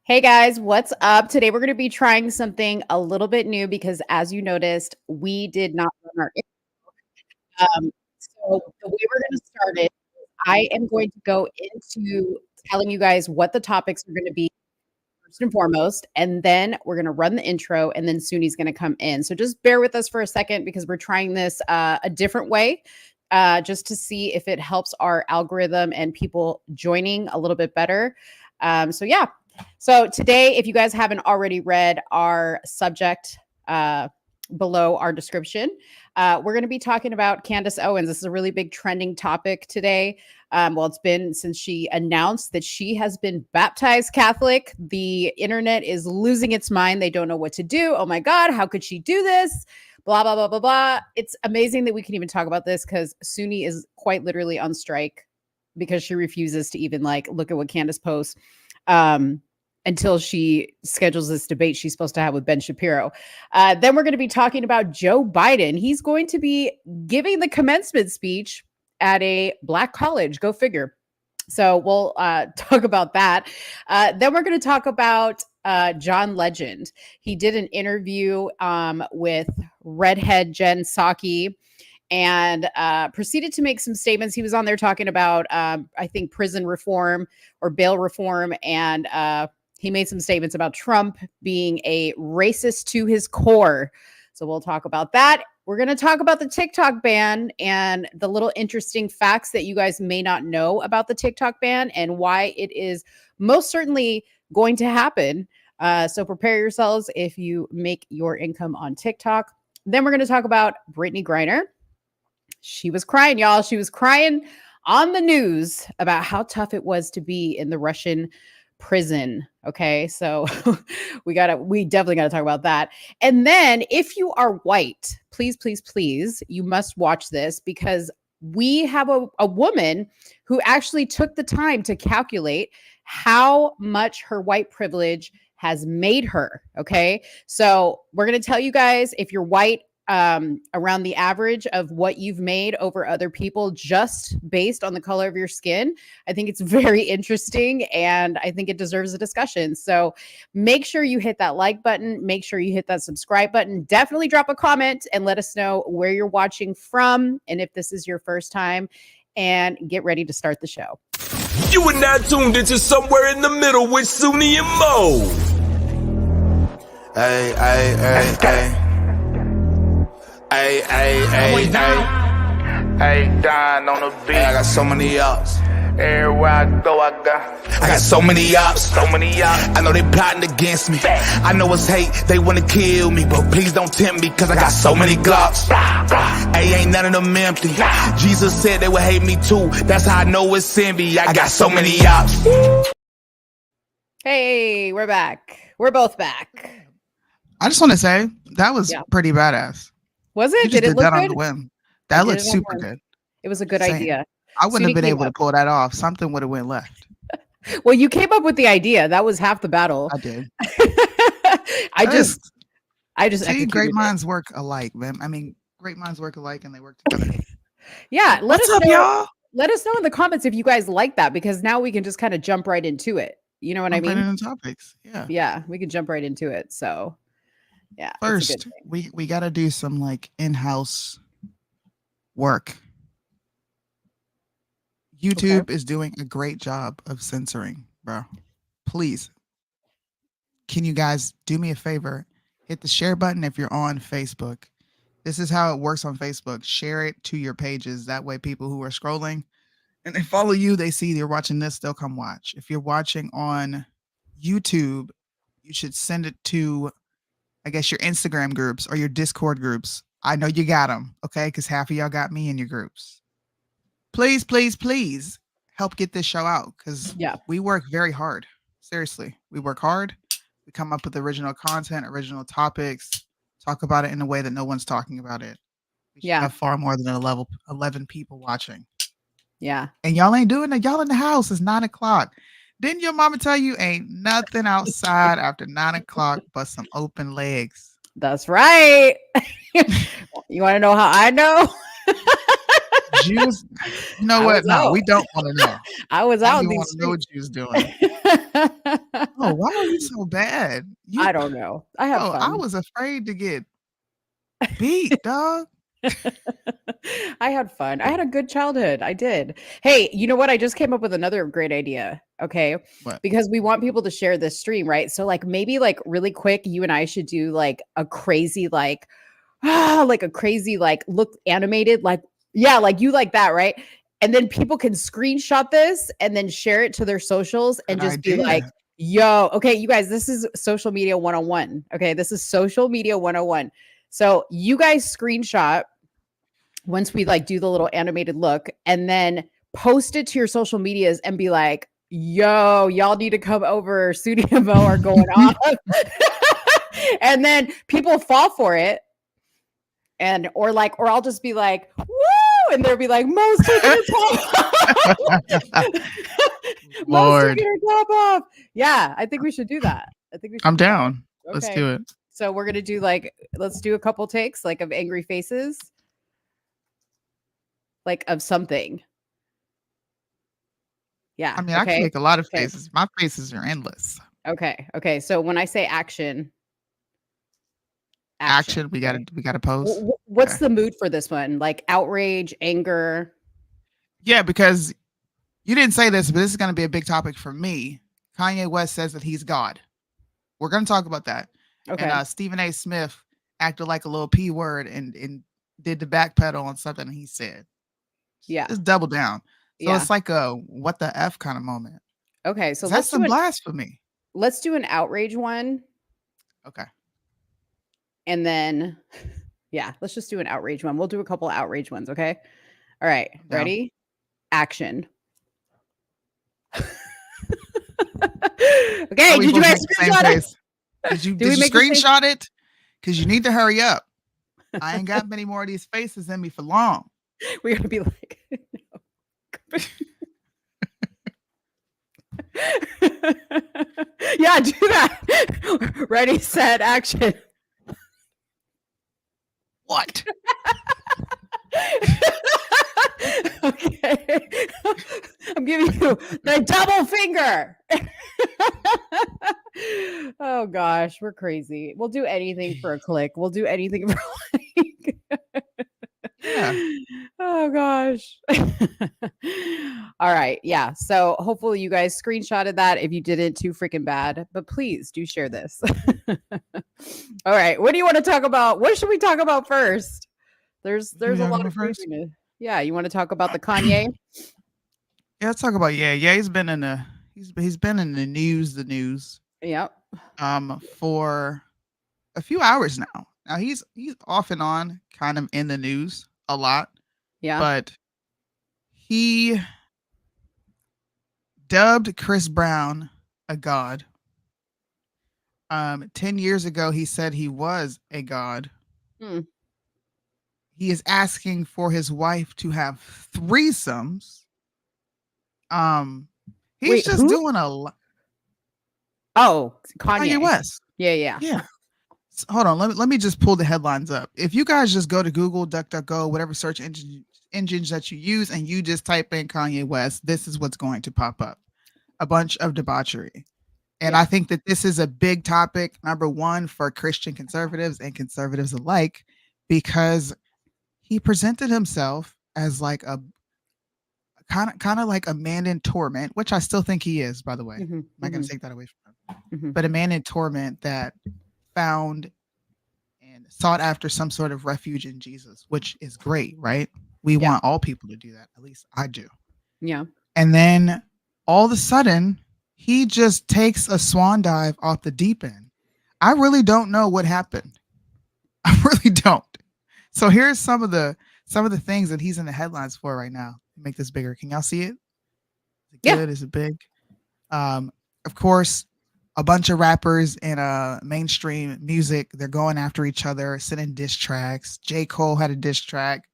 Hey guys, what's up? Today we're going to be trying something a little bit new because, as you noticed, we did not run our. So the way we're going to start it, I am going to go into telling you guys what the topics are going to be first and foremost, and then we're going to run the intro, and then SOONIE's going to come in. So just bear with us for a second because we're trying this a different way. Just to see if it helps our algorithm and people joining a little bit better. Yeah, so today, if you guys haven't already read our subject below our description, we're going to be talking about Candace Owens. This is a really big trending topic today. Well, it's been since she announced that she has been baptized Catholic. The internet is losing its mind. They don't know what to do. Oh my God, how could she do this? Blah, blah, blah, blah, blah. It's amazing that we can even talk about this because SOONIE is quite literally on strike because she refuses to even look at what Candace posts. Until she schedules this debate she's supposed to have with Ben Shapiro. Then we're going to be talking about Joe Biden. He's going to be giving the commencement speech at a Black college. Go figure. So we'll talk about that. Then we're going to talk about John Legend. He did an interview with redhead Jen Psaki and proceeded to make some statements. He was on there talking about, I think, prison reform or bail reform, and he made some statements about Trump being a racist to his core. So we'll talk about that. We're going to talk about the TikTok ban and the little interesting facts that you guys may not know about the TikTok ban and why it is most certainly going to happen. So prepare yourselves if you make your income on TikTok. Then we're going to talk about Brittney Griner. She was crying, y'all. She was crying on the news about how tough it was to be in the Russian prison. Okay, so we definitely got to talk about that. And then if you are white, please, please, please, you must watch this because we have a woman who actually took the time to calculate how much her white privilege has made her. Okay, so we're going to tell you guys if you're white, around the average of what you've made over other people just based on the color of your skin. I think it's very interesting and I think it deserves a discussion. So make sure you hit that like button. Make sure you hit that subscribe button. Definitely drop a comment and let us know where you're watching from and if this is your first time, and get ready to start the show. You are now tuned into Somewhere in the Middle with SOONIE and Mo. Hey, hey, hey, hey. Hey, hey, hey, hey. Hey, Don on the beat. Hey, I got so many ops. Everywhere I go, I got so many ops. so many ops. I know they plotting against me. I know it's hate, they wanna kill me, but please don't tempt me, cause I got so many Glocks. Hey, ain't none of them empty. Jesus said they would hate me too. That's how I know it's envy. I got so many ops. Hey, we're back. We're both back. I just want to say that was pretty badass. Was it? You just did it look that good? on the whim. That looked super good. It was a good Same. idea. I wouldn't SOONIE have been came able to up. pull that off. Something would have went left. Well, you came up with the idea. That was half the battle. I did. I just See, executed great it. minds work alike, man. I mean, great minds work alike and they work together. Yeah, What's up, y'all? Let us know in the comments if you guys like that, because now we can just kind of jump right into it. You know what I mean? In topics. Yeah. Yeah, we can jump right into it. So, yeah. it's a First, good thing. we got to do some in-house work. YouTube is doing a great job of censoring, bro. Please, can you guys do me a favor? Hit the share button if you're on Facebook. This is how it works on Facebook. Share it to your pages. That way people who are scrolling and they follow you, they see you're watching this, they'll come watch. If you're watching on YouTube, you should send it to, I guess, your Instagram groups or your Discord groups. I know you got them, okay? Because half of y'all got me in your groups. Please, please, please help get this show out because we work very hard. Seriously, we work hard. We come up with original content, original topics, talk about it in a way that no one's talking about it. We should have far more than 11 people watching. Yeah. And y'all ain't doing it. Y'all in the house. It's 9 o'clock. Didn't your mama tell you ain't nothing outside after 9 o'clock but some open legs? That's right. You want to know how I know? Jews, you know what? No, we don't want to know. I was out. We want to know what Jews doing. Oh, why are you so bad? I don't know. I had I fun. was afraid to get beat, dog. I had fun. I had a good childhood. I did. Hey, you know what? I just came up with another great idea. Okay. What? Because we want people to share this stream, right? So, like, maybe, like, really quick, you and I should do like a crazy, like a crazy, like, look animated, like, yeah, like you like that, right? And then people can screenshot this and then share it to their socials and Good just be like, idea. yo, okay, you guys, this is social media 101. Okay. This is social media 101. So, you guys screenshot once we like do the little animated look and then post it to your social medias and be like, yo, y'all need to come over. SOONIE and Mo are going off. And then people fall for it. And or I'll just be like, woo, and they'll be like, Mo's taking her top off. Mo's Lord. taking her top off. Yeah, I think we should do that. I think we should I'm do that. down. Let's Okay. do it. So we're gonna do like, let's do a couple takes like of angry faces. Like of something. Yeah. I mean, I can Okay. make a lot of Okay. faces. My faces are endless. Okay. Okay. So when I say action, Action. We okay. gotta pose. What's Okay. the mood for this one? Like outrage, anger. Yeah, because you didn't say this, but this is gonna be a big topic for me. Kanye West says that he's God. We're gonna talk about that. Okay. And Stephen A. Smith acted like a little P word and did the backpedal on something he said. Yeah. Just double down. So Yeah. it's like a what the F kind of moment. Okay. So That's some blasphemy. let's do an outrage one. Okay. And then yeah, let's just do an outrage one. We'll do a couple of outrage ones. Okay. All right. Down. Ready? Action. Okay. Did you guys screenshot it? Did you we make the same- screenshot it? Because you need to hurry up. I ain't got many more of these faces in me for long. We're gonna be like, no. Yeah, do that. Ready, set, action. What? Okay. I'm giving you the double finger. Oh gosh, we're crazy. We'll do anything for a click. We'll do anything for a like. Yeah. Oh gosh. All right. Yeah. So hopefully you guys screenshotted that. If you didn't, too freaking bad. But please do share this. All right. What do you want to talk about? What should we talk about first? There's a lot of first. craziness. Yeah. You want to talk about the Kanye? Yeah, let's talk about he's been in the he's been in the news Yep. for a few hours now. Now he's off and on kind of in the news a lot. Yeah. But he dubbed Chris Brown a god. 10 years ago, he said he was a god. He is asking for his wife to have threesomes. He's Wait, just who? doing a lot. Oh, Kanye. Kanye West. Yeah. Hold on, let me just pull the headlines up. If you guys just go to Google, DuckDuckGo, whatever search engines that you use, and you just type in Kanye West, this is what's going to pop up. A bunch of debauchery. And I think that this is a big topic, number one, for Christian conservatives and conservatives alike, because he presented himself as like a kind of like a man in torment, which I still think he is, by the way. I'm not going to take that away from him. But a man in torment that found and sought after some sort of refuge in Jesus, which is great, right? We want all people to do that. At least I do. Yeah. And then all of a sudden, he just takes a swan dive off the deep end. I really don't know what happened. I really don't. So here's some of the things that he's in the headlines for right now. Make this bigger. Can y'all see it? Is it good? Is it big? Of course, a bunch of rappers in mainstream music, they're going after each other, sending diss tracks. J. Cole had a diss track.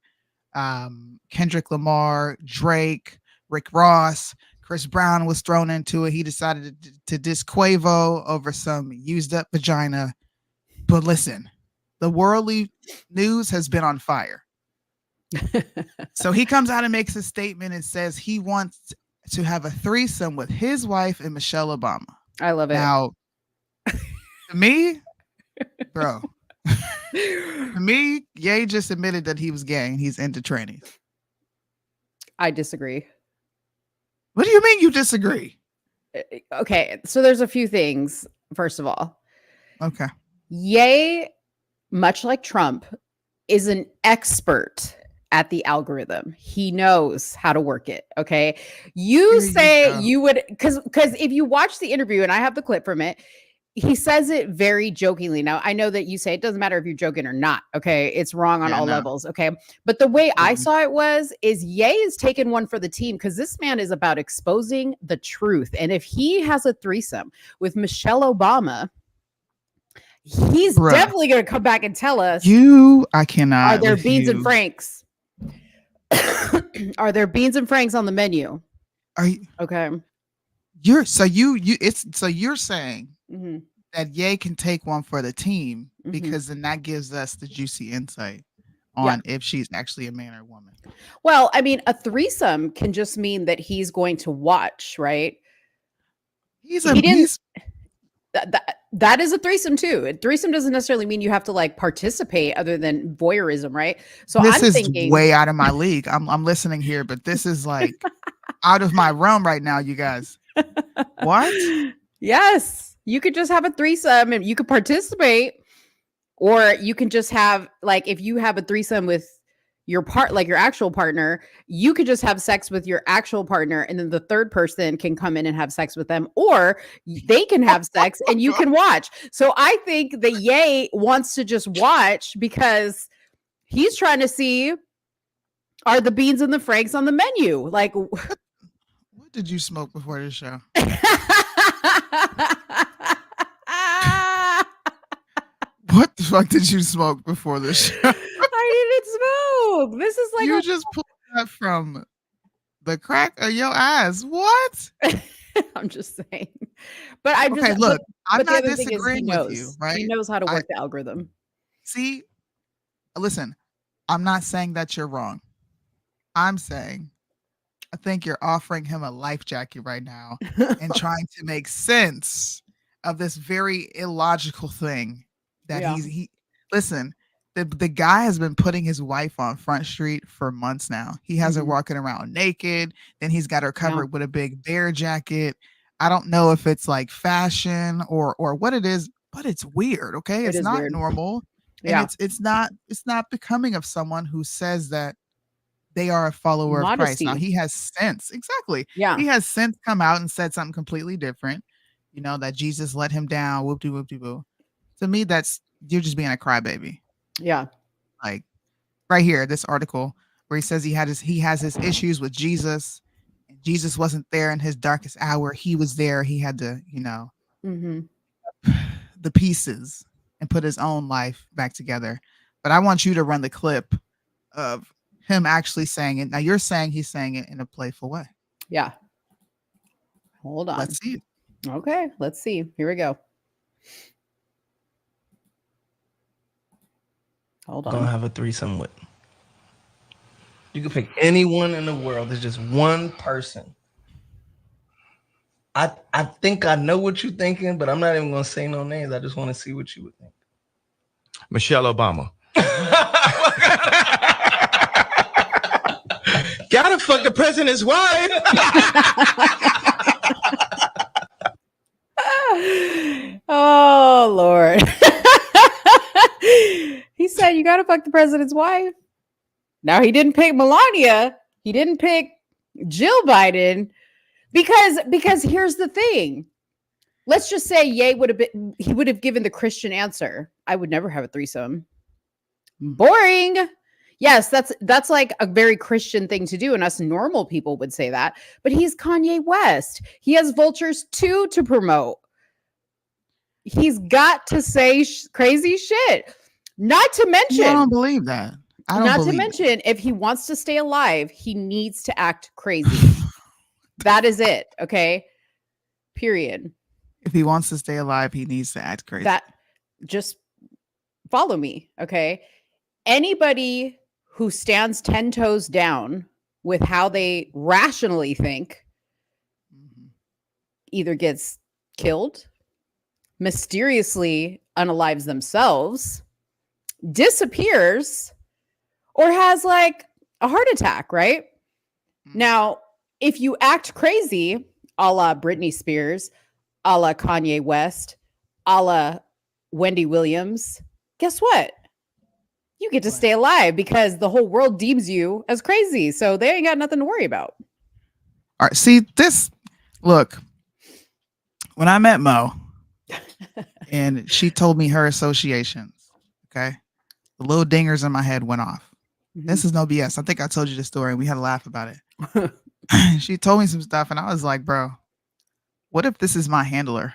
Kendrick Lamar, Drake, Rick Ross, Chris Brown was thrown into it. He decided to diss Quavo over some used up vagina. But listen, the worldly news has been on fire. So he comes out and makes a statement and says he wants to have a threesome with his wife and Michelle Obama. I love it. Now, to me, bro, to me, Ye just admitted that he was gay and he's into trannies. I disagree. What do you mean you disagree? Okay, so there's a few things. First of all, Okay. Ye, much like Trump, is an expert at the algorithm. He knows how to work it. Okay. You say you would, because if you watch the interview, and I have the clip from it, he says it very jokingly. Now, I know that you say it doesn't matter if you're joking or not. Okay. It's wrong on all levels. Okay. But the way I saw it is Ye is taking one for the team because this man is about exposing the truth. And if he has a threesome with Michelle Obama, he's definitely going to come back and tell us. I cannot. Are there beans and franks? Are there beans and franks on the menu? Are you okay? You're saying that Ye can take one for the team because then that gives us the juicy insight on if she's actually a man or a woman. Well, I mean, a threesome can just mean that he's going to watch, right? That is a threesome too. A threesome doesn't necessarily mean you have to like participate other than voyeurism, right? So this I'm thinking way out of my league. I'm listening here, but this is like out of my realm right now, you guys. What? Yes, you could just have a threesome and you could participate, or you can just have like if you have a threesome with your actual partner, you could just have sex with your actual partner and then the third person can come in and have sex with them, or they can have sex and you can watch. So I think that Ye wants to just watch because he's trying to see are the beans and the franks on the menu. Like, what did you smoke before this show? What the fuck did you smoke before this show? I didn't smoke. This is like you just pulled that from the crack of your ass. What? I'm just saying. But I'm okay, just look, but I'm not disagreeing with you, right? He knows how to work the algorithm. See, listen, I'm not saying that you're wrong. I'm saying I think you're offering him a life jacket right now and trying to make sense of this very illogical thing that he listen, the guy has been putting his wife on Front Street for months now. He has her walking around naked, then he's got her covered with a big bear jacket. I don't know if it's like fashion or what it is, but it's weird, okay? It's not weird. Normal. And it's not becoming of someone who says that they are a follower of Christ. Now he has sense. Exactly. Yeah. He has since come out and said something completely different. You know, that Jesus let him down. Whoop-de whoop-de-boo. To me, you're just being a crybaby. Yeah. Like right here, this article where he says he has his issues with Jesus. And Jesus wasn't there in his darkest hour. He was there. He had to, the pieces and put his own life back together. But I want you to run the clip of him actually saying it. Now you're saying he's saying it in a playful way. Yeah. Hold on. Let's see it. Okay, let's see. Here we go. Hold on. Don't have a threesome with. You can pick anyone in the world. There's just one person. I think I know what you're thinking, but I'm not even gonna say no names. I just want to see what you would think. Michelle Obama. Gotta fuck the president's wife. Oh Lord. He said you gotta fuck the president's wife. Now he didn't pick Melania. He didn't pick Jill Biden because here's the thing. Let's just say Ye he would have given the Christian answer. I would never have a threesome. Boring. Yes, that's like a very Christian thing to do, and us normal people would say that. But he's Kanye West. He has Vultures 2 to promote. He's got to say crazy shit. Not to mention, I don't believe that. Not to mention, if he wants to stay alive, he needs to act crazy. That is it. Okay. Period. If he wants to stay alive, he needs to act crazy. That just follow me. Okay. Anybody who stands 10 toes down with how they rationally think either gets killed, mysteriously unalives themselves, disappears, or has like a heart attack, right? Now, if you act crazy, a la Britney Spears, a la Kanye West, a la Wendy Williams, guess what? You get to stay alive because the whole world deems you as crazy. So they ain't got nothing to worry about. All right. See this. Look, when I met Mo and she told me her associations, okay, the little dingers in my head went off. This is no BS. I think I told you the story and we had a laugh about it. She told me some stuff and I was like, bro, what if this is my handler?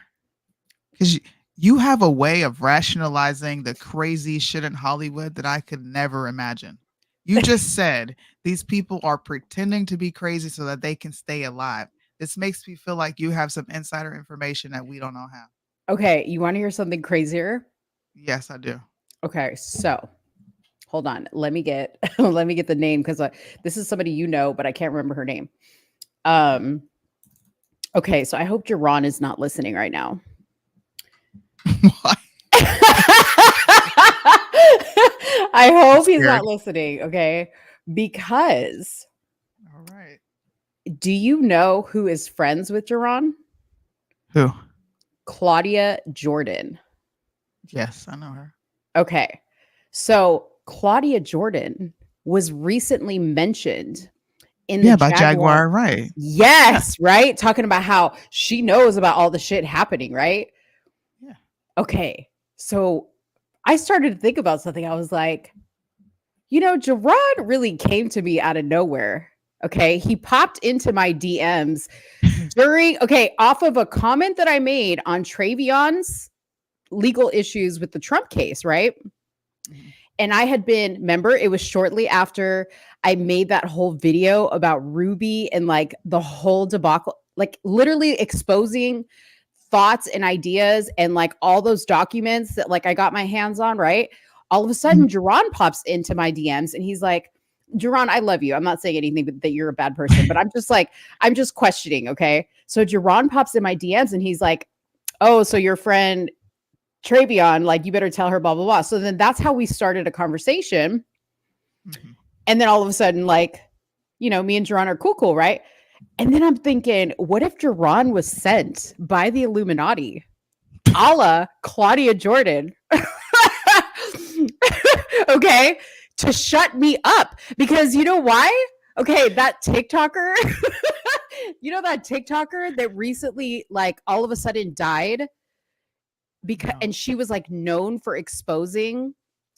Because you have a way of rationalizing the crazy shit in Hollywood that I could never imagine. You just said these people are pretending to be crazy so that they can stay alive. This makes me feel like you have some insider information that we don't know how. Okay, you want to hear something crazier? Yes, I do. Okay, so hold on. Let me get the name because this is somebody you know, but I can't remember her name. Okay, so I hope Jerron is not listening right now. Why? I hope he's not listening, okay? Because all right. Do you know who is friends with Jerron? Who? Claudia Jordan. Yes, I know her. Okay. So Claudia Jordan was recently mentioned in the by Jaguar, right? Yes, right? Talking about how she knows about all the shit happening, right? Yeah. Okay. So I started to think about something. I was like, Jerron really came to me out of nowhere. Okay. He popped into my DMs off of a comment that I made on Travion's legal issues with the Trump case, right? Mm-hmm. And I had remember, it was shortly after I made that whole video about Ruby and like the whole debacle, like literally exposing thoughts and ideas and like all those documents that like I got my hands on, right? All of a sudden, Jerron pops into my DMs and he's like, Jerron, I love you. I'm not saying anything that you're a bad person, but I'm just questioning. Okay. So Jerron pops in my DMs and he's like, oh, so your friend Travion, like you better tell her blah, blah, blah. So then that's how we started a conversation. Mm-hmm. And then all of a sudden, like, me and Jerron are cool, right? And then I'm thinking, what if Jerron was sent by the Illuminati, a la Claudia Jordan, okay, to shut me up? Because you know why? Okay, that TikToker, that TikToker that recently, like, all of a sudden died and she was like known for exposing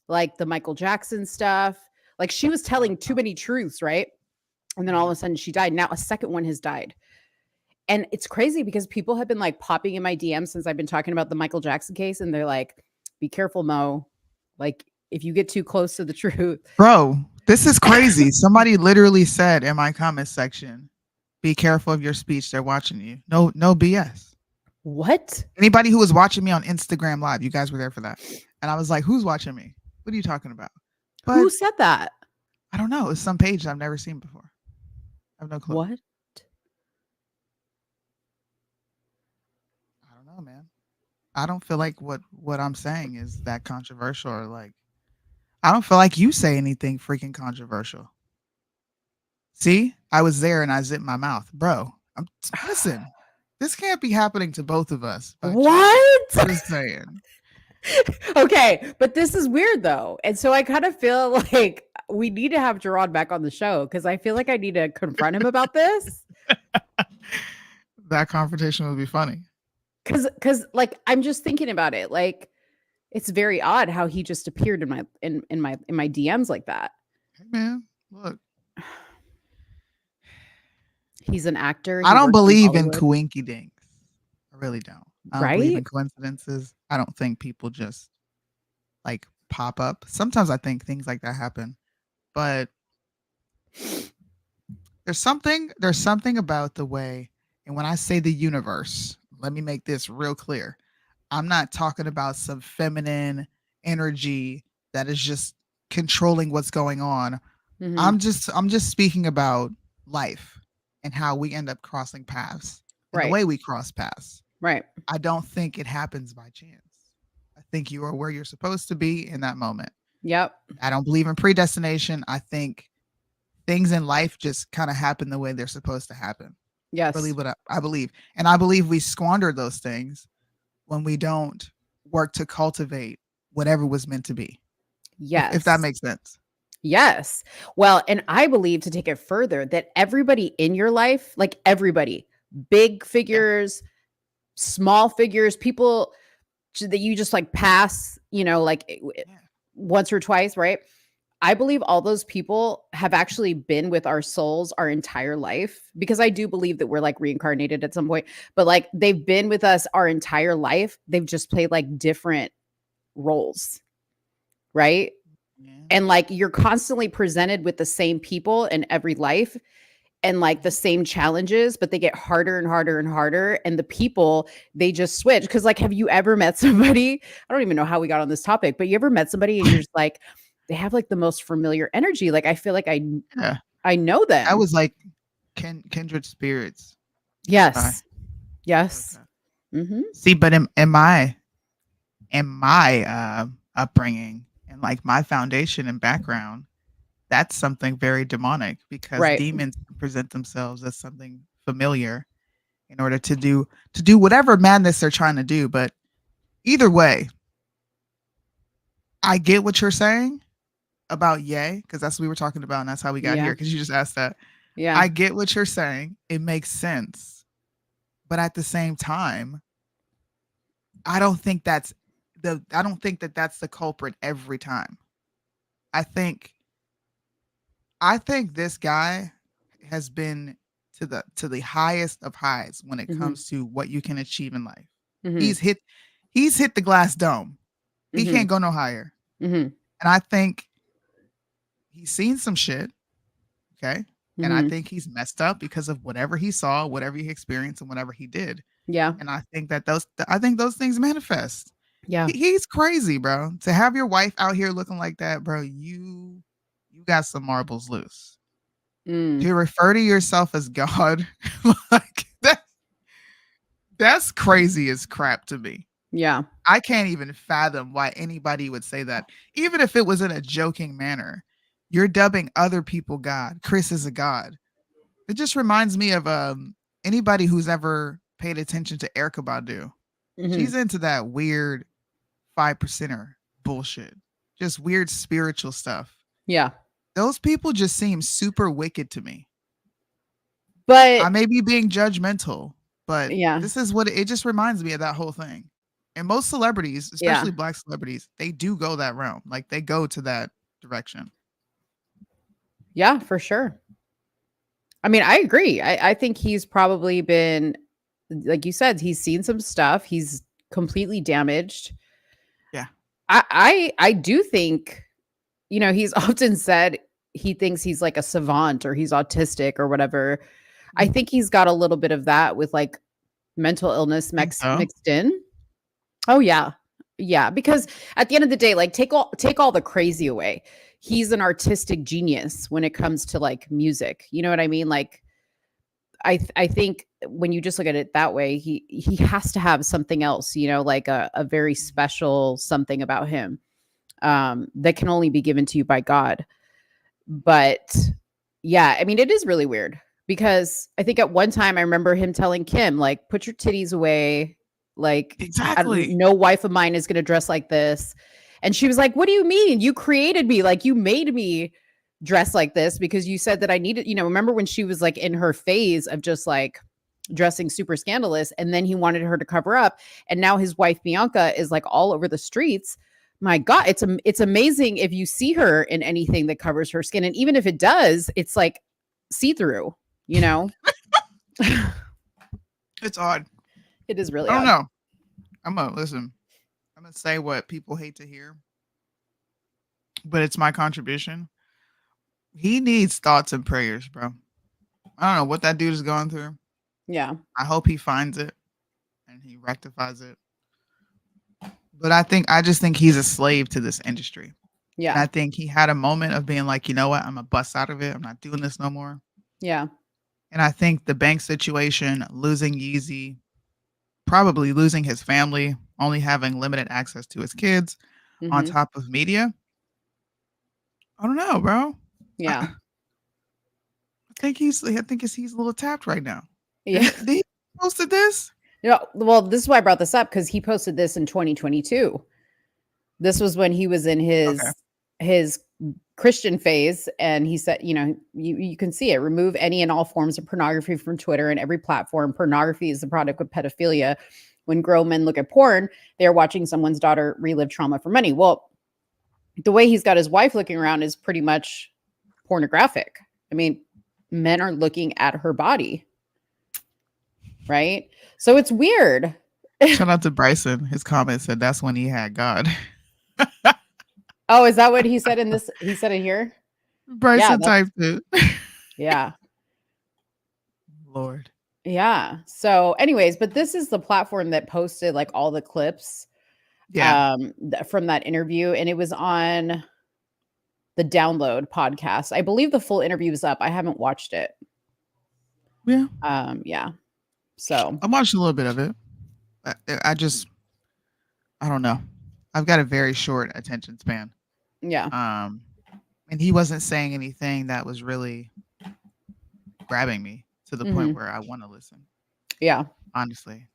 like the Michael Jackson stuff. Like she was telling too many truths, right? And then all of a sudden she died. Now a second one has died. And it's crazy because people have been like popping in my DMs since I've been talking about the Michael Jackson case. And they're like, be careful, Mo. Like if you get too close to the truth. Bro, this is crazy. Somebody literally said in my comment section, be careful of your speech. They're watching you. No BS. What? Anybody who was watching me on Instagram Live, you guys were there for that. And I was like, who's watching me? What are you talking about? But who said that? I don't know. It's some page I've never seen before. I have no clue. What? I don't know, man. I don't feel like what I'm saying is that controversial, or like, I don't feel like you say anything freaking controversial. See, I was there and I zipped my mouth, bro. Listen. This can't be happening to both of us. What? I'm just saying. Okay, but this is weird though. And so I kind of feel like we need to have Jerron back on the show because I feel like I need to confront him about this. That confrontation would be funny. Because like I'm just thinking about it. Like it's very odd how he just appeared in my DMs like that. Hey man, look. He's an actor. I don't believe in coinky dinks. I really don't. I don't right? believe in coincidences. I don't think people just like pop up. Sometimes I think things like that happen, but there's something about the way. And when I say the universe, let me make this real clear. I'm not talking about some feminine energy that is just controlling what's going on. Mm-hmm. I'm just speaking about life. And how we end up crossing paths, and the way we cross paths. Right. I don't think it happens by chance. I think you are where you're supposed to be in that moment. Yep. I don't believe in predestination. I think things in life just kind of happen the way they're supposed to happen. Yes. Believe what I believe. And I believe we squander those things when we don't work to cultivate whatever was meant to be. Yes. If that makes sense. Yes. Well, and I believe, to take it further, that everybody in your life, like everybody, big figures, small figures, people that you just like pass, like once or twice, right? I believe all those people have actually been with our souls our entire life, because I do believe that we're like reincarnated at some point, but like they've been with us our entire life. They've just played like different roles, right? Yeah. And like you're constantly presented with the same people in every life and like the same challenges, but they get harder and harder and harder. And the people, they just switch. Because like, have you ever met somebody? I don't even know how we got on this topic, but you ever met somebody and you're just like, they have like the most familiar energy. Like I feel like I know them. I was like kindred spirits. Yes. Yes. Mm-hmm. See, but in my upbringing and like my foundation and background, that's something very demonic, because demons present themselves as something familiar in order to do whatever madness they're trying to do. But either way, I get what you're saying about Ye, because that's what we were talking about, and that's how we got here, because you just asked that. Yeah. I get what you're saying. It makes sense. But at the same time, I don't think that that's the culprit every time. I think this guy has been to the highest of highs when it comes to what you can achieve in life. He's hit the glass dome. He can't go no higher. And I think he's seen some shit. Okay. And I think he's messed up because of whatever he saw, whatever he experienced, and whatever he did. Yeah. And I think that those things manifest. Yeah. He's crazy, bro. To have your wife out here looking like that, bro, you got some marbles loose. To refer to yourself as God, like that's crazy as crap to me. Yeah. I can't even fathom why anybody would say that, even if it was in a joking manner. You're dubbing other people God. Chris is a god. It just reminds me of anybody who's ever paid attention to Erykah Badu. She's into that weird 5%er bullshit, just weird spiritual stuff. Yeah. Those people just seem super wicked to me. But I may be being judgmental, but yeah, this is what it just reminds me of, that whole thing. And most celebrities, especially black celebrities, they do go that realm. Like they go to that direction. Yeah, for sure. I mean, I agree. I think he's probably been, like you said, he's seen some stuff. He's completely damaged. Yeah. I do think, he's often said he thinks he's like a savant or he's autistic or whatever. I think he's got a little bit of that with like mental illness mixed in. Oh yeah. Yeah. Because at the end of the day, like take all the crazy away. He's an artistic genius when it comes to like music. You know what I mean? Like, I think when you just look at it that way, he has to have something else, like a very special something about him that can only be given to you by God. But yeah, I mean, it is really weird, because I think at one time I remember him telling Kim, like, put your titties away. Like, exactly. No wife of mine is going to dress like this. And she was like, what do you mean? You created me. Like, you made me dress like this because you said that I needed, remember when she was like in her phase of just like dressing super scandalous, and then he wanted her to cover up. And now his wife, Bianca, is like all over the streets. My God, it's amazing if you see her in anything that covers her skin. And even if it does, it's like see-through, It's odd. It is really I don't odd. know. I'm gonna say what people hate to hear, but it's my contribution. He needs thoughts and prayers, bro. I don't know what that dude is going through. Yeah. I hope he finds it and he rectifies it. But I just think he's a slave to this industry. Yeah. And I think he had a moment of being like, you know what? I'm gonna bust out of it. I'm not doing this no more. Yeah. And I think the bank situation, losing Yeezy, probably losing his family, only having limited access to his kids, on Mhm. top of media. I don't know, bro. I, Yeah. I think he's a little tapped right now. Yeah. Did he posted this? Well, this is why I brought this up because he posted this in 2022. This was when he was in Okay. his Christian phase, and he said, you can see it. Remove any and all forms of pornography from Twitter and every platform. Pornography is the product of pedophilia. When grown men look at porn, they are watching someone's daughter relive trauma for money. Well, the way he's got his wife looking around is pretty much pornographic. I mean, men are looking at her body, right? So it's weird. Shout out to Bryson. His comment said that's when he had God. Oh, is that what he said in this? He said it here? Bryson typed it. Yeah. Lord. Yeah. So anyways, but this is the platform that posted like all the clips Yeah. from that interview, and it was on the Download podcast. I believe the full interview is up. I haven't watched it. Yeah. Yeah. So I watched a little bit of it. I don't know. I've got a very short attention span. yeah. And he wasn't saying anything that was really grabbing me to the point where I want to listen. Yeah. Honestly,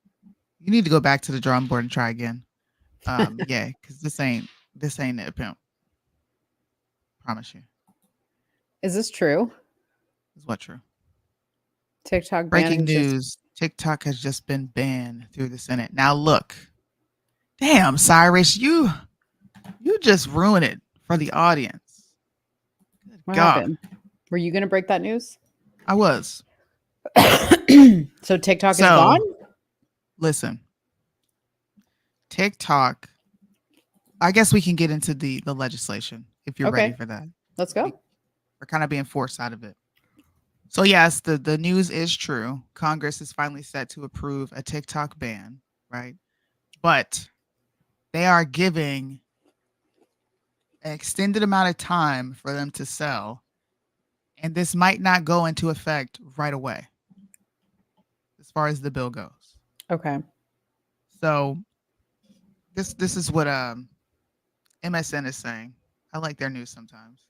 you need to go back to the drawing board and try again. Yeah, because this ain't it, pimp. Promise you. Is this true? Is what true? TikTok Breaking banning news: TikTok has just been banned through the Senate. Now look, damn, Cyrus, you just ruined it for the audience. Good What God. happened? Were you going to break that news? I was. So TikTok is gone? Listen, TikTok. I guess we can get into the legislation if you're ready for that. Let's go. We're kind of being forced out of it. So yes, the news is true. Congress is finally set to approve a TikTok ban, right? But they are giving an extended amount of time for them to sell, and this might not go into effect right away as far as the bill goes. Okay. So this is what MSN is saying. I like their news sometimes.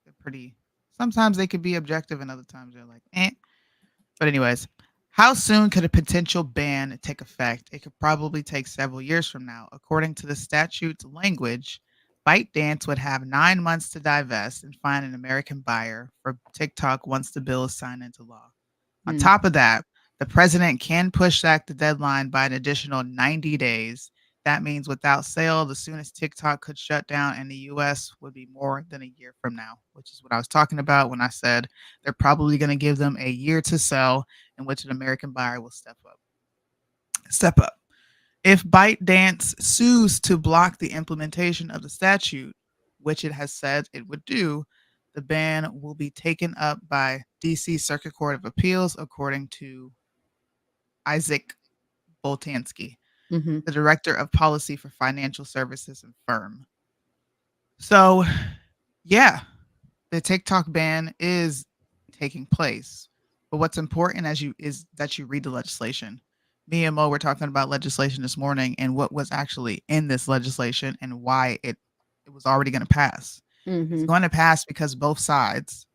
They're pretty. Sometimes they could be objective, and other times they're like, eh. But anyways, how soon could a potential ban take effect? It could probably take several years from now. According to the statute's language, ByteDance would have 9 months to divest and find an American buyer for TikTok once the bill is signed into law. On top of that, the president can push back the deadline by an additional 90 days. That means without sale, the soonest TikTok could shut down in the U.S. would be more than a year from now, which is what I was talking about when I said they're probably going to give them a year to sell, in which an American buyer will step up. If ByteDance sues to block the implementation of the statute, which it has said it would do, the ban will be taken up by D.C. Circuit Court of Appeals, according to Isaac Boltansky, the director of policy for financial services and firm. So, yeah, the TikTok ban is taking place. But what's important is that you read the legislation. Me and Mo were talking about legislation this morning and what was actually in this legislation and why it was already going to pass. It's going to pass because both sides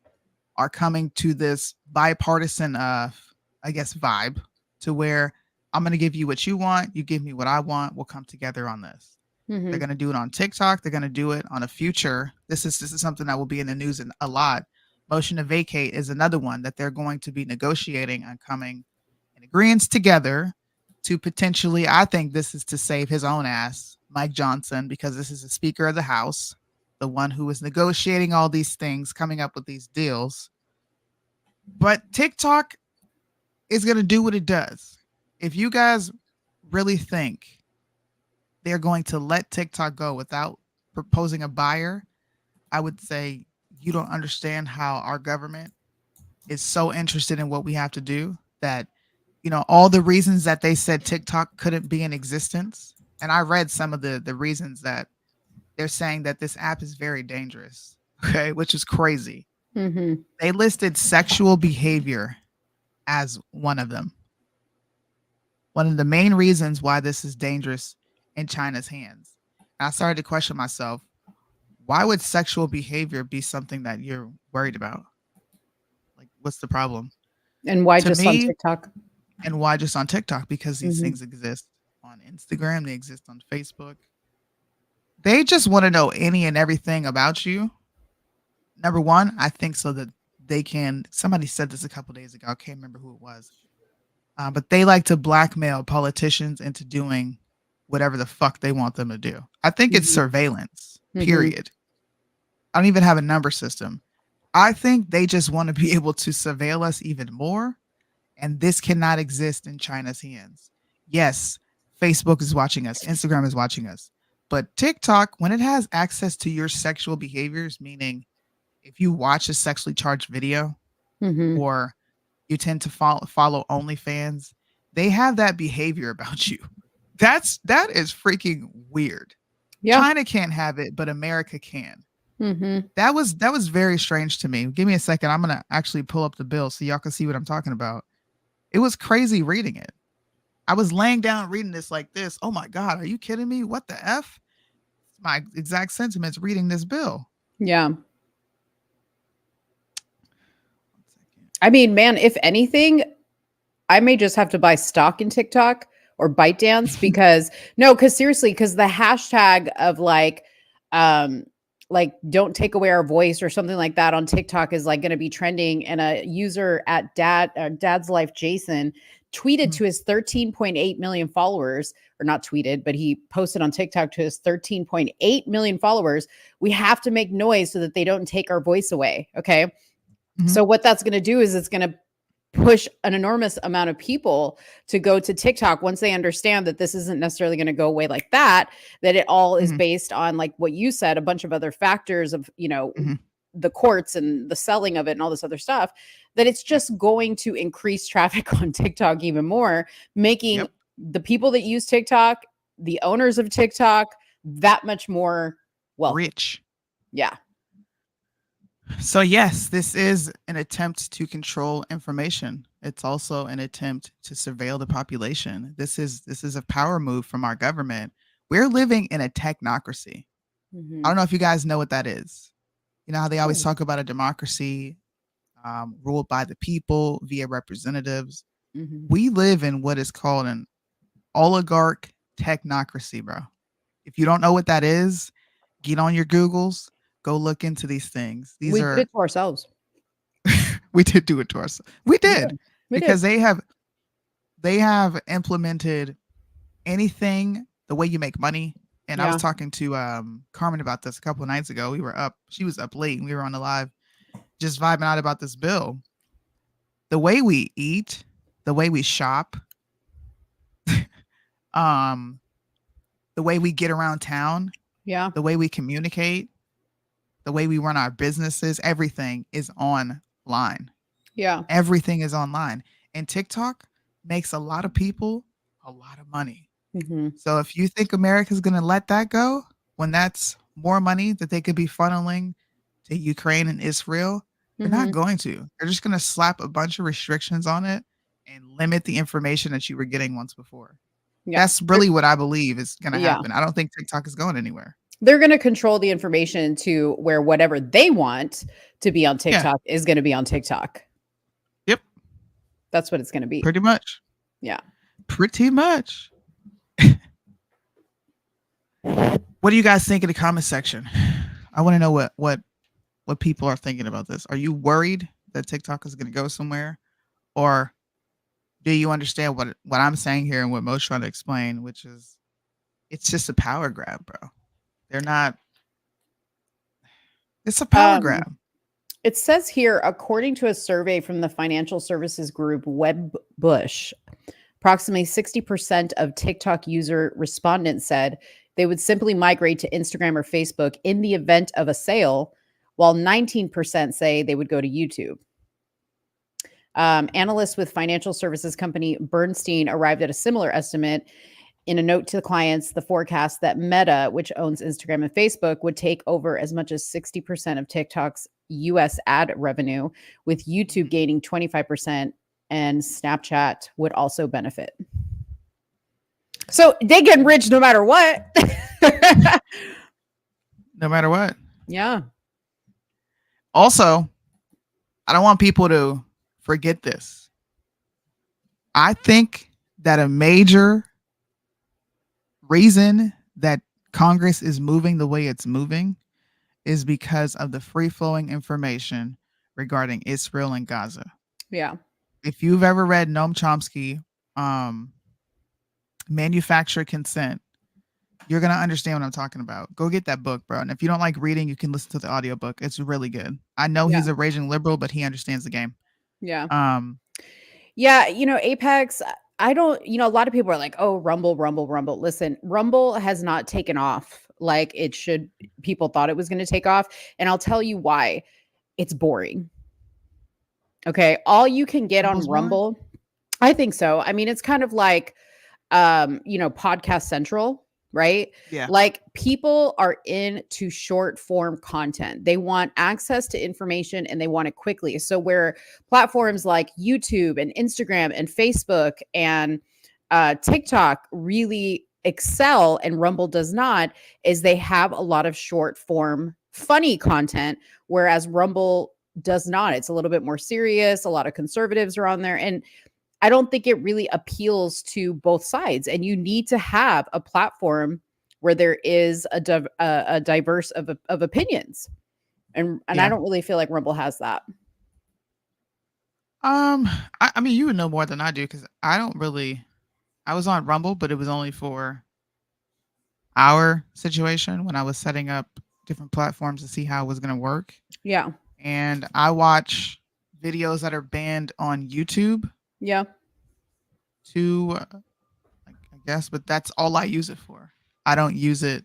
are coming to this bipartisan, vibe to where I'm going to give you what you want. You give me what I want. We'll come together on this. They're going to do it on TikTok. They're going to do it on a future. This is something that will be in the news a lot. Motion to vacate is another one that they're going to be negotiating and coming in agreements together to potentially, I think this is to save his own ass, Mike Johnson, because this is the Speaker of the House, the one who is negotiating all these things, coming up with these deals. But TikTok is going to do what it does. If you guys really think they're going to let TikTok go without proposing a buyer, I would say you don't understand how our government is so interested in what we have to do that, all the reasons that they said TikTok couldn't be in existence. And I read some of the reasons that they're saying that this app is very dangerous. Okay. Which is crazy. They listed sexual behavior as one of them. one of the main reasons why this is dangerous in China's hands. I started to question myself, why would sexual behavior be something that you're worried about? Like, what's the problem? And why To just on me, TikTok? and why just on TikTok? Because these Mhm. things exist on Instagram, they exist on Facebook. They just want to know any and everything about you. Number one, I think so that they can. Somebody said this a couple days ago. I can't remember who it was. But they like to blackmail politicians into doing whatever the fuck they want them to do. I think it's Mhm. surveillance, Mhm. period. I don't even have a number system. I think they just want to be able to surveil us even more. And this cannot exist in China's hands. Yes, Facebook is watching us, Instagram is watching us. But TikTok, when it has access to your sexual behaviors, meaning if you watch a sexually charged video Mhm. or you tend to follow OnlyFans, they have that behavior about you. That is freaking weird. Yeah. China can't have it, but America can. Mhm. That was very strange to me. Give me a second. I'm gonna actually pull up the bill so y'all can see what I'm talking about. It was crazy reading it. I was laying down reading this like this. Oh my God, are you kidding me? What the F? My exact sentiments reading this bill. Yeah. One second. I mean, man, if anything, I may just have to buy stock in TikTok or ByteDance because seriously, because the hashtag of like don't take away our voice or something like that on TikTok is like going to be trending. And a user at Dad's Life Jason tweeted to his 13.8 million followers, or not tweeted, but he posted on TikTok to his 13.8 million followers. We have to make noise so that they don't take our voice away. Okay. Mhm. So what that's going to do is it's going to push an enormous amount of people to go to TikTok once they understand that this isn't necessarily going to go away like that it all is Mhm. based on, like what you said, a bunch of other factors of, Mhm. the courts and the selling of it and all this other stuff, that it's just going to increase traffic on TikTok even more, making Yep. the people that use TikTok, the owners of TikTok, that much more wealthy. Rich. Yeah. So yes, this is an attempt to control information. It's also an attempt to surveil the population. This is a power move from our government. We're living in a technocracy. Mhm. I don't know if you guys know what that is. You know how they always Oh. talk about a democracy ruled by the people via representatives. Mhm. We live in what is called an oligarch technocracy, bro. If you don't know what that is, get on your Googles, go look into these things. These We did are it to ourselves. we did do it to ourselves. We Yeah, did we because did. they have implemented anything the way you make money. And I was Yeah. talking to Carmen about this a couple of nights ago. We were up, she was up late, and we were on the live just vibing out about this bill. The way we eat, the way we shop, um, the way we get around town, Yeah. the way we communicate, the way we run our businesses, everything is online. Yeah. Everything is online. And TikTok makes a lot of people a lot of money. Mhm. So if you think America's going to let that go, when that's more money that they could be funneling to Ukraine and Israel, they're not Mhm. going to. They're just going to slap a bunch of restrictions on it and limit the information that you were getting once before. Yeah. That's really what I believe is going to Yeah. happen. I don't think TikTok is going anywhere. They're going to control the information to where whatever they want to be on Yeah. TikTok is going to be on TikTok. Yep. That's what it's going to be. Pretty much. Yeah. Pretty much. What do you guys think in the comment section? I want to know what people are thinking about this. Are you worried that TikTok is going to go somewhere, or do you understand what I'm saying here and what Mo's trying to explain, which is it's just a power grab, bro. They're not. It's a power grab. It says here, according to a survey from the financial services group Wedbush, approximately 60% of TikTok user respondents said they would simply migrate to Instagram or Facebook in the event of a sale, while 19% say they would go to YouTube. Analysts with financial services company Bernstein arrived at a similar estimate. In a note to the clients, the forecast that Meta, which owns Instagram and Facebook, would take over as much as 60% of TikTok's US ad revenue, with YouTube gaining 25%, and Snapchat would also benefit. So they getting rich no matter what. No matter what. Yeah. Also, I don't want people to forget this. I think that a major reason that Congress is moving the way it's moving is because of the free flowing information regarding Israel and Gaza. Yeah. If you've ever read Noam Chomsky, Manufactured Consent, you're going to understand what I'm talking about. Go get that book, bro. And if you don't like reading, you can listen to the audiobook. It's really good. I know he's a raging liberal, but he understands the game. Yeah. Yeah. Apex, I don't, a lot of people are like, oh, Rumble. Listen, Rumble has not taken off like it should. People thought it was going to take off. And I'll tell you why. It's boring. Okay. All you can get on Rumble, I think so. I mean, it's kind of like, Podcast Central, right? Yeah. Like people are into short form content. They want access to information and they want it quickly. So where platforms like YouTube and Instagram and Facebook and TikTok really excel and Rumble does not, is they have a lot of short form funny content, whereas Rumble does not. It's a little bit more serious. A lot of conservatives are on there. And I don't think it really appeals to both sides. And you need to have a platform where there is a diverse of opinions. And I don't really feel like Rumble has that. I mean, you would know more than I do because I was on Rumble, but it was only for our situation when I was setting up different platforms to see how it was going to work. Yeah. And I watch videos that are banned on YouTube. Yeah. I guess, but that's all I use it for. I don't use it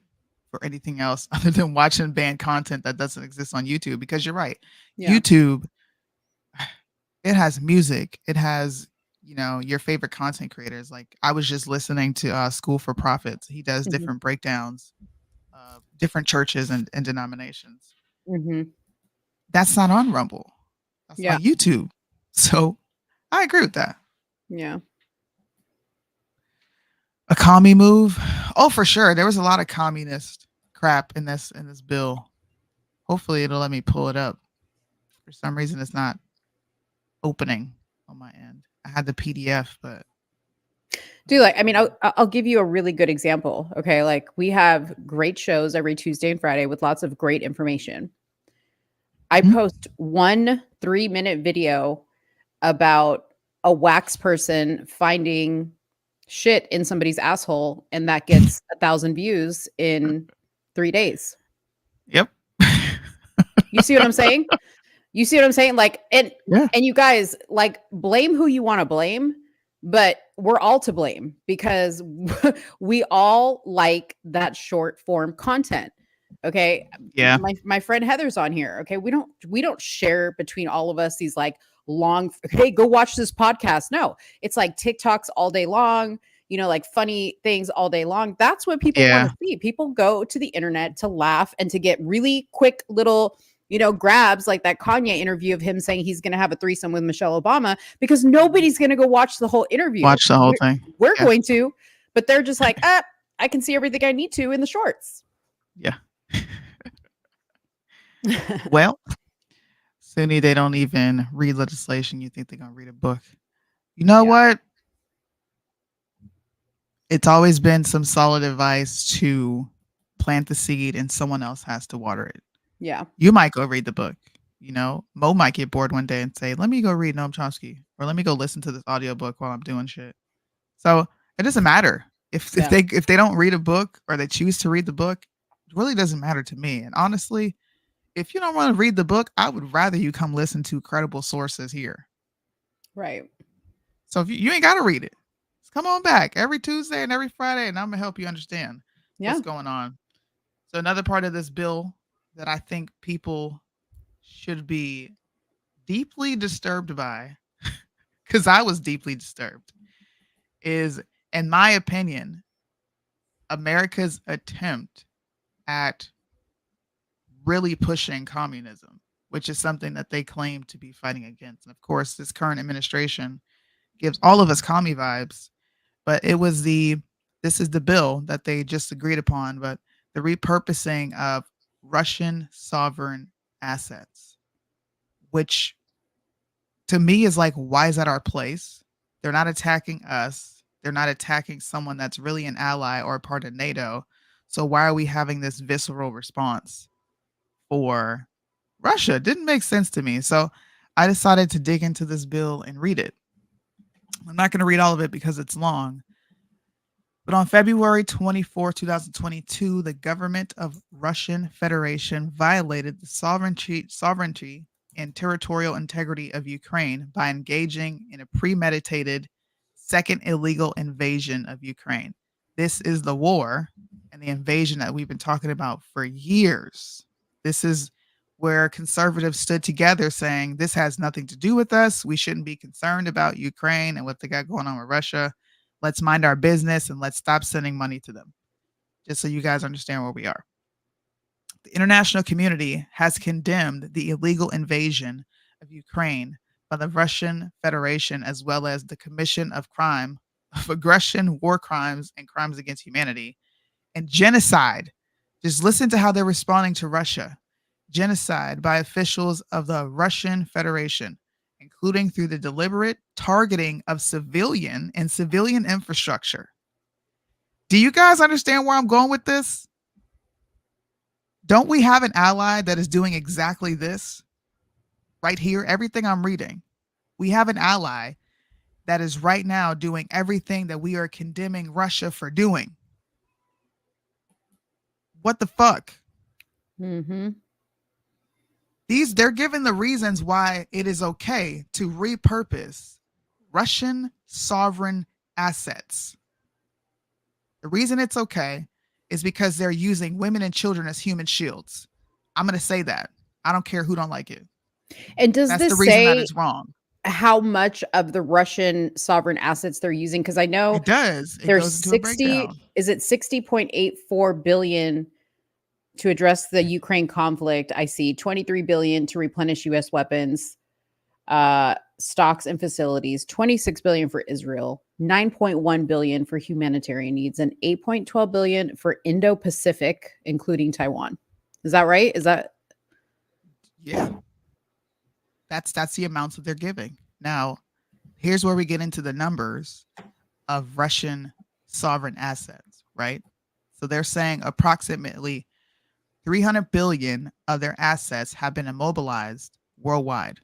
for anything else other than watching banned content that doesn't exist on YouTube because you're right. Yeah. YouTube, it has music. It has, your favorite content creators. Like I was just listening to School for Prophets. He does different breakdowns of different churches and denominations. Mm-hmm. That's not on Rumble. That's on YouTube. So I agree with that. Yeah. A commie move? Oh, for sure. There was a lot of communist crap in this bill. Hopefully it'll let me pull it up. For some reason it's not opening on my end. I had the PDF, but dude, I'll give you a really good example. Okay. Like we have great shows every Tuesday and Friday with lots of great information. I post 1 3-minute video about a wax person finding shit in somebody's asshole, and that gets 1,000 views in 3 days. Yep. You see what I'm saying? Like, and you guys, like, blame who you want to blame, but we're all to blame because we all like that short form content. Okay. Yeah. My friend Heather's on here. Okay. We don't share between all of us these like long, hey, go watch this podcast. No, it's like TikToks all day long, like funny things all day long. That's what people want to see. People go to the internet to laugh and to get really quick little, grabs, like that Kanye interview of him saying he's going to have a threesome with Michelle Obama, because nobody's going to go watch the whole interview. Watch the whole thing. We're going to, but they're just like, I can see everything I need to in the shorts. Yeah. Well, SOONIE, they don't even read legislation. You think they're going to read a book. You know what? It's always been some solid advice to plant the seed and someone else has to water it. Yeah. You might go read the book. Mo might get bored one day and say, let me go read Noam Chomsky, or let me go listen to this audiobook while I'm doing shit. So it doesn't matter. If they don't read a book or they choose to read the book, it really doesn't matter to me. And honestly, if you don't want to read the book, I would rather you come listen to credible sources here. Right. So if you ain't got to read it, just come on back every Tuesday and every Friday, and I'm going to help you understand what's going on. So another part of this bill that I think people should be deeply disturbed by, because I was deeply disturbed, is, in my opinion, America's attempt at really pushing communism, which is something that they claim to be fighting against. And of course, this current administration gives all of us commie vibes, but it was the This is the bill that they just agreed upon, but the repurposing of Russian sovereign assets, which to me is like, why is that our place? They're not attacking us. They're not attacking someone that's really an ally or a part of NATO. So why are we having this visceral response for Russia? It didn't make sense to me. So I decided to dig into this bill and read it. I'm not going to read all of it because it's long. But on February 24, 2022, the government of Russian Federation violated the sovereignty and territorial integrity of Ukraine by engaging in a premeditated second illegal invasion of Ukraine. This is the war and the invasion that we've been talking about for years. This is where conservatives stood together saying this has nothing to do with us. We shouldn't be concerned about Ukraine and what they got going on with Russia. Let's mind our business and let's stop sending money to them. Just so you guys understand where we are. The international community has condemned the illegal invasion of Ukraine by the Russian Federation, as well as the commission of crime, of aggression, war crimes, and crimes against humanity, and genocide. Just listen to how they're responding to Russia. Genocide by officials of the Russian Federation, including through the deliberate targeting of civilian and civilian infrastructure. Do you guys understand where I'm going with this? Don't we have an ally that is doing exactly this? Right here, everything I'm reading. We have an ally that is right now doing everything that we are condemning Russia for doing. What the fuck? Mm-hmm. They're given the reasons why it is okay to repurpose Russian sovereign assets. The reason it's okay is because they're using women and children as human shields. I'm going to say that. I don't care who don't like it. And does That's this the reason say that it's wrong. how much of the Russian sovereign assets they're using? Because I know It does. It there's goes into a breakdown. is it 60.84 billion to address the Ukraine conflict? I see 23 billion to replenish US weapons, stocks and facilities, 26 billion for Israel, 9.1 billion for humanitarian needs, and 8.12 billion for Indo-Pacific, including Taiwan. Is that right? Is that? Yeah. That's the amounts that they're giving. Now, here's where we get into the numbers of Russian sovereign assets, right? So they're saying approximately 300 billion of their assets have been immobilized worldwide.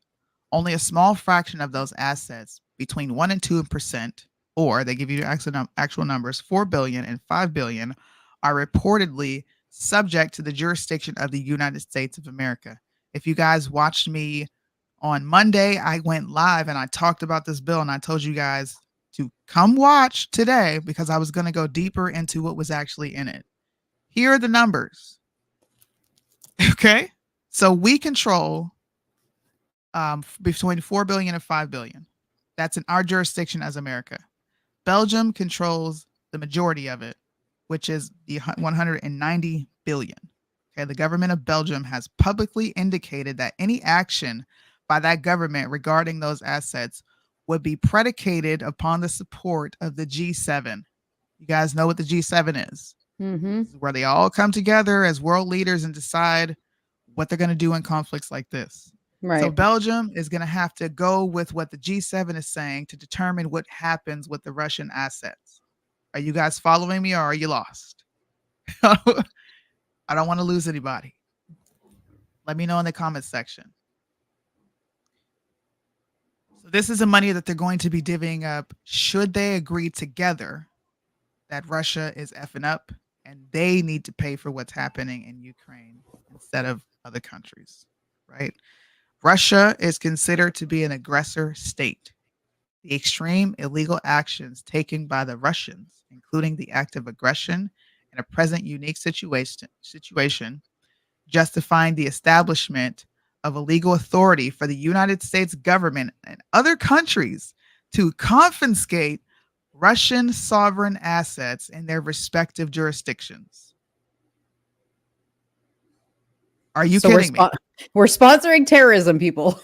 Only a small fraction of those assets, between 1% and 2%, or they give you actual numbers, 4 billion and 5 billion, are reportedly subject to the jurisdiction of the United States of America. If you guys watched me on Monday, I went live and I talked about this bill and I told you guys to come watch today because I was going to go deeper into what was actually in it. Here are the numbers. Okay. So we control between 4 billion and 5 billion. That's in our jurisdiction as America. Belgium controls the majority of it, which is the 190 billion. Okay. The government of Belgium has publicly indicated that any action by that government regarding those assets would be predicated upon the support of the G7. You guys know what the G7 is. Mm-hmm. This is where they all come together as world leaders and decide what they're going to do in conflicts like this. Right. So Belgium is going to have to go with what the G7 is saying to determine what happens with the Russian assets. Are you guys following me or are you lost? I don't want to lose anybody. Let me know in the comments section. So this is the money that they're going to be divvying up should they agree together that Russia is effing up and they need to pay for what's happening in Ukraine instead of other countries, right? Russia is considered to be an aggressor state. The extreme illegal actions taken by the Russians, including the act of aggression in a present unique situation, justifying the establishment of a legal authority for the United States government and other countries to confiscate Russian sovereign assets in their respective jurisdictions. Are you kidding me? We're sponsoring terrorism, people.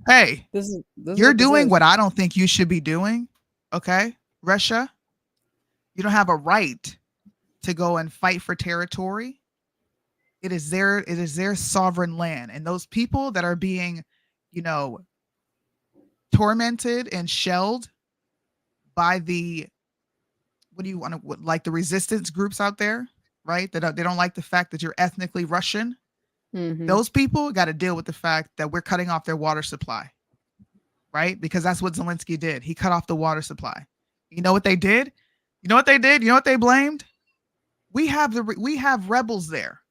Hey, this is you're doing what I don't think you should be doing. Okay. Russia. You don't have a right to go and fight for territory. It is their sovereign land. And those people that are being, tormented and shelled by the, what do you want to, like the resistance groups out there, right? That they don't like the fact that you're ethnically Russian. Mm-hmm. Those people got to deal with the fact that we're cutting off their water supply, right? Because that's what Zelensky did. He cut off the water supply. You know what they did? You know what they did? You know what they blamed? We have rebels there.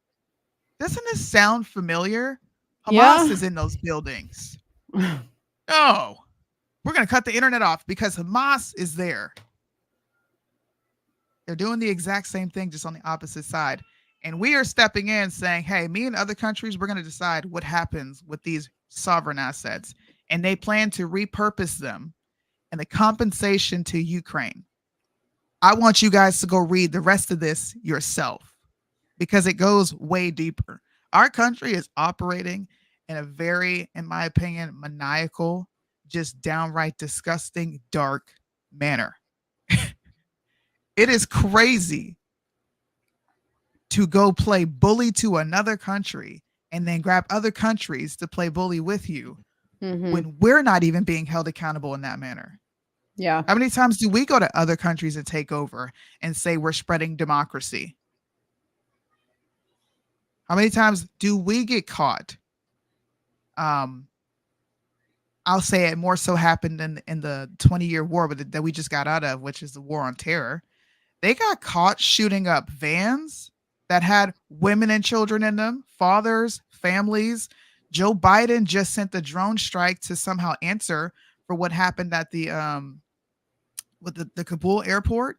Doesn't this sound familiar? Hamas is in those buildings. No, we're going to cut the internet off because Hamas is there. They're doing the exact same thing, just on the opposite side. And we are stepping in saying, hey, me and other countries, we're going to decide what happens with these sovereign assets. And they plan to repurpose them and the compensation to Ukraine. I want you guys to go read the rest of this yourself because it goes way deeper. Our country is operating in a very, in my opinion, maniacal, just downright disgusting, dark manner. It is crazy to go play bully to another country and then grab other countries to play bully with you when we're not even being held accountable in that manner. Yeah. How many times do we go to other countries and take over and say we're spreading democracy? How many times do we get caught? I'll say it more so happened in the 20-year war that we just got out of, which is the war on terror. They got caught shooting up vans that had women and children in them, fathers, families. Joe Biden just sent the drone strike to somehow answer for what happened at the with the Kabul airport,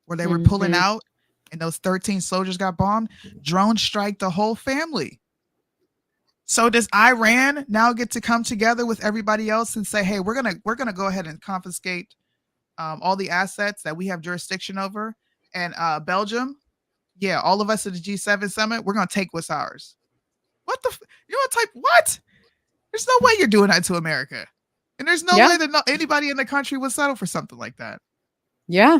where they were pulling out and those 13 soldiers got bombed. Drone strike the whole family. So does Iran now get to come together with everybody else and say, hey, we're gonna go ahead and confiscate all the assets that we have jurisdiction over? And Belgium, yeah, all of us at the G7 summit, we're gonna take what's ours. What the what? There's no way you're doing that to America. And there's no way that anybody in the country would settle for something like that. Yeah.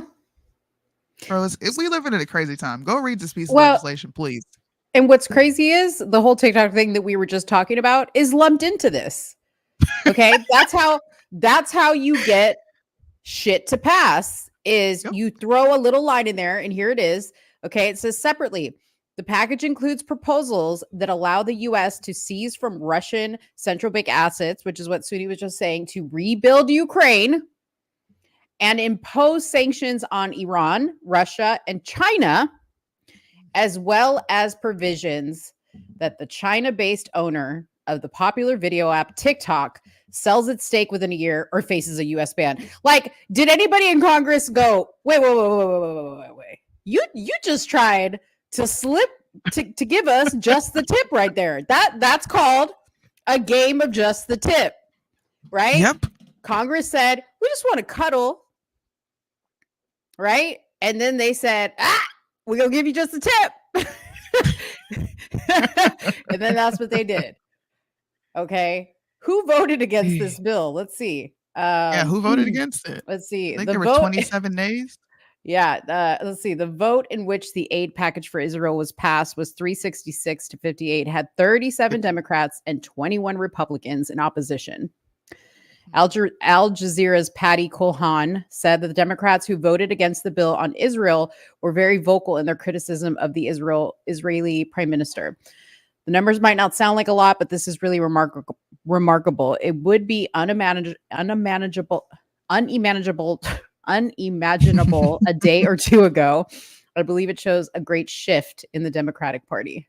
Bro, we live in a crazy time. Go read this piece of legislation, please. And what's crazy is the whole TikTok thing that we were just talking about is lumped into this. Okay. that's how you get shit to pass is you throw a little line in there and here it is. Okay. It says separately, the package includes proposals that allow the U.S. to seize from Russian central bank assets, which is what SOONIE was just saying, to rebuild Ukraine and impose sanctions on Iran, Russia, and China, as well as provisions that the China-based owner of the popular video app TikTok sells its stake within a year or faces a U.S. ban. Like, did anybody in Congress go, wait, you just tried to slip to give us just the tip right there. That's called a game of just the tip, right? Yep. Congress said, we just want to cuddle, right? And then they said, we're going to give you just the tip. And then that's what they did. Okay. Who voted against this bill? Let's see. Who voted against it? Let's see. I think there were 27 nays. Yeah, let's see. The vote in which the aid package for Israel was passed was 366 to 58, had 37 Democrats and 21 Republicans in opposition. Al Jazeera's Patty Kolhan said that the Democrats who voted against the bill on Israel were very vocal in their criticism of the Israeli prime minister. The numbers might not sound like a lot, but this is really remarkable. It would be unimaginable a day or two ago. I believe it shows a great shift in the Democratic Party.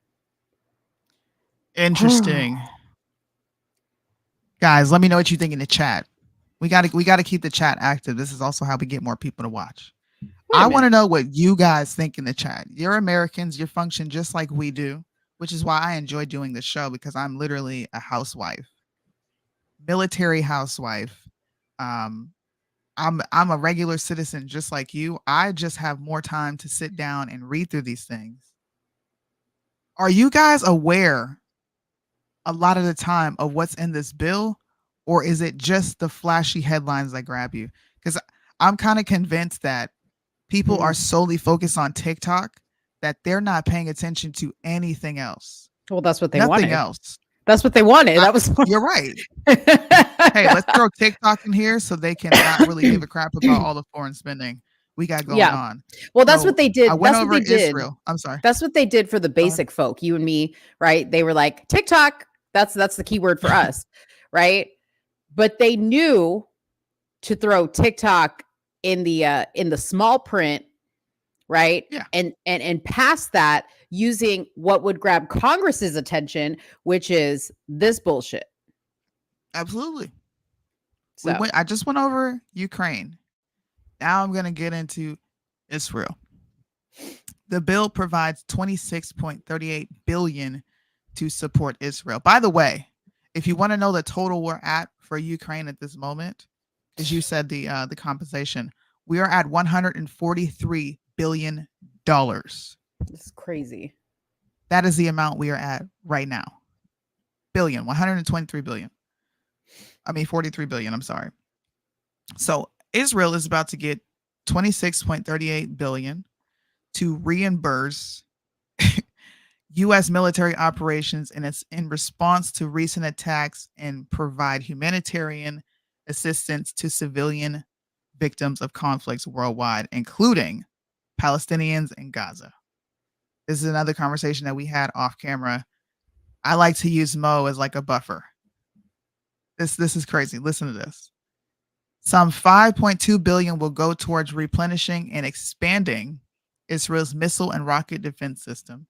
Interesting. Guys, let me know what you think in the chat. We got to keep the chat active. This is also how we get more people to watch. I want to know what you guys think in the chat. You're Americans, you function just like we do, which is why I enjoy doing this show, because I'm literally a housewife, military housewife. I'm a regular citizen just like you. I just have more time to sit down and read through these things. Are you guys aware a lot of the time of what's in this bill, or is it just the flashy headlines that grab you? Because I'm kind of convinced that people are Mhm. solely focused on TikTok, that they're not paying attention to anything else. Well, that's what they Nothing wanted. else. That's what they wanted. That was You're right. Hey, let's throw TikTok in here so they can not really give a crap about all the foreign spending we got going Yeah. on. Well, that's So what they I did. went That's what over they did. Israel. I'm sorry. That's what they did for the Go ahead. basic folk, you and me, right? They were like, TikTok, that's the keyword for us, right? But they knew to throw TikTok in the small print, right? Yeah. And past that using what would grab Congress's attention, which is this bullshit. Absolutely. So I just went over Ukraine. Now I'm going to get into Israel. The bill provides $26.38 billion to support Israel. By the way, if you want to know the total we're at for Ukraine at this moment, as you said, the compensation, we are at $143 billion. this is crazy. That is the amount we are at right now. 123 billion. I mean, 43 billion. I'm sorry. So Israel is about to get 26.38 billion to reimburse U.S. military operations in response to recent attacks and provide humanitarian assistance to civilian victims of conflicts worldwide, including Palestinians in Gaza. This is another conversation that we had off camera. I like to use Mo as like a buffer. This is crazy. Listen to this. Some 5.2 billion will go towards replenishing and expanding Israel's missile and rocket defense system.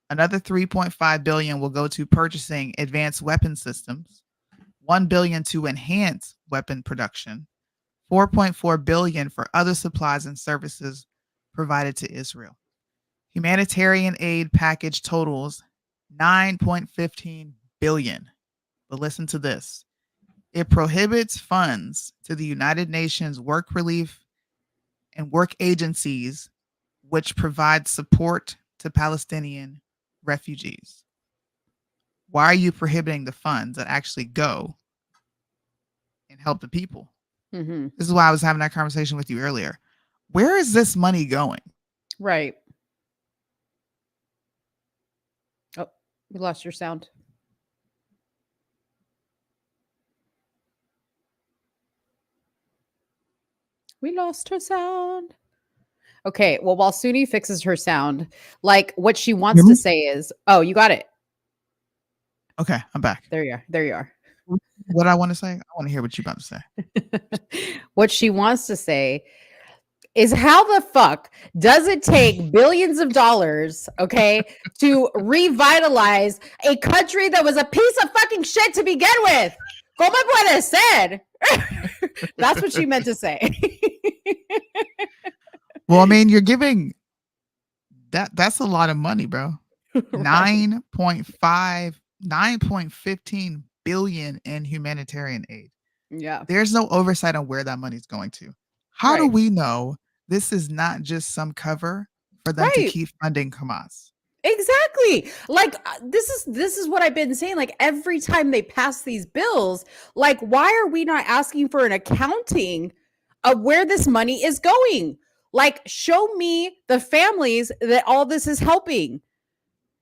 Another 3.5 billion will go to purchasing advanced weapon systems. 1 billion to enhance weapon production. 4.4 billion for other supplies and services provided to Israel. Humanitarian aid package totals 9.15 billion. But listen to this. It prohibits funds to the United Nations work relief and work agencies which provide support to Palestinian refugees. Why are you prohibiting the funds that actually go and help the people? Mm-hmm. This is why I was having that conversation with you earlier. Where is this money going? Right. Oh, we lost your sound. We lost her sound. Okay, well, while SOONIE fixes her sound, like what she wants to say is, oh, you got it. Okay, I'm back. There you are. There you are. What I want to say? I want to hear what you're about to say. What she wants to say is how the fuck does it take billions of dollars, okay, to revitalize a country that was a piece of fucking shit to begin with? Como puede ser? That's what she meant to say. Well, I mean, you're giving that's a lot of money, bro. Right. 9.15 billion in humanitarian aid. Yeah. There's no oversight on where that money's going to. How do we know this is not just some cover for them to keep funding Hamas? Exactly. Like this is what I've been saying. Like every time they pass these bills, like why are we not asking for an accounting of where this money is going? Like show me the families that all this is helping.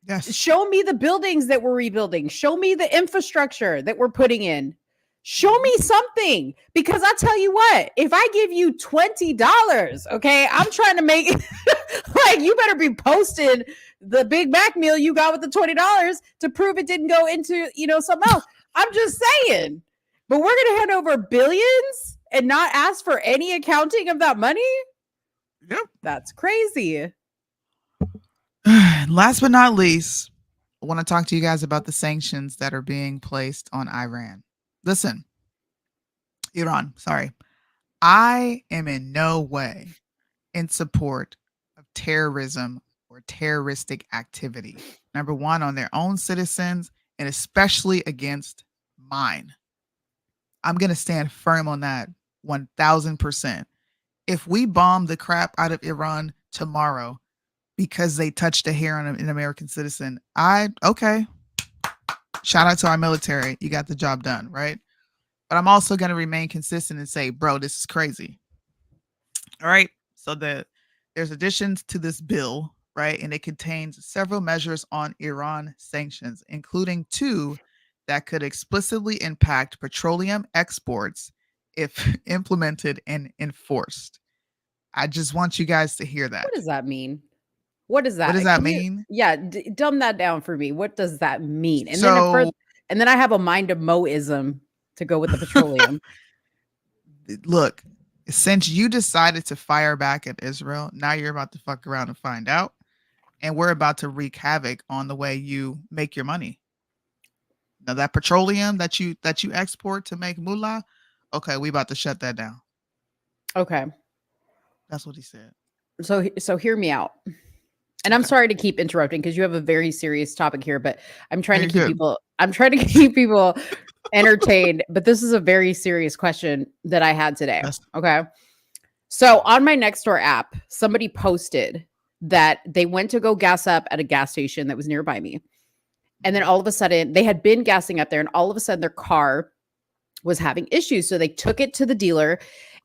Yes. Show me the buildings that we're rebuilding. Show me the infrastructure that we're putting in. Show me something, because I'll tell you what, if I give you $20, okay, I'm trying to make like you better be posting the Big Mac meal you got with the $20 to prove it didn't go into, something else. I'm just saying. But we're going to hand over billions and not ask for any accounting of that money? Yep. That's crazy. Last but not least, I want to talk to you guys about the sanctions that are being placed on Iran. Listen, Iran, sorry. I am in no way in support of terrorism or terroristic activity. Number one, on their own citizens, and especially against mine. I'm going to stand firm on that 1000%. If we bomb the crap out of Iran tomorrow because they touched a hair on an American citizen, okay. Shout out to our military. You got the job done, right? But I'm also going to remain consistent and say, bro, this is crazy. All right. So there's additions to this bill, right? And it contains several measures on Iran sanctions, including two that could explicitly impact petroleum exports if implemented and enforced. I just want you guys to hear that. What does that mean? What does What that? does that Can you mean? yeah, dumb that down for me. What does that mean? So And then I have a mind of Moism to go with the petroleum. look, since you decided to fire back at Israel, now you're about to fuck around and find out. And we're about to wreak havoc on the way you make your money. Now that petroleum that you export to make moolah, okay, we about to shut that down. Okay. That's what he said. So hear me out. And I'm sorry to keep interrupting because you have a very serious topic here, but I'm trying to keep people entertained. But this is a very serious question that I had today. Yes. Okay. So on my Nextdoor app, somebody posted that they went to go gas up at a gas station that was nearby me. And then all of a sudden they had been gassing up there, and all of a sudden their car was having issues. So they took it to the dealer,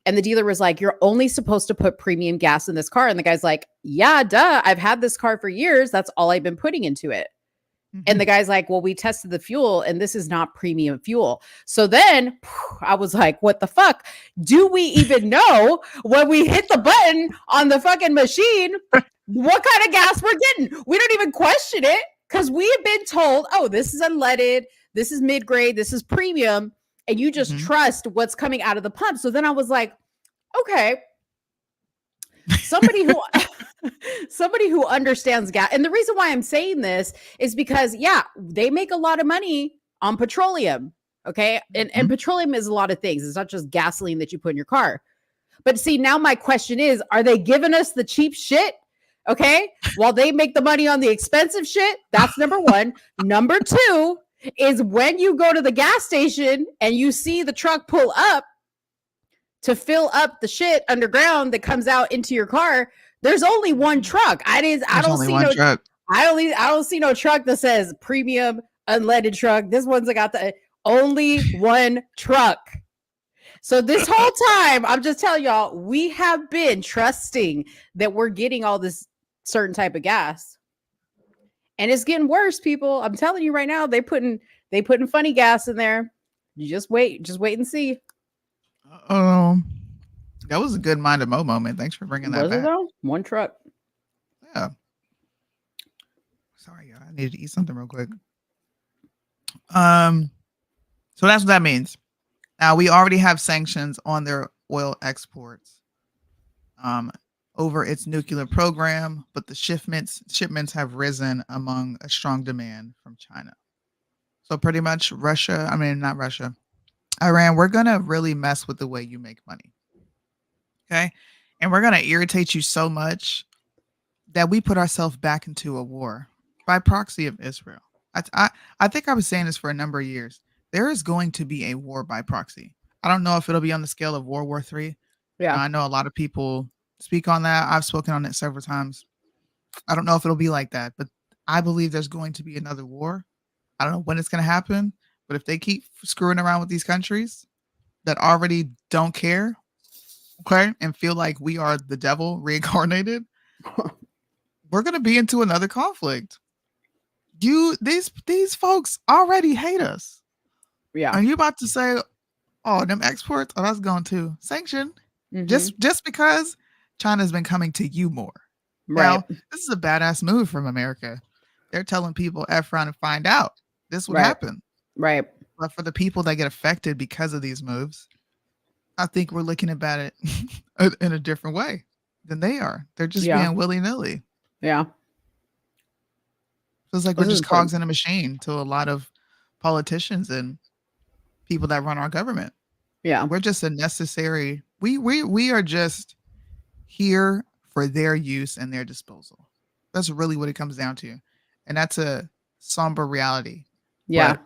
and the dealer was like, "You're only supposed to put premium gas in this car." And the guy's like, "Yeah, duh. I've had this car for years. That's all I've been putting into it." And the guy's like, "Well, we tested the fuel and this is not premium fuel." So then I was like, what the fuck? Do we even know when we hit the button on the fucking machine what kind of gas we're getting? We don't even question it because we have been told, oh, this is unleaded, this is mid-grade, this is premium. And you just trust what's coming out of the pump. So then I was like, okay, somebody who understands gas. And the reason why I'm saying this is because, yeah, they make a lot of money on petroleum. Okay. And petroleum is a lot of things. It's not just gasoline that you put in your car. But see, now my question is, are they giving us the cheap shit? Okay. While they make the money on the expensive shit. That's number one. Number two is when you go to the gas station and you see the truck pull up to fill up the shit underground that comes out into your car, there's only one truck. I don't see no truck that says premium unleaded truck. This one's got the only one truck. So this whole time, I'm just telling y'all, we have been trusting that we're getting all this certain type of gas. And it's getting worse, people. I'm telling you right now, they putting funny gas in there. You just wait and see. That was a good Mind of Mo moment. Thanks for bringing that back. One truck. Yeah. Sorry, y'all. I needed to eat something real quick. So that's what that means. Now we already have sanctions on their oil exports over its nuclear program, but the shipments have risen among a strong demand from China. So pretty much Iran, we're going to really mess with the way you make money. Okay? And we're going to irritate you so much that we put ourselves back into a war by proxy of Israel. I think I was saying this for a number of years. There is going to be a war by proxy. I don't know if it'll be on the scale of World War III. Yeah. I know a lot of people speak on that. I've spoken on it several times. I don't know if it'll be like that, but I believe there's going to be another war. I don't know when it's going to happen, but if they keep screwing around with these countries that already don't care, okay, and feel like we are the devil reincarnated, we're going to be into another conflict. These folks already hate us. Yeah. Are you about to say, oh, them exports, oh, that's going to sanction just because China's been coming to you more. Right. Now, this is a badass move from America. They're telling people F around and find out. This would happen. Right. But for the people that get affected because of these moves, I think we're looking at it in a different way than they are. They're just being willy-nilly. Yeah. Feels like we're just cogs in a machine to a lot of politicians and people that run our government. Yeah. We're just a necessary, we are just here for their use and their disposal. That's really what it comes down to. And that's a somber reality. Yeah. But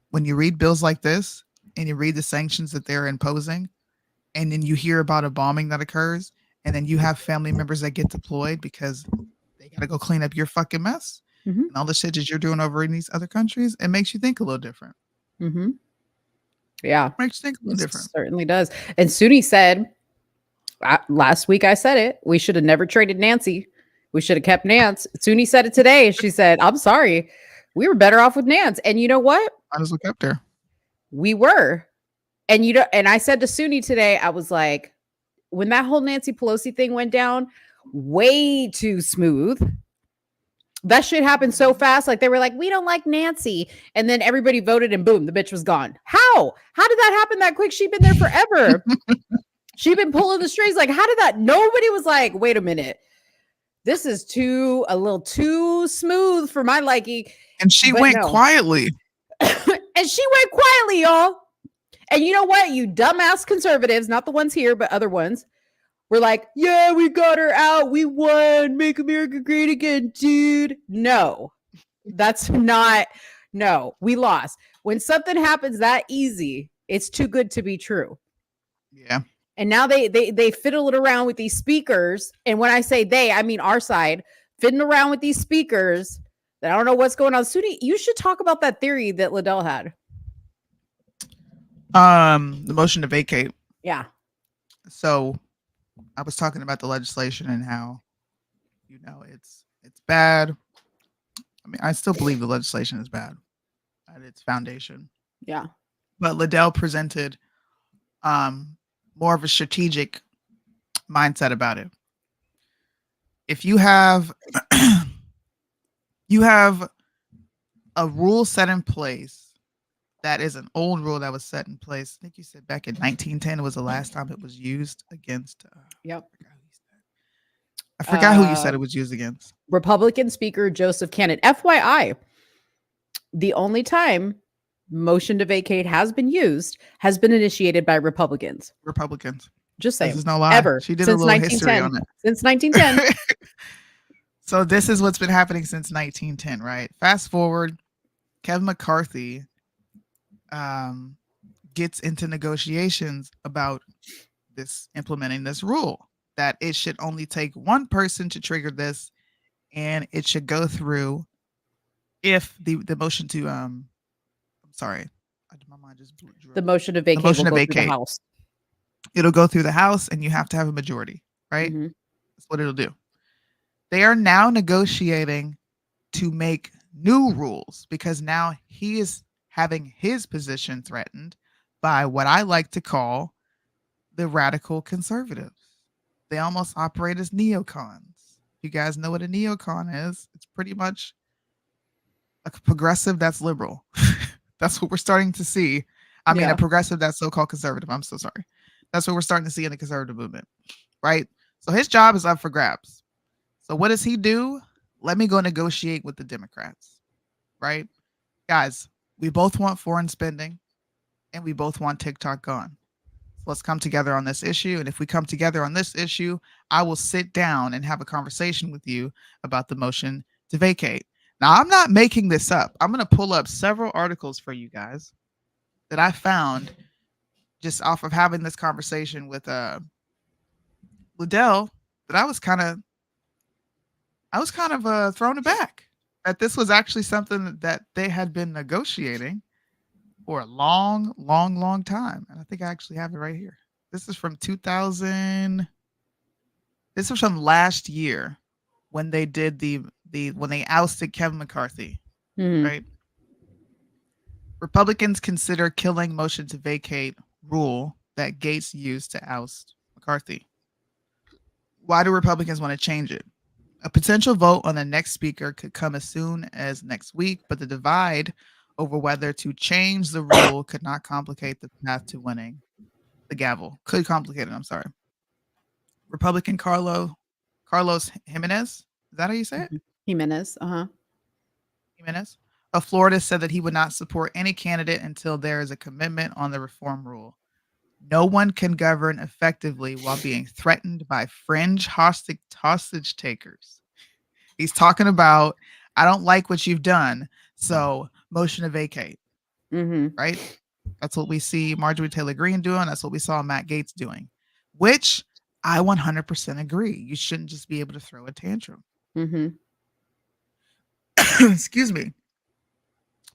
when you read bills like this and you read the sanctions that they're imposing, and then you hear about a bombing that occurs, and then you have family members that get deployed because they got to go clean up your fucking mess and all the shit that you're doing over in these other countries, it makes you think a little different. Yeah. Makes you think a little different. Certainly does. And SOONIE said, last week I said it. We should have never traded Nancy. We should have kept Nance. SOONIE said it today. She said, I'm sorry. We were better off with Nance. And you know what? I just look up there. We were. And and I said to SOONIE today, I was like, when that whole Nancy Pelosi thing went down, way too smooth. That shit happened so fast. Like they were like, we don't like Nancy. And then everybody voted and boom, the bitch was gone. How? How did that happen that quick? She'd been there forever. She'd been pulling the strings. Like, how did that? Nobody was like, wait a minute. This is a little too smooth for my liking. And she went quietly. And she went quietly, y'all. And you know what? You dumbass conservatives, not the ones here, but other ones, were like, yeah, we got her out. We won. Make America great again, dude. No, that's not. No, we lost. When something happens that easy, it's too good to be true. Yeah. And now they fiddle it around with these speakers. And when I say they, I mean our side, fiddling around with these speakers that I don't know what's going on. SOONIE, you should talk about that theory that Liddell had. The motion to vacate. Yeah. So I was talking about the legislation and how, it's bad. I mean, I still believe the legislation is bad at its foundation. Yeah. But Liddell presented more of a strategic mindset about it. If you have a rule set in place that is an old rule that was set in place. I think you said back in 1910 was the last time it was used against. Yep. I forgot who you said it was used against. Republican Speaker Joseph Cannon. FYI, the only time motion to vacate has been initiated by Republicans. Just saying. This is no lie. Ever. She did since a little history on it. Since 1910. So this is what's been happening since 1910, right? Fast forward, Kevin McCarthy gets into negotiations about implementing this rule that it should only take one person to trigger this, and it should go through if the motion to I'm sorry, my mind just drew. The motion to vacate will go through the House. It'll go through the House, and you have to have a majority, right? Mm-hmm. That's what it'll do. They are now negotiating to make new rules because now he is having his position threatened by what I like to call the radical conservatives. They almost operate as neocons. You guys know what a neocon is? It's pretty much a progressive that's liberal. That's what we're starting to see. I mean, a progressive that's so-called conservative. I'm so sorry. That's what we're starting to see in the conservative movement, right? So his job is up for grabs. So what does he do? Let me go negotiate with the Democrats, right? Guys, we both want foreign spending and we both want TikTok gone. So let's come together on this issue. And if we come together on this issue, I will sit down and have a conversation with you about the motion to vacate. Now, I'm not making this up. I'm going to pull up several articles for you guys that I found just off of having this conversation with Liddell that I was kind of thrown aback that this was actually something that they had been negotiating for a long, long, long time. And I think I actually have it right here. This is from 2000. This was from last year when they did when they ousted Kevin McCarthy, right? Republicans consider killing motion to vacate rule that Gates used to oust McCarthy. Why do Republicans want to change it? A potential vote on the next speaker could come as soon as next week, but the divide over whether to change the rule could not complicate the path to winning the gavel. Could complicate it, I'm sorry. Republican Carlos Jimenez, is that how you say it? Jimenez, Jimenez of Florida said that he would not support any candidate until there is a commitment on the reform rule. No one can govern effectively while being threatened by fringe hostage takers. He's talking about, I don't like what you've done, so motion to vacate. Right? That's what we see Marjorie Taylor Greene doing. That's what we saw Matt Gaetz doing, which I 100% agree. You shouldn't just be able to throw a tantrum. Excuse me.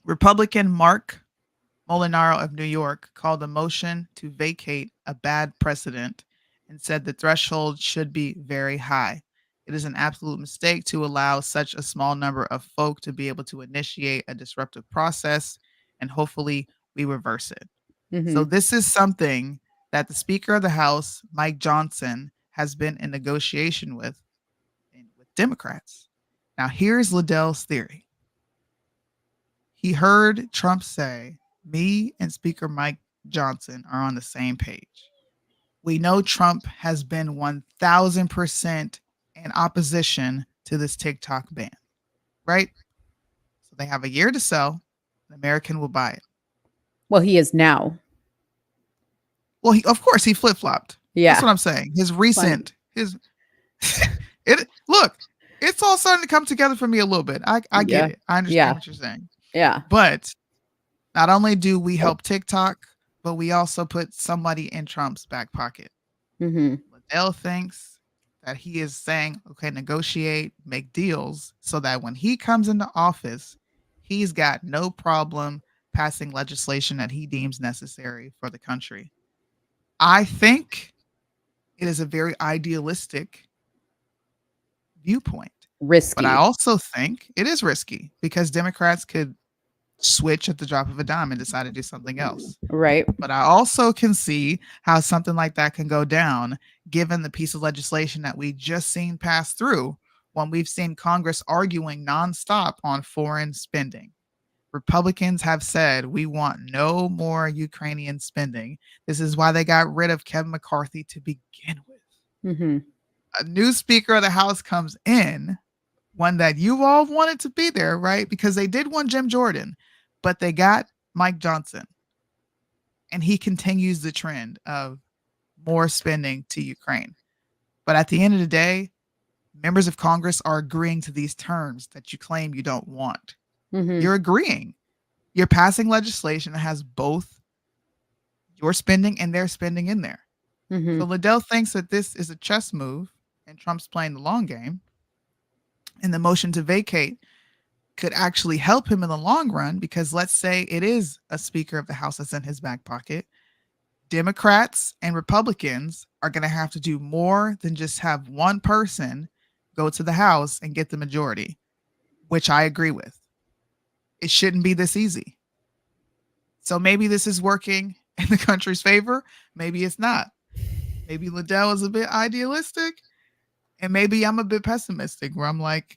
Republican Mark Molinaro of New York called the motion to vacate a bad precedent and said the threshold should be very high. It is an absolute mistake to allow such a small number of folk to be able to initiate a disruptive process, and hopefully we reverse it. So Mhm. this is something that the Speaker of the House, Mike Johnson, has been in negotiation with Democrats. Now, here's Liddell's theory. He heard Trump say, me and Speaker Mike Johnson are on the same page. We know Trump has been 1000% in opposition to this TikTok ban, right? So they have a year to sell. An American will buy it. Well, he is now. Well, of course, he flip-flopped. Yeah. That's what I'm saying. His recent, look, it's all starting to come together for me a little bit. I get it. I understand what you're saying. Yeah. But not only do we help TikTok, but we also put somebody in Trump's back pocket. Mm-hmm. Liddell thinks that he is saying, okay, negotiate, make deals so that when he comes into office, he's got no problem passing legislation that he deems necessary for the country. I think it is a very idealistic viewpoint. Risky. But I also think it is risky because Democrats could switch at the drop of a dime and decide to do something else. Right. But I also can see how something like that can go down given the piece of legislation that we just seen pass through when we've seen Congress arguing nonstop on foreign spending. Republicans have said we want no more Ukrainian spending. This is why they got rid of Kevin McCarthy to begin with. Mm-hmm. A new Speaker of the House comes in, one that you all wanted to be there, right? Because they did want Jim Jordan, but they got Mike Johnson. And he continues the trend of more spending to Ukraine. But at the end of the day, members of Congress are agreeing to these terms that you claim you don't want. Mm-hmm. You're agreeing. You're passing legislation that has both your spending and their spending in there. Mm-hmm. So Liddell thinks that this is a chess move and Trump's playing the long game. And the motion to vacate could actually help him in the long run because let's say it is a Speaker of the House that's in his back pocket. Democrats and Republicans are going to have to do more than just have one person go to the House and get the majority, which I agree with. It shouldn't be this easy. So maybe this is working in the country's favor. Maybe it's not. Maybe Liddell is a bit idealistic, and maybe I'm a bit pessimistic. Where I'm like,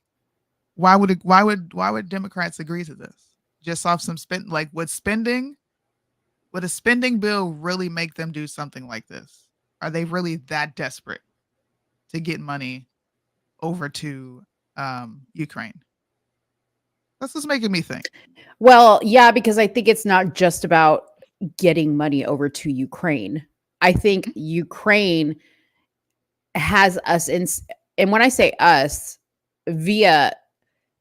why would Democrats agree to this? Just off some spend, like would a spending bill really make them do something like this? Are they really that desperate to get money over to Ukraine? That's what's making me think. Well, yeah, because I think it's not just about getting money over to Ukraine. I think Ukraine has us in, and when I say us, via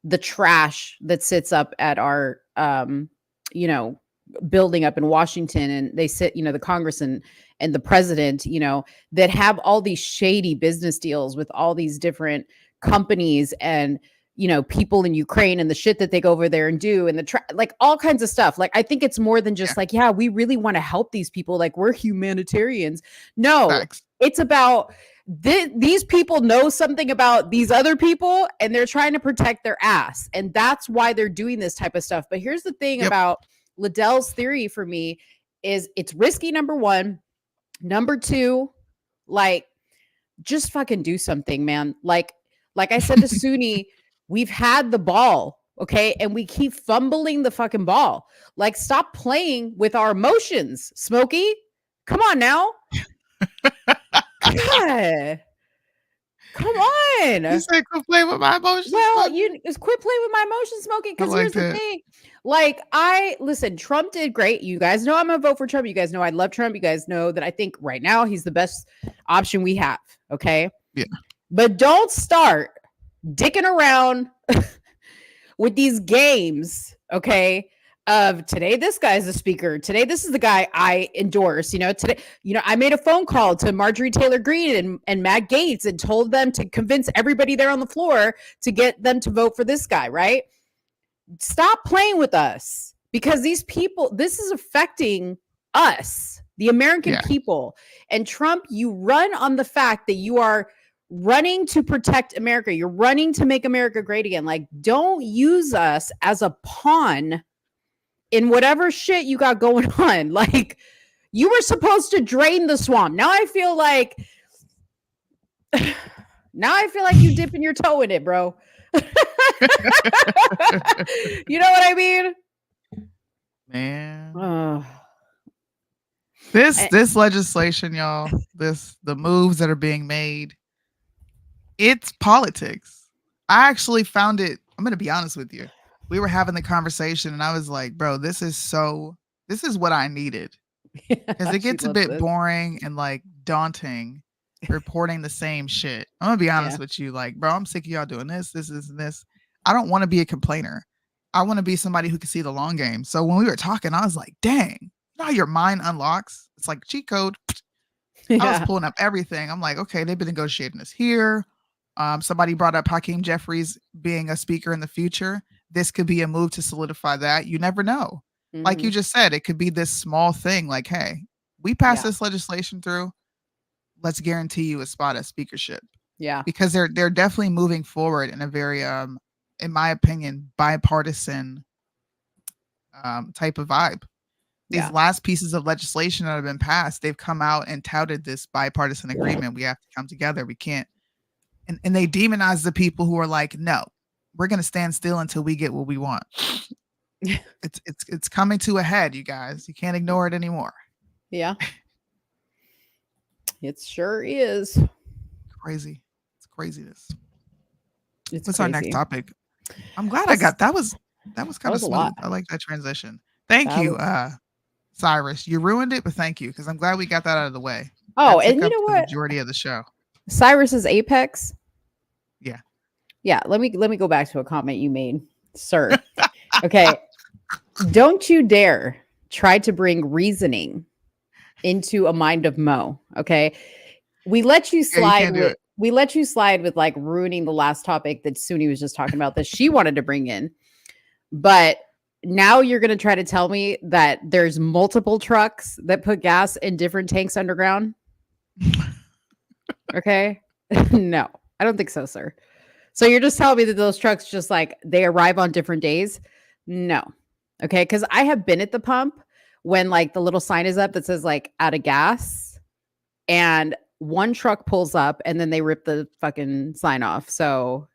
the trash that sits up at our, building up in Washington, and they sit, the Congress and the president, that have all these shady business deals with all these different companies and, people in Ukraine and the shit that they go over there and do and like all kinds of stuff. Like, I think it's more than just like, yeah, we really want to help these people. Like, we're humanitarians. No, Facts. It's about these people know something about these other people and they're trying to protect their ass. And that's why they're doing this type of stuff. But here's the thing about Liddell's theory for me is it's risky, number one. Number two, like, just fucking do something, man. Like I said to SOONIE, we've had the ball, okay? And we keep fumbling the fucking ball. Like, stop playing with our emotions, Smokey. Come on now. God. Come on. You said quit playing with my emotions. Well, you just quit playing with my emotions, Smokey, because here's the thing. Like, listen, Trump did great. You guys know I'm gonna vote for Trump. You guys know I love Trump. You guys know that I think right now he's the best option we have. Okay. Yeah. But don't start dicking around with these games, okay? Of today, this guy's the speaker. Today, this is the guy I endorse. Today, I made a phone call to Marjorie Taylor Greene and Matt Gaetz and told them to convince everybody there on the floor to get them to vote for this guy, right? Stop playing with us because these people, this is affecting us. the American people. And Trump, you run on the fact that you are running to protect America. You're running to make America great again. Like, don't use us as a pawn in whatever shit you got going on. Like, you were supposed to drain the swamp. Now I feel like you dipping your toe in it, bro. You know what I mean? Man. This legislation, y'all, the moves that are being made, it's politics. I actually found it, I'm gonna be honest with you. We were having the conversation and I was like, bro, this is what I needed. Because it gets a bit boring and like daunting reporting the same shit. I'm gonna be honest with you, like, bro, I'm sick of y'all doing this, and this. I don't want to be a complainer. I want to be somebody who can see the long game. So when we were talking, I was like, dang, now your mind unlocks. It's like cheat code. I was pulling up everything. I'm like, okay, they've been negotiating this here. Somebody brought up Hakeem Jeffries being a speaker in the future. This could be a move to solidify that. You never know. Like you just said, it could be this small thing like, hey, we passed this legislation through. Let's guarantee you a spot at speakership. Yeah. Because they're definitely moving forward in a very, in my opinion, bipartisan type of vibe. These last pieces of legislation that have been passed, they've come out and touted this bipartisan agreement. We have to come together. We can't. And they demonize the people who are like, no, we're going to stand still until we get what we want. It's coming to a head, you guys. You can't ignore it anymore. Yeah. It sure is. Crazy. It's craziness. What's our next topic? I'm glad I got that was kind of smooth. I like that transition. Thank you, Cyrus. You ruined it, but thank you, because I'm glad we got that out of the way. Oh, and you know what? The majority of the show. Cyrus's Apex. Yeah. Yeah. Let me go back to a comment you made, sir. Okay. Don't you dare try to bring reasoning into a mind of Mo. Okay. We let you slide with like ruining the last topic that SOONIE was just talking about that she wanted to bring in. But now you're going to try to tell me that there's multiple trucks that put gas in different tanks underground. Okay. No, I don't think so, sir. So you're just telling me that those trucks just like they arrive on different days? No. Okay. Because I have been at the pump when like the little sign is up that says like out of gas, and one truck pulls up and then they rip the fucking sign off. So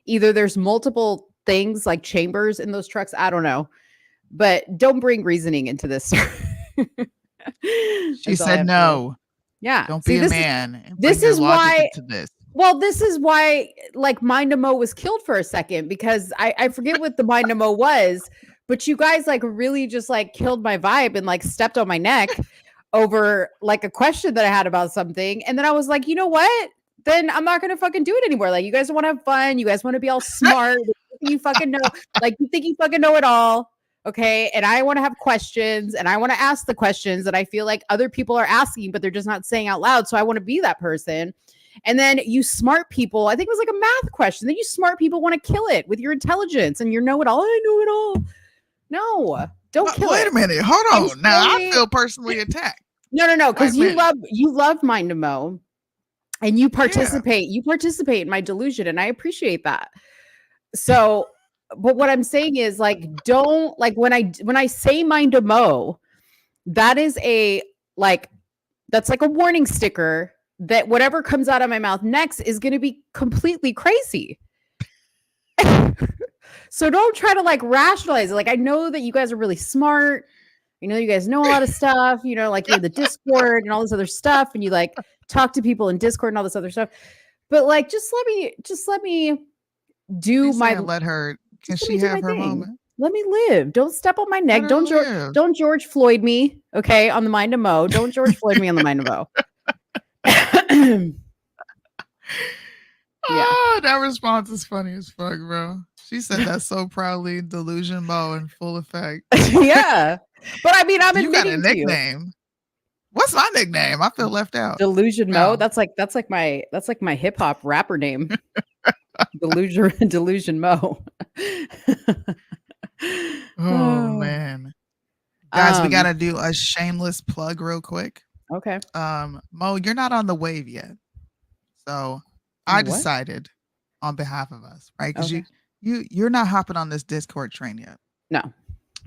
either there's multiple things like chambers in those trucks. I don't know, but don't bring reasoning into this. She said no. Yeah. Don't be a man. This is why. Well, this is why like Mind of Mo was killed for a second, because I forget what the Mind of Mo was, but you guys like really just like killed my vibe and like stepped on my neck over like a question that I had about something. And then I was like, you know what? Then I'm not going to fucking do it anymore. Like, you guys want to have fun. You guys want to be all smart. You fucking know, like you think you fucking know it all. Okay. And I want to have questions and I want to ask the questions that I feel like other people are asking, but they're just not saying out loud. So I want to be that person. And then you smart people, I think it was like a math question. Then you smart people want to kill it with your intelligence and your know-it-all. I know it all. No, don't kill it. Wait a minute. Hold on. Now I feel personally attacked. No. Because you love Mind of Mo and you participate. You participate in my delusion and I appreciate that. So, but what I'm saying is like, don't like when I say Mind of Mo, that is that's like a warning sticker that whatever comes out of my mouth next is going to be completely crazy. So don't try to like rationalize it. Like, I know that you guys are really smart. You know, you guys know a lot of stuff, you know, like you're the Discord and all this other stuff. And you like talk to people in Discord and all this other stuff. But like, just let me do my, can she have her moment? Let me live. Don't step on my neck. Don't George Floyd me. Okay. On the Mind of Mo. Don't George Floyd me on the Mind of Mo. Oh, that response is funny as fuck, bro. She said that so proudly. Delusion Mo in full effect. Yeah, but I mean, I'm admitting you got a nickname. What's my nickname? I feel left out. Delusion Mo. That's like my hip hop rapper name. Delusion Mo. Oh man. Guys, we gotta do a shameless plug real quick. Okay. Mo, you're not on the wave yet. So I What? decided on behalf of us, right? Because Okay. you're not hopping on this Discord train yet. No.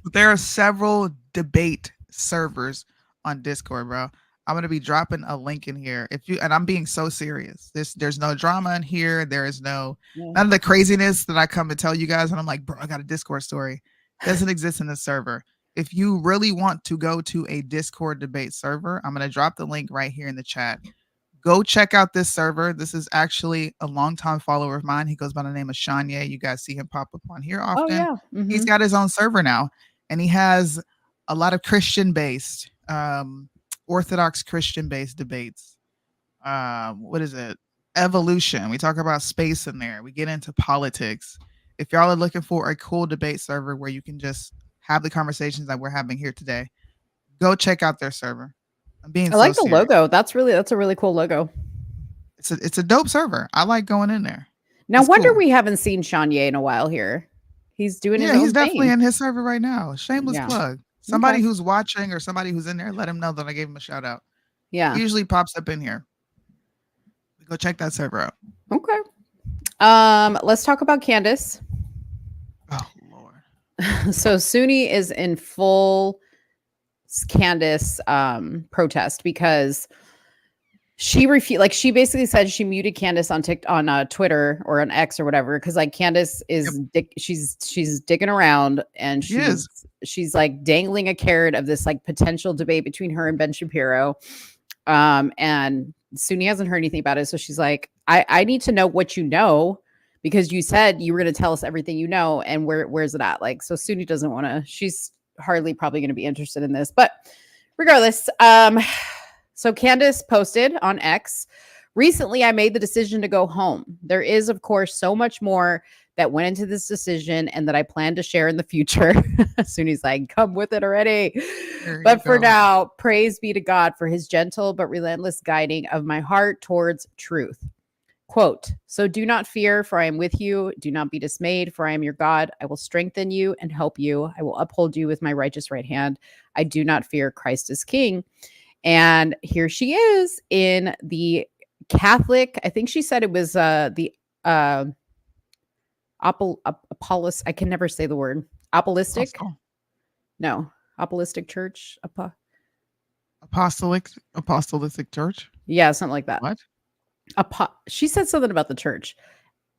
But there are several debate servers on Discord, bro. I'm gonna be dropping a link in here. And I'm being so serious. There's no drama in here. There is none of the craziness that I come to tell you guys. And I'm like, bro, I got a Discord story. Doesn't exist in this server. If you really want to go to a Discord debate server, I'm gonna drop the link right here in the chat. Go check out this server. This is actually a longtime follower of mine. He goes by the name of SOONIE. You guys see him pop up on here often. Oh yeah. Mm-hmm. He's got his own server now, and he has a lot of Christian-based, Orthodox Christian-based debates. What is it? Evolution. We talk about space in there. We get into politics. If y'all are looking for a cool debate server where you can just have the conversations that we're having here today, go check out their server. I like the logo. That's a really cool logo. It's a dope server. I like going in there. Now, It's wonder cool. we haven't seen SOONIE in a while here. He's doing his own he's definitely thing. in his server right now. Shameless plug. Somebody Okay. who's watching or somebody who's in there, let him know that I gave him a shout out. Yeah. He usually pops up in here. Go check that server out. Okay. Let's talk about Candace. Oh Lord. So SOONIE is in full Candace protest because she she basically said she muted Candace on Twitter or on X or whatever because like Candace is she's digging around and she's like dangling a carrot of this like potential debate between her and Ben Shapiro, and SOONIE hasn't heard anything about it, so she's like, I need to know what you know because you said you were going to tell us everything you know, and where's it at? Like, so SOONIE doesn't want to. She's hardly probably going to be interested in this, but regardless, so Candace posted on X, recently I made the decision to go home. There is, of course, so much more that went into this decision and that I plan to share in the future. SOONIE's like, come with it already. But for now, praise be to God for his gentle but relentless guiding of my heart towards truth. Quote, so do not fear, for I am with you. Do not be dismayed, for I am your God. I will strengthen you and help you. I will uphold you with my righteous right hand. I do not fear. Christ is king. And here she is in the Catholic, I think she said it was the Apollos. I can never say the word. Apostolic? No. Apostolic Church? Apostolic Church? Yeah, something like that. What? She said something about the church.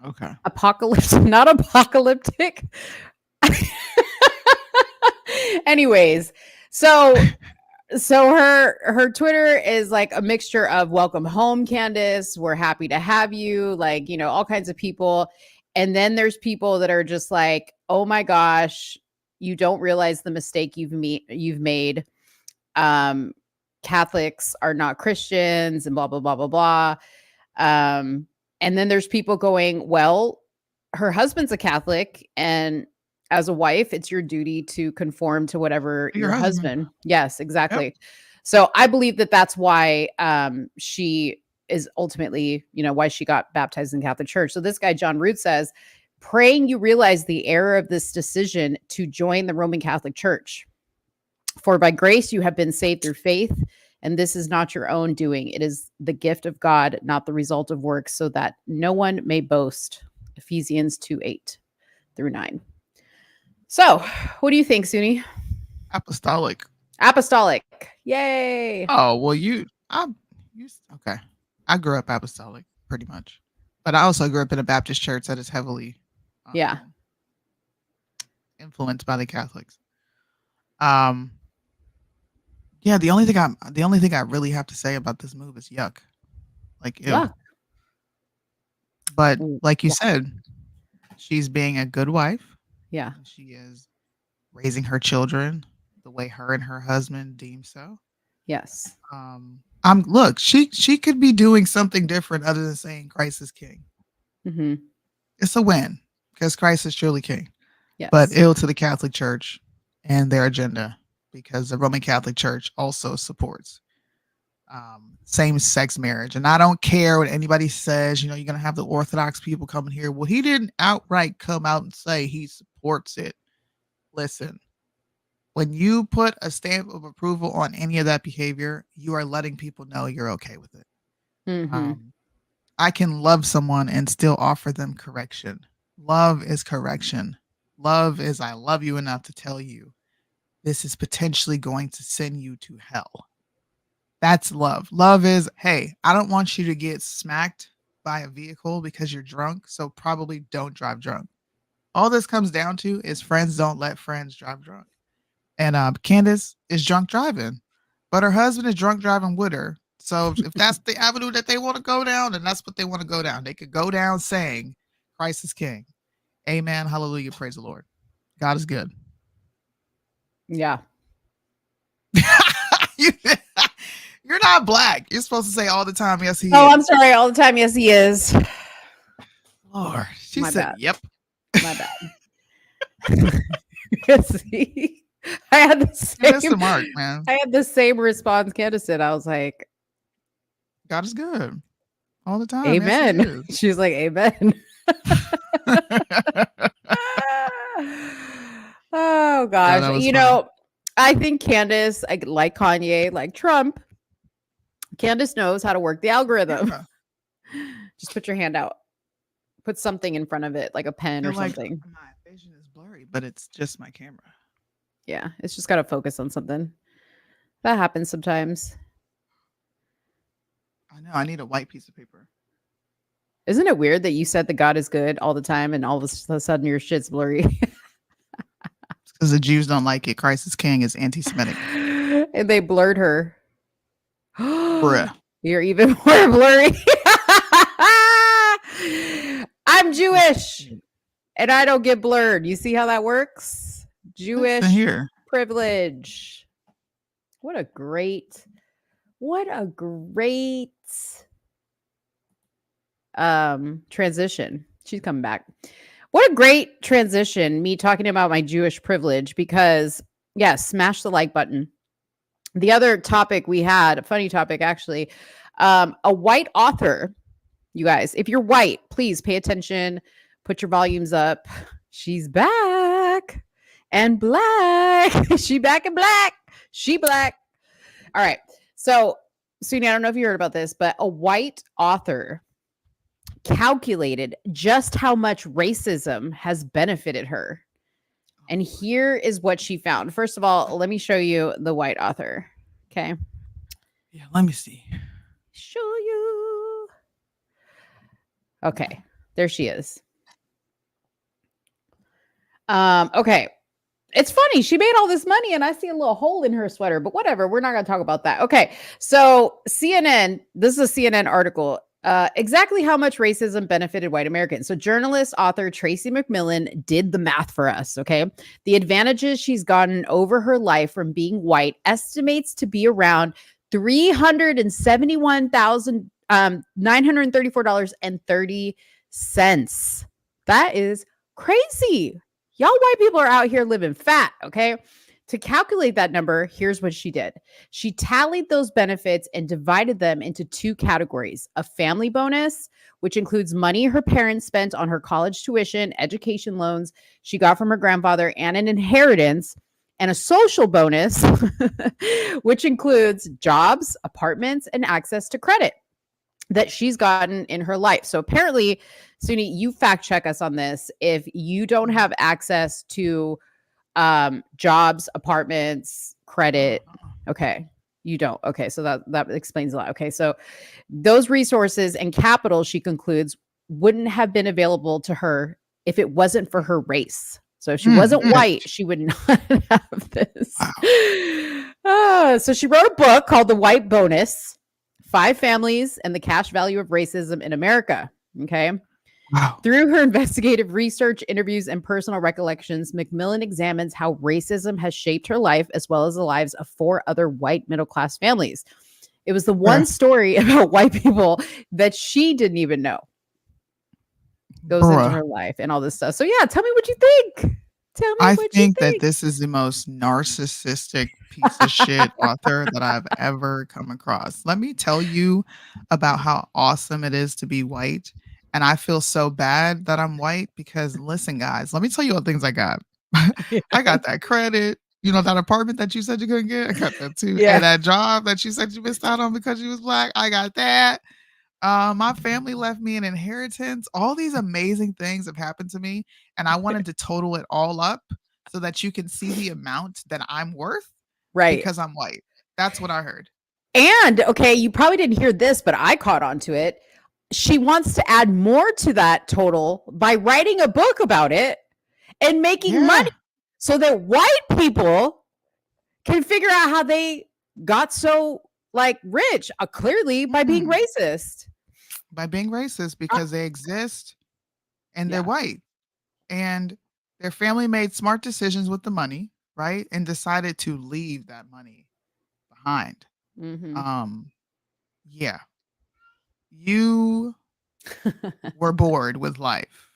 Okay. Apocalypse, not apocalyptic. Anyways, so her Twitter is like a mixture of welcome home, Candace. We're happy to have you. Like, you know, all kinds of people. And then there's people that are just like, oh my gosh, you don't realize the mistake you've made. Catholics are not Christians and blah, blah, blah, blah, blah. And then there's people going, well, her husband's a Catholic, and as a wife, it's your duty to conform to whatever your husband. Yes, exactly. Yep. So I believe that that's why she is ultimately, you know, why she got baptized in the Catholic Church. So this guy, John Root, says, praying you realize the error of this decision to join the Roman Catholic Church. For by grace you have been saved through faith, and this is not your own doing. It is the gift of God, not the result of works, so that no one may boast. Ephesians 2:8-9. So, what do you think, SOONIE? Apostolic. Yay. Oh, well, okay. I grew up apostolic pretty much, but I also grew up in a Baptist church that is heavily influenced by the Catholics. Yeah, the only thing I really have to say about this move is yuck. Like, ew. Yuck. But like you said, she's being a good wife. Yeah. She is raising her children the way her and her husband deem so. Yes. Look, she could be doing something different other than saying Christ is king. Mm-hmm. It's a win because Christ is truly king. Yes. But ill to the Catholic Church and their agenda, because the Roman Catholic Church also supports same-sex marriage. And I don't care what anybody says. You know, you're going to have the Orthodox people coming here. Well, he didn't outright come out and say he supports it. Listen, When you put a stamp of approval on any of that behavior, you are letting people know you're okay with it. I can love someone and still offer them correction. Love is correction. Love is I love you enough to tell you this is potentially going to send you to hell. That's love. Love is, hey, I don't want you to get smacked by a vehicle because you're drunk, so probably don't drive drunk. All this comes down to is friends don't let friends drive drunk. And Candace is drunk driving, but her husband is drunk driving with her. So if that's the avenue that they want to go down, then that's what they want to go down. They could go down saying, Christ is King. Amen. Hallelujah. Praise the Lord. God is good. Yeah. You're not black. You're supposed to say all the time, yes, he is. Oh, I'm sorry. All the time, yes, he is. Lord. She My said, bad. yep. My bad. See, I had the same. That's the mark, man. I had the same response Candace did. I was like, God is good. All the time. amen. Yes, he is. She's like, amen. Oh gosh. that was You funny. know, I think Candace, like Kanye, like Trump, Candace knows how to work the algorithm. Yeah. Just put your hand out. Put something in front of it, like a pen or You're like, something. my vision is blurry, but it's just my camera. Yeah, it's just got to focus on something. That happens sometimes. I know. I need a white piece of paper. Isn't it weird that you said that God is good all the time and all of a sudden your shit's blurry? Because the Jews don't like it. Christ is King is anti-Semitic. And they blurred her. Bruh. You're even more blurry. I'm Jewish and I don't get blurred. You see how that works? Jewish Here. privilege. What a great transition. She's coming back. What a great transition, me talking about my Jewish privilege, because yes, smash the like button. The other topic we had, a funny topic actually, a white author. You guys, if you're white, please pay attention, put your volumes up. She's back and black. She back and black. She black. All right. So, Soonie, I don't know if you heard about this, but a white author calculated just how much racism has benefited her. And here is what she found. First of all, let me show you the white author. Okay. Yeah, let me see. Show you. Okay. There she is. Okay. It's funny. She made all this money and I see a little hole in her sweater, but whatever. We're not going to talk about that. Okay. So CNN, this is a CNN article. Exactly how much racism benefited white Americans. So journalist, author Tracy McMillan did the math for us. Okay. The advantages she's gotten over her life from being white estimates to be around $371,934.30. That is crazy. Y'all white people are out here living fat, okay? To calculate that number, here's what she did. She tallied those benefits and divided them into two categories: a family bonus, which includes money her parents spent on her college tuition, education loans she got from her grandfather, and an inheritance, and a social bonus, which includes jobs, apartments, and access to credit that she's gotten in her life. So apparently, Soonie, you fact check us on this. If you don't have access to jobs, apartments, credit, okay, you don't. Okay, so that explains a lot. Okay, so those resources and capital, she concludes, wouldn't have been available to her if it wasn't for her race. So if she wasn't white, she would not have this. So she wrote a book called The White Bonus: 5 Families and the Cash Value of Racism in America. Okay. Wow. Through her investigative research, interviews, and personal recollections, McMillan examines how racism has shaped her life as well as the lives of 4 other white middle-class families. It was the one story about white people that she didn't even know goes into her life and all this stuff. So yeah, tell me what you think. Tell me I what you think think. that this is the most narcissistic piece of shit author that I've ever come across. Let me tell you about how awesome it is to be white. And I feel so bad that I'm white because listen, guys, let me tell you what things I got. I got that credit. You know that apartment that you said you couldn't get? I got that too. Yeah. And that job that you said you missed out on because you was black, I got that. My family left me an inheritance. All these amazing things have happened to me, and I wanted to total it all up so that you can see the amount that I'm worth Right. because I'm white. That's what I heard. And okay, you probably didn't hear this, but I caught on to it. She wants to add more to that total by writing a book about it and making money so that white people can figure out how they got so like rich, clearly by being racist. By being racist because they exist and they're white. And their family made smart decisions with the money, right? And decided to leave that money behind. Yeah. You were bored with life.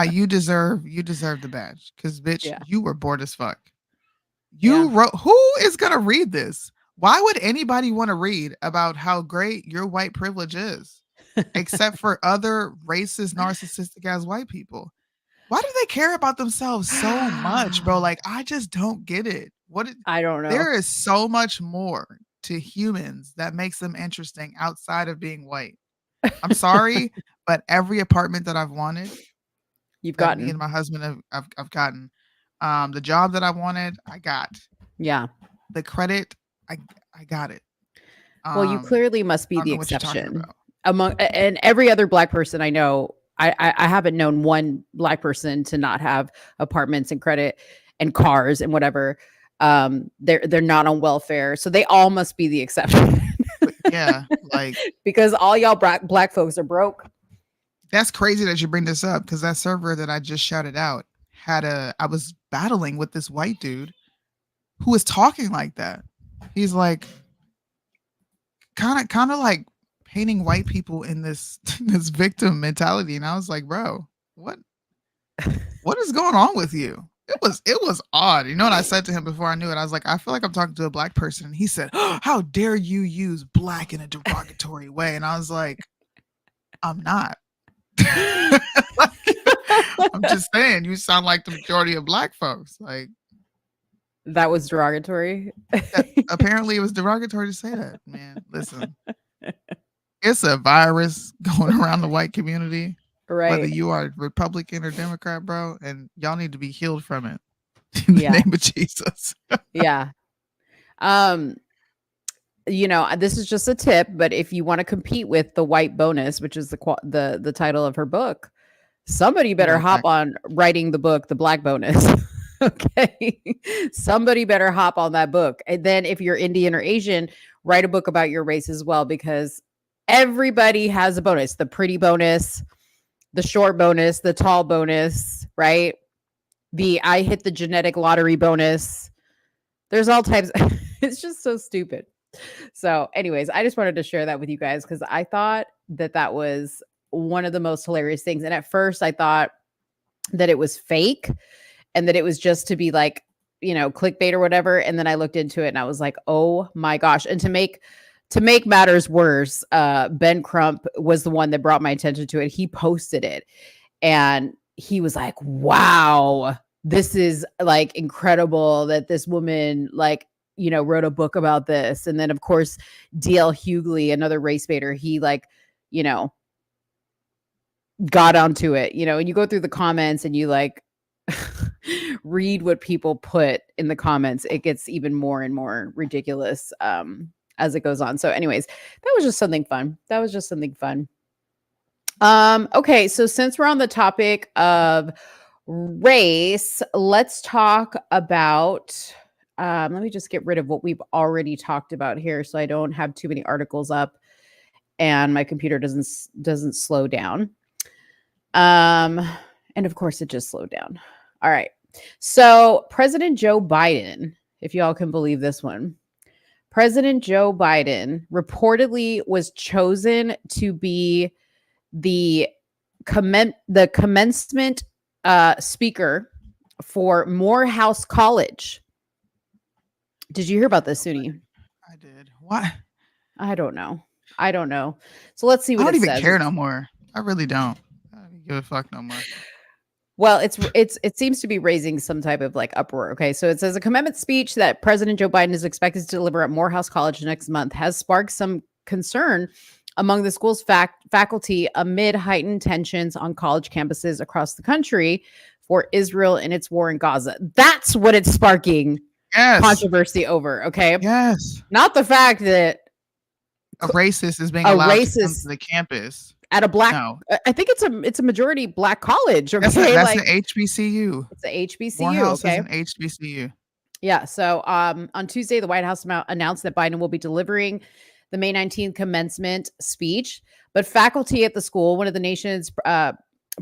You deserve the badge because bitch, you were bored as fuck. You wrote. Who is gonna read this? Why would anybody want to read about how great your white privilege is, except for other racist, narcissistic ass white people? Why do they care about themselves so much, bro? Like, I just don't get it. I don't know. There is so much more to humans that makes them interesting outside of being white. I'm sorry, but every apartment that I've wanted, you've that gotten. me and my husband I've gotten. The job that I wanted, I got. Yeah. The credit, I got it. Well, you clearly must be the exception among and every other black person I know. I haven't known one black person to not have apartments and credit and cars and whatever. They're not on welfare, so they all must be the exception. Yeah, like because all y'all black folks are broke. That's crazy that you bring this up because that server that I just shouted out I was battling with this white dude who was talking like that. He's like kind of like painting white people in this victim mentality, and I was like, bro, what is going on with you? It was odd. You know what I said to him before I knew it? I was like, I feel like I'm talking to a black person. And he said, oh, how dare you use black in a derogatory way? And I was like, I'm not. I'm just saying, you sound like the majority of black folks. Like, that was derogatory. Apparently it was derogatory to say that, man. Listen, it's a virus going around the white community. Right. Whether you are Republican or Democrat, bro, and y'all need to be healed from it in the name of Jesus. Yeah. You know, this is just a tip, but if you want to compete with the white bonus, which is the title of her book, somebody better hop on writing the book, The Black Bonus. Okay. Somebody better hop on that book. And then if you're Indian or Asian, write a book about your race as well, because everybody has a bonus. The pretty bonus, the short bonus, the tall bonus, right? I hit the genetic lottery bonus. There's all types. It's just so stupid. So anyways, I just wanted to share that with you guys because I thought that was one of the most hilarious things. And at first I thought that it was fake and that it was just to be like, you know, clickbait or whatever. And then I looked into it and I was like, oh my gosh. And to make matters worse, Ben Crump was the one that brought my attention to it. He posted it and he was like, wow, this is like incredible that this woman like, you know, wrote a book about this. And then of course, DL Hughley, another race baiter, he like, you know, got onto it, you know, and you go through the comments and you like read what people put in the comments. It gets even more and more ridiculous as it goes on. So anyways, that was just something fun. Okay, so since we're on the topic of race, let's talk about let me just get rid of what we've already talked about here so I don't have too many articles up and my computer doesn't slow down. And of course it just slowed down. All right. So President Joe Biden, if y'all can believe this one, President Joe Biden reportedly was chosen to be the commencement speaker for Moorehouse College. Did you hear about this, SOONIE? I did. Why? I don't know. So let's see what I don't it even says. care no more. I really don't. I don't give a fuck no more. Well, it seems to be raising some type of like uproar. Okay, so it says a commencement speech that President Joe Biden is expected to deliver at Morehouse College next month has sparked some concern among the school's faculty amid heightened tensions on college campuses across the country for Israel and its war in Gaza. That's what it's sparking Yes. controversy over. Okay, Yes. not the fact that A racist is being A allowed to come racist- to the campus. at a black, No. I think it's a majority black college. Okay, That's like an HBCU. it's a HBCU. Morehouse Okay, is an HBCU. yeah. So on Tuesday, the White House announced that Biden will be delivering the May 19th commencement speech, but faculty at the school, one of the nation's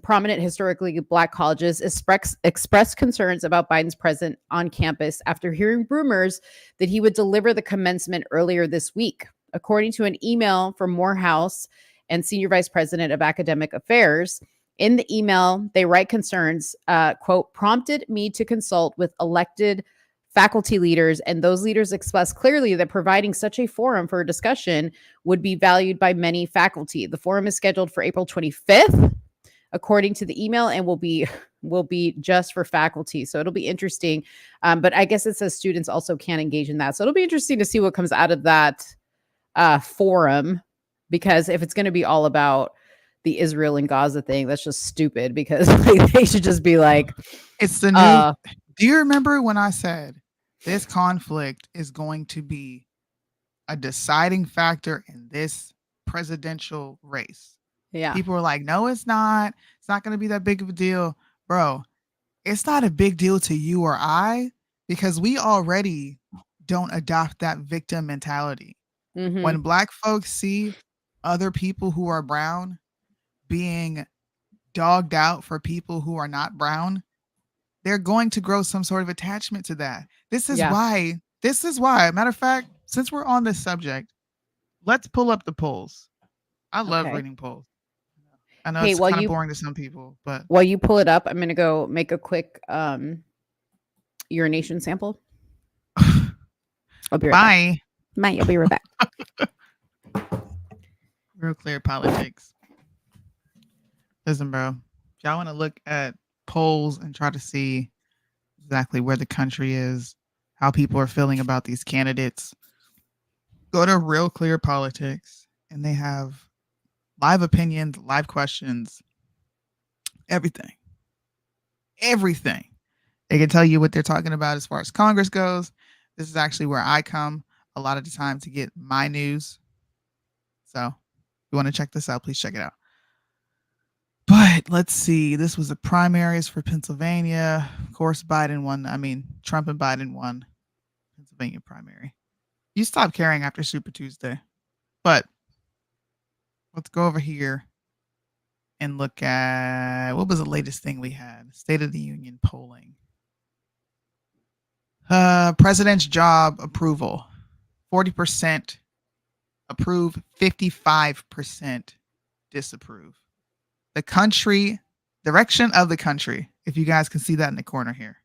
prominent historically black colleges, expressed concerns about Biden's presence on campus after hearing rumors that he would deliver the commencement earlier this week. According to an email from Moorehouse and Senior Vice President of Academic Affairs, in the email, they write concerns, quote, prompted me to consult with elected faculty leaders, and those leaders expressed clearly that providing such a forum for a discussion would be valued by many faculty. The forum is scheduled for April 25th, according to the email, and will be just for faculty. So it'll be interesting. But I guess it says students also can engage in that. So it'll be interesting to see what comes out of that forum, because if it's going to be all about the Israel and Gaza thing, that's just stupid, because like, they should just be like, It's the new. Do you remember when I said this conflict is going to be a deciding factor in this presidential race? yeah, People were like, no, it's not. It's not going to be that big of a deal. Bro, it's not a big deal to you or I, because we already don't adopt that victim mentality. mhm, When black folks see other people who are brown being dogged out for people who are not brown, they're going to grow some sort of attachment to that. This is Yeah. why, matter of fact, since we're on this subject, let's pull up the polls. I love Okay. reading polls. I know Hey, it's while kind of you- boring to some people, but while you pull it up, I'm going to go make a quick urination sample. I'll be right bye. back. Bye. I'll be right back. Real clear politics. Listen, bro, if y'all want to look at polls and try to see exactly where the country is, how people are feeling about these candidates, go to Real Clear Politics, and they have live opinions, live questions, everything. They can tell you what they're talking about as far as Congress goes. This is actually where I come a lot of the time to get my news. So if you want to check this out, please check it out. But let's see. This was the primaries for Pennsylvania. Of course, Biden won. I mean, Trump and Biden won Pennsylvania primary. You stopped caring after Super Tuesday. But let's go over here and look at what was the latest thing we had. State of the Union polling. President's job approval. 40% approve, 55% disapprove. The country, direction of the country, if you guys can see that in the corner here.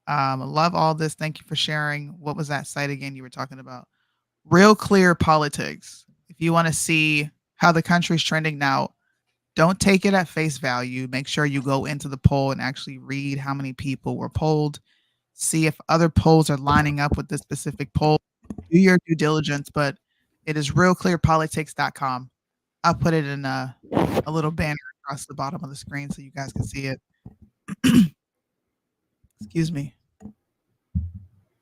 Love all this. Thank you for sharing. What was that site again you were talking about? Real Clear Politics. If you want to see how the country's trending now, don't take it at face value. Make sure you go into the poll and actually read how many people were polled. See if other polls are lining up with this specific poll. Do your due diligence, but it is realclearpolitics.com. I'll put it in a little banner across the bottom of the screen so you guys can see it. Excuse me.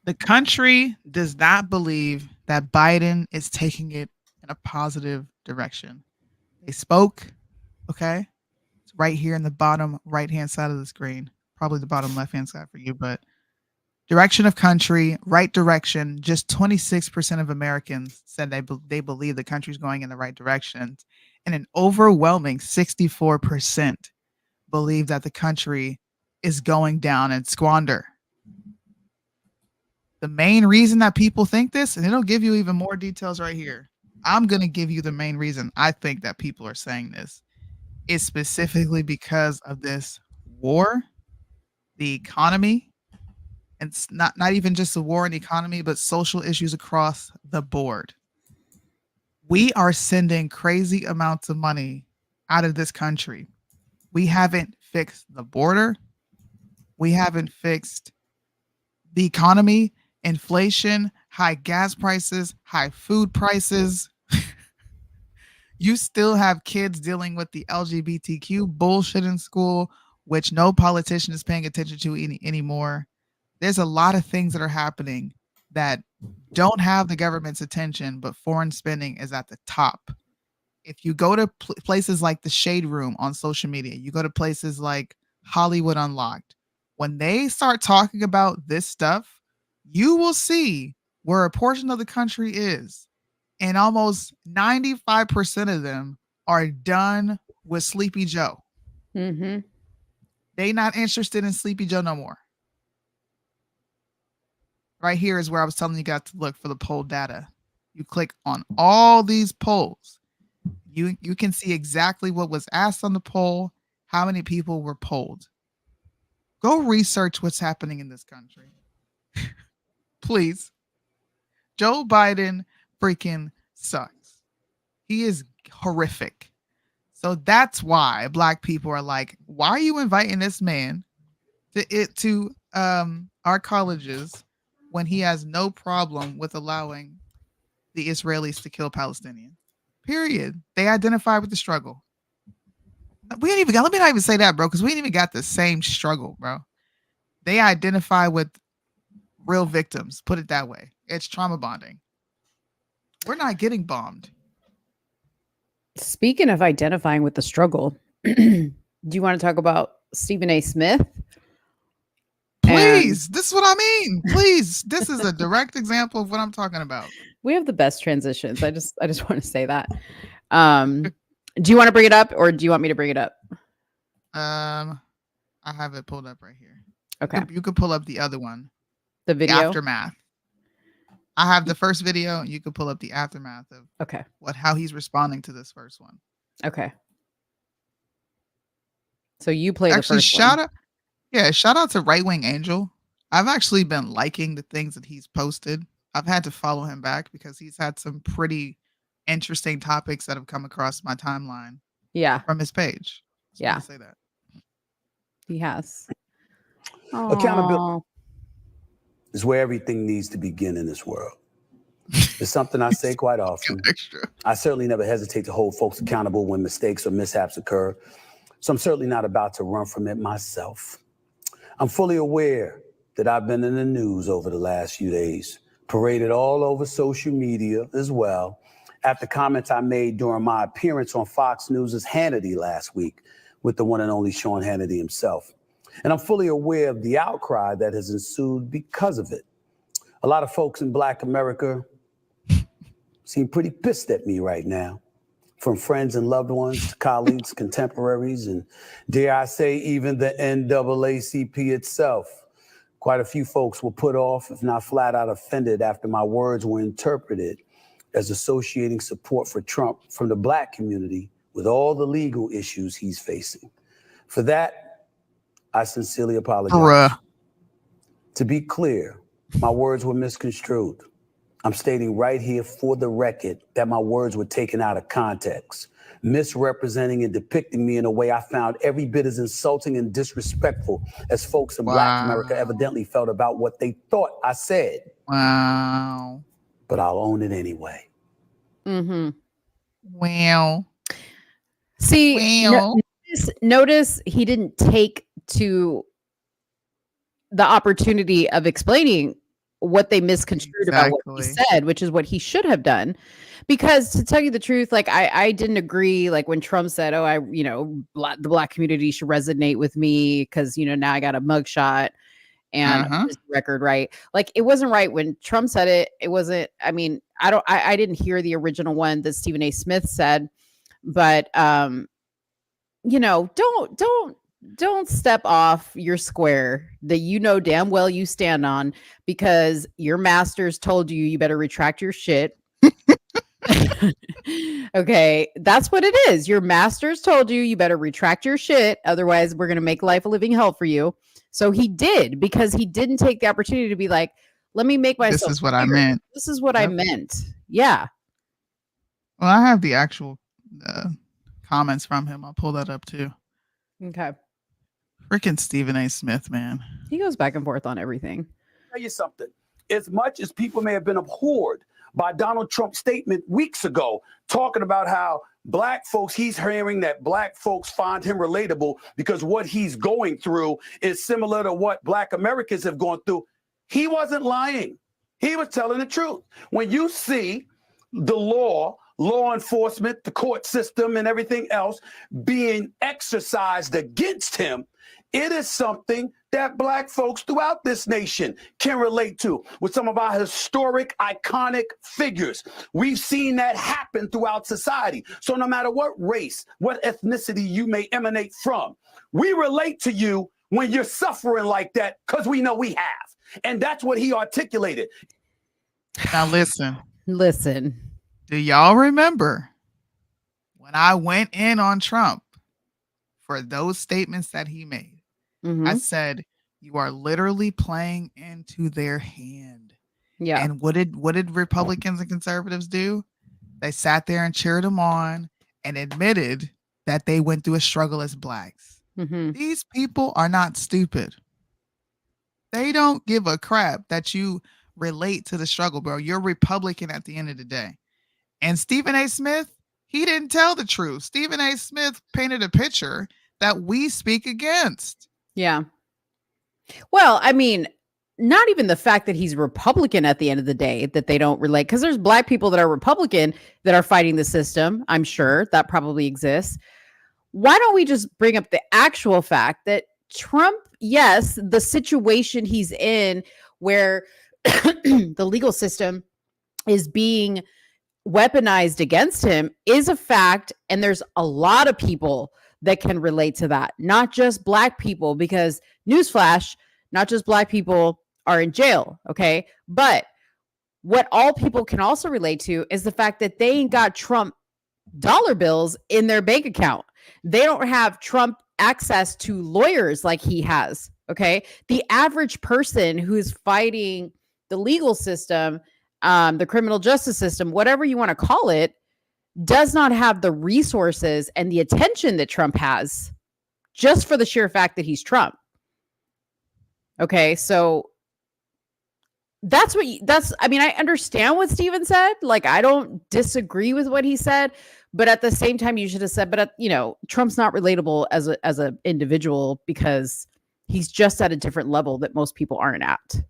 The country does not believe that Biden is taking it in a positive direction. They spoke, okay? It's right here in the bottom right-hand side of the screen. Probably the bottom left-hand side for you, but direction of country, right direction. Just 26% of Americans said they believe the country's going in the right direction. And an overwhelming 64% believe that the country is going down and squander. The main reason that people think this, and it'll give you even more details right here. I'm going to give you the main reason I think that people are saying this is specifically because of this war, the economy, and it's not even just the war and the economy, but social issues across the board. We are sending crazy amounts of money out of this country. We haven't fixed the border. We haven't fixed the economy, inflation, high gas prices, high food prices. You still have kids dealing with the LGBTQ bullshit in school, which no politician is paying attention to anymore. There's a lot of things that are happening that don't have the government's attention, but foreign spending is at the top. If you go to places like the Shade Room on social media, you go to places like Hollywood Unlocked, when they start talking about this stuff, you will see where a portion of the country is. And almost 95% of them are done with Sleepy Joe. Mm-hmm. They not interested in Sleepy Joe no more. Right here is where I was telling you guys to look for the poll data. You click on all these polls. You can see exactly what was asked on the poll, how many people were polled. Go research what's happening in this country. Please. Joe Biden freaking sucks. He is horrific. So that's why Black people are like, why are you inviting this man to our colleges when he has no problem with allowing the Israelis to kill Palestinians? Period. They identify with the struggle. We ain't even got, let me not even say that, bro, because we ain't even got the same struggle, bro. They identify with real victims. Put it that way. It's trauma bonding. We're not getting bombed. Speaking of identifying with the struggle, do you want to talk about Stephen A. Smith? Please, this is what I mean. Please, this is a direct example of what I'm talking about. We have the best transitions. I just want to say that. Do you want to bring it up, or do you want me to bring it up? I have it pulled up right here. Okay, You could pull up the other one, the video aftermath. I have the first video. You could pull up the aftermath of how he's responding to this first one. Okay. So you play actually the first shout one. out. Yeah, shout out to Right Wing Angel. I've actually been liking the things that he's posted. I've had to follow him back because he's had some pretty interesting topics that have come across my timeline. Yeah. From his page. Yeah. Say that. He has. Accountability is where everything needs to begin in this world. It's something I say quite often. I certainly never hesitate to hold folks accountable when mistakes or mishaps occur. So I'm certainly not about to run from it myself. I'm fully aware that I've been in the news over the last few days, paraded all over social media as well, after comments I made during my appearance on Fox News' Hannity last week with the one and only Sean Hannity himself. And I'm fully aware of the outcry that has ensued because of it. A lot of folks in Black America seem pretty pissed at me right now, from friends and loved ones to colleagues, contemporaries, and dare I say, even the NAACP itself. Quite a few folks were put off, if not flat out offended, after my words were interpreted as associating support for Trump from the Black community with all the legal issues he's facing. For that, I sincerely apologize. To be clear, my words were misconstrued. I'm stating right here for the record that my words were taken out of context, misrepresenting and depicting me in a way I found every bit as insulting and disrespectful as folks in Black America evidently felt about what they thought I said. Wow. But I'll own it anyway. Mm-hmm. Wow. See, notice he didn't take to the opportunity of explaining what they misconstrued about what he said, which is what he should have done. Because to tell you the truth, like I didn't agree, like when Trump said, oh, the Black community should resonate with me because, now I got a mugshot and this record, right? Like it wasn't right when Trump said it. It wasn't, I didn't hear the original one that Stephen A. Smith said, but don't step off your square that damn well you stand on because your masters told you better retract your shit. Okay, that's what it is. Your masters told you better retract your shit. Otherwise, we're going to make life a living hell for you. So he did, because he didn't take the opportunity to be like, let me make myself. This is what I meant. This is what I meant. Yeah. Well, I have the actual comments from him. I'll pull that up too. Okay. Freaking Stephen A. Smith, man. He goes back and forth on everything. Tell you something. As much as people may have been abhorred by Donald Trump's statement weeks ago, talking about how black folks, he's hearing that black folks find him relatable because what he's going through is similar to what black Americans have gone through. He wasn't lying. He was telling the truth. When you see the law enforcement, the court system, and everything else being exercised against him, it is something that black folks throughout this nation can relate to with some of our historic, iconic figures. We've seen that happen throughout society. So no matter what race, what ethnicity you may emanate from, we relate to you when you're suffering like that because we know we have. And that's what he articulated. Now listen. Listen. Do y'all remember when I went in on Trump for those statements that he made? Mm-hmm. I said, you are literally playing into their hand. Yeah. And what did Republicans and conservatives do? They sat there and cheered him on and admitted that they went through a struggle as blacks. Mm-hmm. These people are not stupid. They don't give a crap that you relate to the struggle, bro. You're Republican at the end of the day. And Stephen A. Smith, he didn't tell the truth. Stephen A. Smith painted a picture that we speak against. Yeah. Well, I mean, not even the fact that he's Republican at the end of the day, that they don't relate, because there's black people that are Republican that are fighting the system. I'm sure that probably exists. Why don't we just bring up the actual fact that Trump, yes, the situation he's in where the legal system is being weaponized against him is a fact. And there's a lot of people that can relate to that, not just black people, because newsflash, not just black people are in jail. Okay. But what all people can also relate to is the fact that they ain't got Trump dollar bills in their bank account. They don't have Trump access to lawyers like he has. Okay. The average person who's fighting the legal system, the criminal justice system, whatever you want to call it, does not have the resources and the attention that Trump has, just for the sheer fact that he's Trump. Okay, so I mean, I understand what Steven said. Like, I don't disagree with what he said, but at the same time, you should have said, but Trump's not relatable as an individual because he's just at a different level that most people aren't at.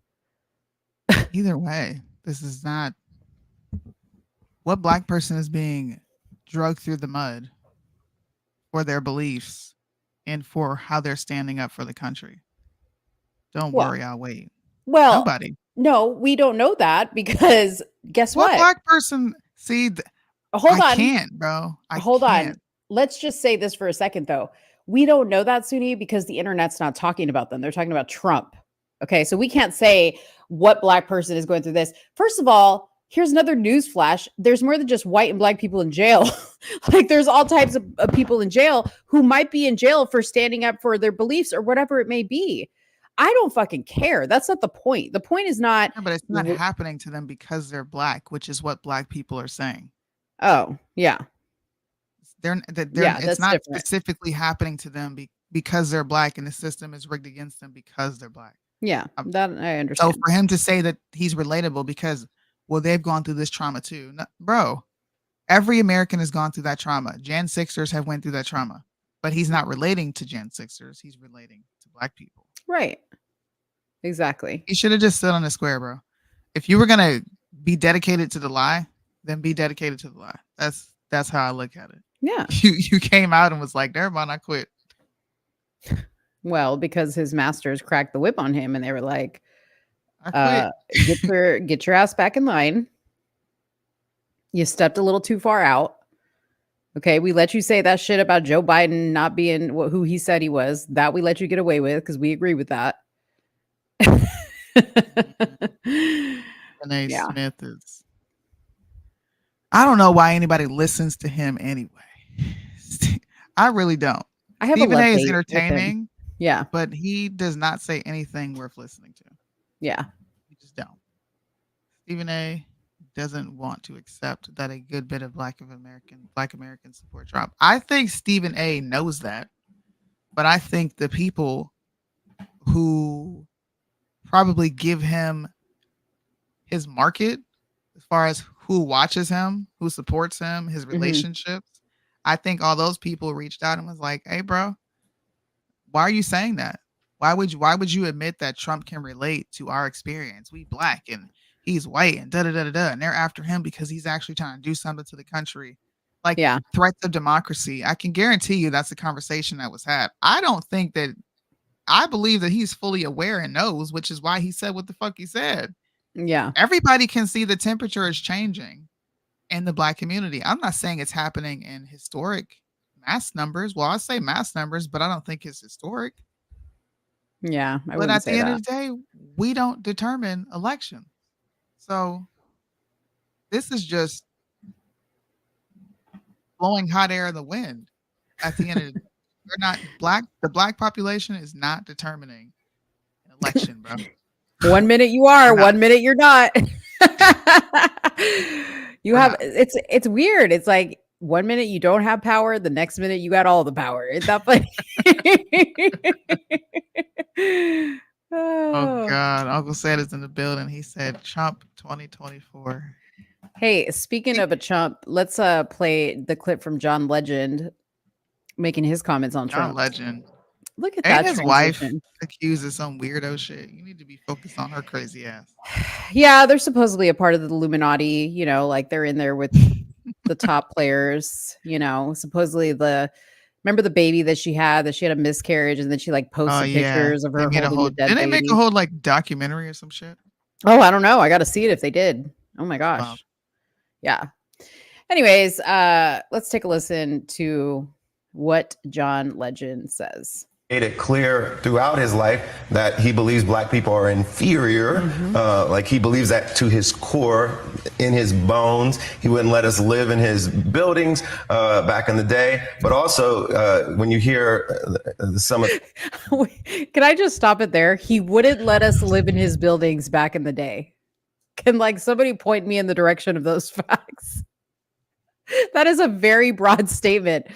Either way, this is not what black person is being dragged through the mud for their beliefs and for how they're standing up for the country. Don't worry, I'll wait. Well, nobody. No, we don't know that because guess what? Black person? See, hold on. I can't, bro. Hold on. Let's just say this for a second, though. We don't know that, SOONIE, because the internet's not talking about them. They're talking about Trump. Okay, so we can't say what black person is going through this. First of all, here's another news flash. There's more than just white and black people in jail. Like, there's all types of people in jail who might be in jail for standing up for their beliefs or whatever it may be. I don't fucking care. That's not the point. The point is not. Yeah, but it's not happening to them because they're black, which is what black people are saying. Oh, yeah. It's not different. Specifically happening to them because they're black and the system is rigged against them because they're black. Yeah, that I understand. So for him to say that he's relatable because, well, they've gone through this trauma too. No, bro, every American has gone through that trauma. Gen Sixers have went through that trauma, but he's not relating to Gen Sixers. He's relating to black people. Right. Exactly. He should have just stood on the square, bro. If you were going to be dedicated to the lie, then be dedicated to the lie. That's how I look at it. Yeah. You came out and was like, never mind, I quit. Well, because his masters cracked the whip on him and they were like, I quit. get your ass back in line. You stepped a little too far out. Okay, we let you say that shit about Joe Biden not being who he said he was. That we let you get away with because we agree with that. Renee Smith is. I don't know why anybody listens to him anyway. I really don't. I have Stephen A is entertaining. Yeah, but he does not say anything worth listening to. Yeah, you just don't. Stephen A doesn't want to accept that a good bit of Black Americans support Trump. I think Stephen A knows that. but I think the people who probably give him his market as far as who watches him, who supports him, his relationships, I think all those people reached out and was like, hey, bro, why are you saying that? Why would you admit that Trump can relate to our experience? We black and he's white and da-da-da-da-da. And they're after him because he's actually trying to do something to the country. Like threats of democracy. I can guarantee you that's the conversation that was had. I believe that he's fully aware and knows, which is why he said what the fuck he said. Yeah. Everybody can see the temperature is changing in the black community. I'm not saying it's happening in historic mass numbers. Well, I say mass numbers, but I don't think it's historic. Yeah. But at the end of the day, we don't determine elections. So this is just blowing hot air in the wind. At the end of the day, we're not black. The black population is not determining an election, bro. 1 minute you are, 1 minute you're not. It's weird. It's like 1 minute you don't have power, the next minute you got all the power. It's not funny. Oh God, Uncle Sad is in the building. He said Trump 2024. Hey, speaking of a Trump, let's play the clip from John Legend making his comments on Trump. John Legend. Look at that. His wife accuses some weirdo shit. You need to be focused on her crazy ass. Yeah, they're supposedly a part of the Illuminati, you know, like they're in there with the top players, you know, supposedly remember the baby that she had a miscarriage and then she like posted pictures of her holding a dead baby. Didn't they make a whole like documentary or some shit? Oh, I don't know. I got to see it if they did. Oh my gosh. Wow. Yeah. Anyways, let's take a listen to what John Legend says. Made it clear throughout his life that he believes black people are inferior. Like he believes that to his core, in his bones. He wouldn't let us live in his buildings back in the day. But also, when you hear some of... Can I just stop it there? He wouldn't let us live in his buildings back in the day. Can like somebody point me in the direction of those facts? That is a very broad statement.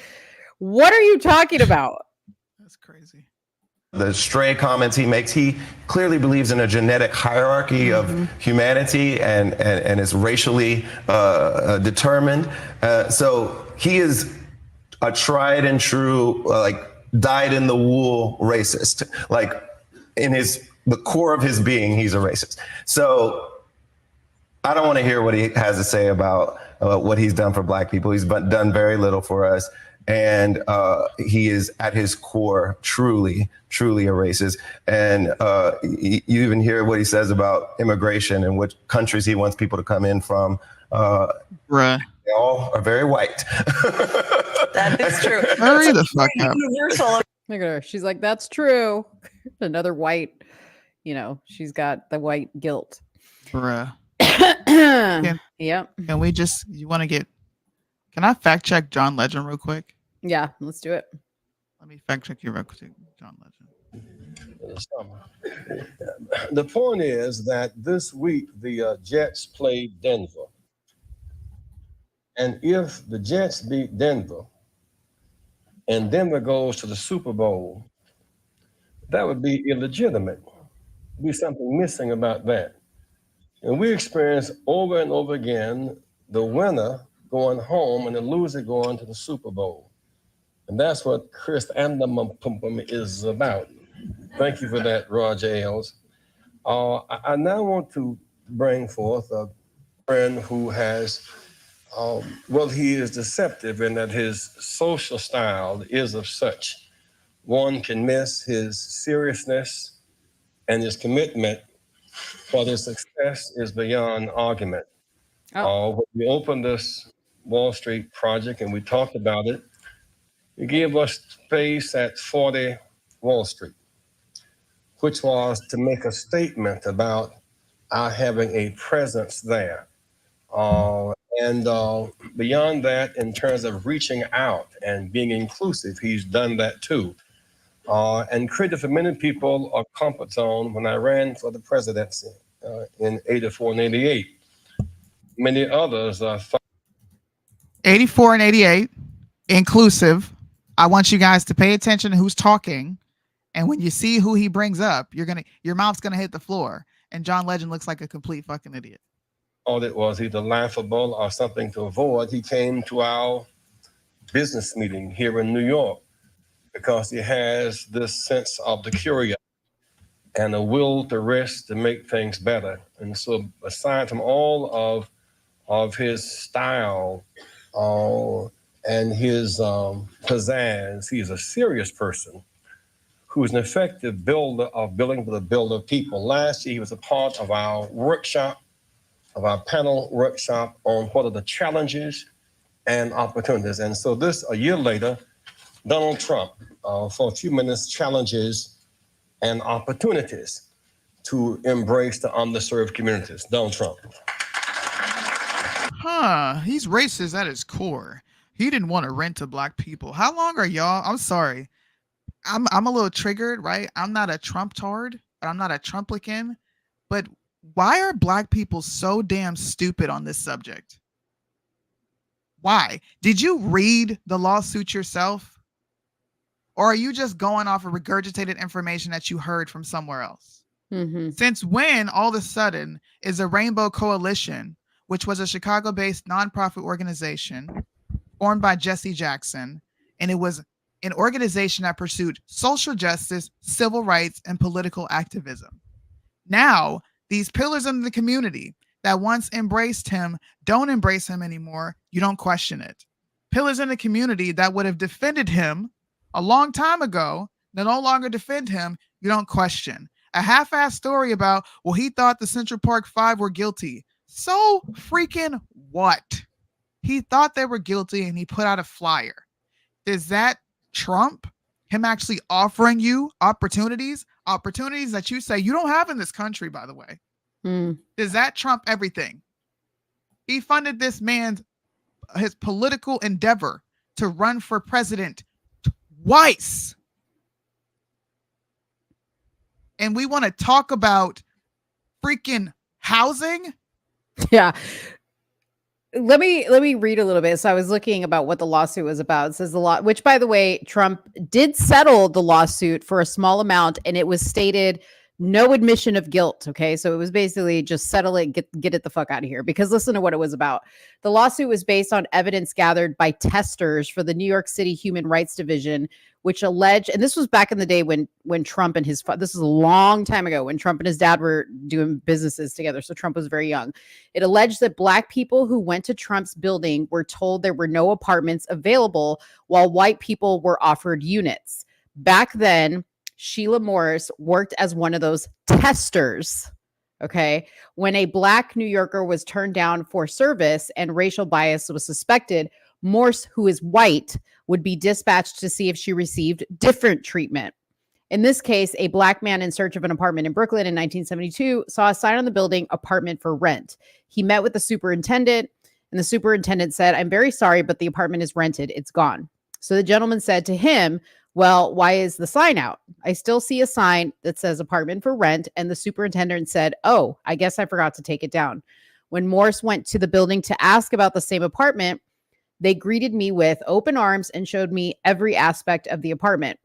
What are you talking about? Crazy. The stray comments he makes, he clearly believes in a genetic hierarchy of humanity and is racially determined. So he is a tried and true, like dyed in the wool racist. Like in the core of his being, he's a racist. So I don't want to hear what he has to say about what he's done for black people. He's done very little for us. And he is at his core truly a racist. And you even hear what he says about immigration and what countries he wants people to come in from. Bruh. They all are very white. That is true. Hurry the fuck up. Universal. Look at her. She's like, that's true. Another white, you know, she's got the white guilt. Bruh. Yep. Can we just, can I fact check John Legend real quick? Yeah, let's do it. Let me fact check you real quick, John Legend. The point is that this week the Jets played Denver. And if the Jets beat Denver and Denver goes to the Super Bowl, that would be illegitimate. There'd be something missing about that. And we experience over and over again the winner going home and the loser going to the Super Bowl. And that's what Chris Andam is about. Thank you for that, Roger Ailes. I now want to bring forth a friend who has, he is deceptive in that his social style is of such. One can miss his seriousness and his commitment, while his success is beyond argument. When we opened this Wall Street project and we talked about it, he gave us space at 40 Wall Street, which was to make a statement about our having a presence there. And beyond that, in terms of reaching out and being inclusive, he's done that too. And created for many people a comfort zone when I ran for the presidency in 84 and 88. Many others 84 and 88, inclusive. I want you guys to pay attention to who's talking. And when you see who he brings up, your mouth's gonna hit the floor. And John Legend looks like a complete fucking idiot. All it was either laughable or something to avoid. He came to our business meeting here in New York because he has this sense of the curiosity and a will to rest to make things better. And so aside from all of his style and his pizzazz, he's a serious person who is an effective builder of building for the builder of people. Last year, he was a part of our workshop, of our panel workshop on what are the challenges and opportunities. And so a year later, Donald Trump, for a few minutes, challenges and opportunities to embrace the underserved communities. Donald Trump. He's racist at his core. He didn't want to rent to black people. How long are y'all? I'm sorry. I'm a little triggered, right? I'm not a Trump-tard, but I'm not a Trumplican. But why are black people so damn stupid on this subject? Why? Did you read the lawsuit yourself? Or are you just going off of regurgitated information that you heard from somewhere else? Mm-hmm. Since when, all of a sudden, is the Rainbow Coalition, which was a Chicago-based nonprofit organization formed by Jesse Jackson, and it was an organization that pursued social justice, civil rights, and political activism. Now, these pillars in the community that once embraced him don't embrace him anymore. You don't question it. Pillars in the community that would have defended him a long time ago, that no longer defend him, you don't question. A half-assed story about, well, he thought the Central Park Five were guilty. So freaking what? He thought they were guilty and he put out a flyer. Does that trump him actually offering you opportunities that you say you don't have in this country, by the way? Does that trump everything? He funded this man's his political endeavor to run for president twice. And we want to talk about freaking housing? Yeah. Let me read a little bit. So I was looking about what the lawsuit was about. It says which, by the way, Trump did settle the lawsuit for a small amount, and it was stated no admission of guilt. Okay, so it was basically just settle it, get it the fuck out of here. Because listen to what it was about. The lawsuit was based on evidence gathered by testers for the New York City Human Rights Division, which alleged, and this was back in the day when Trump and this is a long time ago when Trump and his dad were doing businesses together. So Trump was very young. It alleged that black people who went to Trump's building were told there were no apartments available while white people were offered units. Back then, Sheila Morris worked as one of those testers. Okay. When a black New Yorker was turned down for service and racial bias was suspected, Morse, who is white, would be dispatched to see if she received different treatment. In this case, a black man in search of an apartment in Brooklyn in 1972 saw a sign on the building, apartment for rent. He met with the superintendent, and the superintendent said, "I'm very sorry, but the apartment is rented. It's gone." So the gentleman said to him, "Well, why is the sign out? I still see a sign that says apartment for rent." And the superintendent said, "Oh, I guess I forgot to take it down." When Morse went to the building to ask about the same apartment, they greeted me with open arms and showed me every aspect of the apartment.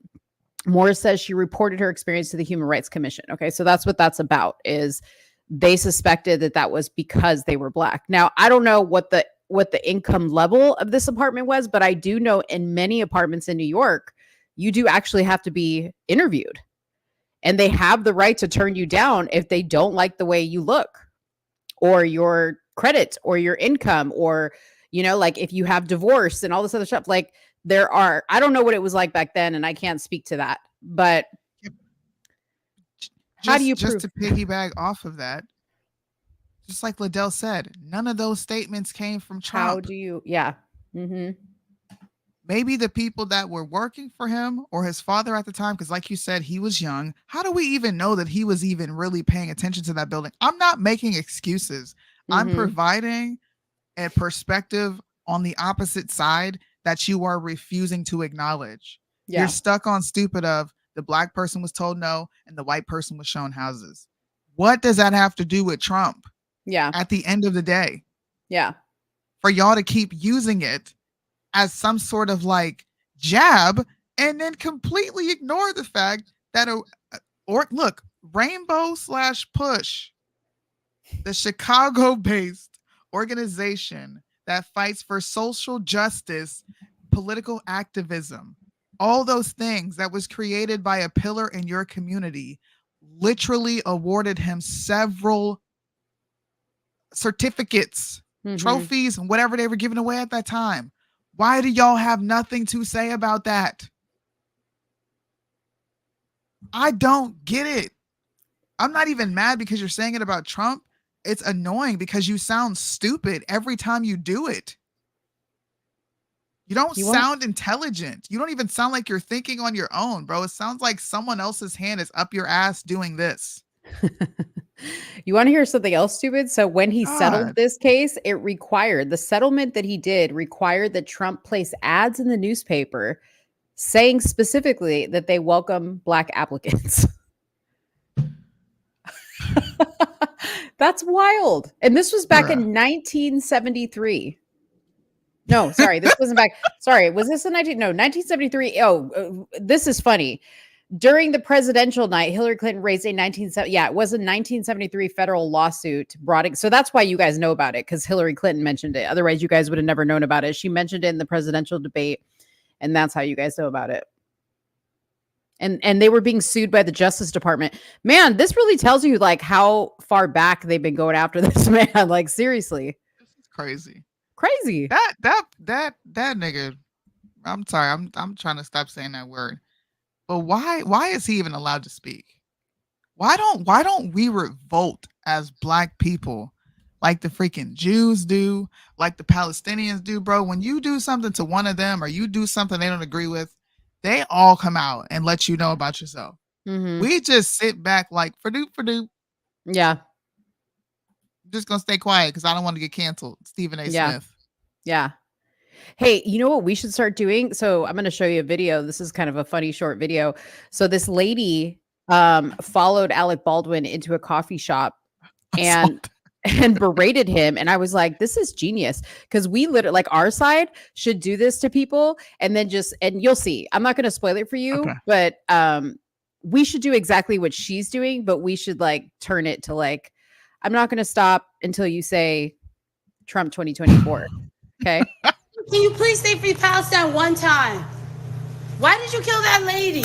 Morris says she reported her experience to the Human Rights Commission. Okay, so that's what that's about, is they suspected that was because they were black. Now, I don't know what the income level of this apartment was, but I do know in many apartments in New York, you do actually have to be interviewed. And they have the right to turn you down if they don't like the way you look or your credit or your income, or like if you have divorce and all this other stuff. Like I don't know what it was like back then, and I can't speak to that, but how do you prove? Just to piggyback off of that, just like Liddell said, none of those statements came from Trump. How do you, yeah. Mm-hmm. Maybe the people that were working for him or his father at the time, because like you said, he was young. How do we even know that he was even really paying attention to that building? I'm not making excuses. Mm-hmm. I'm providing a perspective on the opposite side that you are refusing to acknowledge. Yeah. You're stuck on stupid of the black person was told no and the white person was shown houses. What does that have to do with Trump? Yeah. At the end of the day. Yeah. For y'all to keep using it as some sort of like jab and then completely ignore the fact that look, Rainbow/Push, the Chicago-based organization that fights for social justice, political activism, all those things that was created by a pillar in your community, literally awarded him several certificates, trophies, and whatever they were giving away at that time. Why do y'all have nothing to say about that? I don't get it. I'm not even mad because you're saying it about Trump. It's annoying because you sound stupid every time you do it. You don't sound intelligent. You don't even sound like you're thinking on your own, bro. It sounds like someone else's hand is up your ass doing this. You want to hear something else stupid? So when he settled this case, it required the settlement that he did required that Trump place ads in the newspaper saying specifically that they welcome Black applicants. That's wild. And this was back in 1973. No, sorry, this wasn't back. Sorry, was this in 1973? Oh, this is funny. During the presidential night, Hillary Clinton raised a it was a 1973 federal lawsuit brought it. So that's why you guys know about it, because Hillary Clinton mentioned it. Otherwise, you guys would have never known about it. She mentioned it in the presidential debate, and that's how you guys know about it. And they were being sued by the Justice Department. Man, this really tells you like how far back they've been going after this man. Like seriously, this is crazy. Crazy. That nigga. I'm sorry. I'm trying to stop saying that word. But why is he even allowed to speak? Why don't we revolt as Black people like the freaking Jews do, like the Palestinians do, bro? When you do something to one of them or you do something they don't agree with, they all come out and let you know about yourself. We just sit back like for-doop. Yeah. I'm just gonna stay quiet because I don't want to get canceled. Stephen A. Smith. Yeah. Hey, you know what we should start doing? So I'm going to show you a video. This is kind of a funny short video. So this lady followed Alec Baldwin into a coffee shop and berated him. And I was like, this is genius. Because we literally, like our side should do this to people and then and you'll see. I'm not going to spoil it for you, but we should do exactly what she's doing, but we should like turn it to like, I'm not going to stop until you say Trump 2024. Okay. Can you please say free Palestine one time? Why did you kill that lady?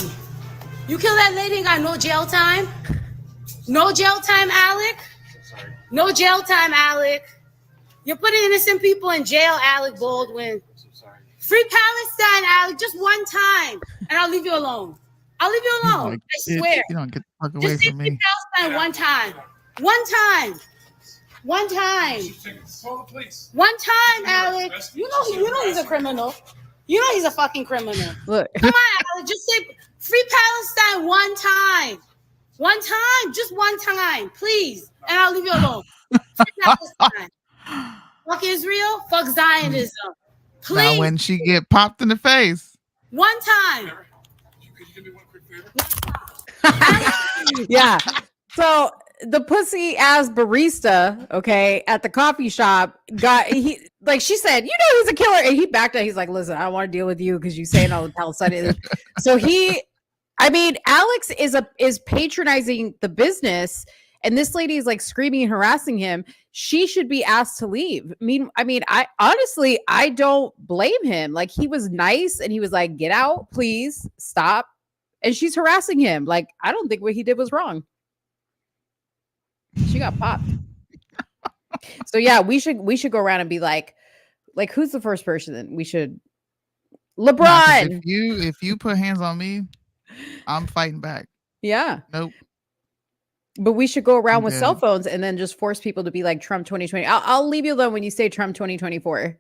You killed that lady and got no jail time? No jail time, Alec? No jail time, Alec. You're putting innocent people in jail, Alec Baldwin. Free Palestine, Alec, just one time. And I'll leave you alone. I'll leave you alone. I swear. You don't get the fuck away just say from free me. Palestine one time. One time. One time. One time, Alec. You know he's a criminal. You know he's a fucking criminal. Look. Come on, Alec. Just say free Palestine one time. One time. Just one time. Please. And I'll leave you alone. Free Palestine. Fuck Israel. Fuck Zionism. Please. Now when she get popped in the face. One time. Yeah. So the pussy ass barista, okay, at the coffee shop she said, you know, he's a killer. And he backed out. He's like, listen, I don't want to deal with you because you saying all the Palestinians. So Alex is patronizing the business. And this lady is like screaming and harassing him. She should be asked to leave. I honestly, I don't blame him. Like he was nice and he was like, get out, please stop. And she's harassing him. Like, I don't think what he did was wrong. She got popped. So yeah, we should go around and be like who's the first person? Then we should LeBron. If you put hands on me, I'm fighting back. Yeah. Nope. But we should go around with cell phones and then just force people to be like Trump 2020. I'll leave you alone when you say Trump 2024.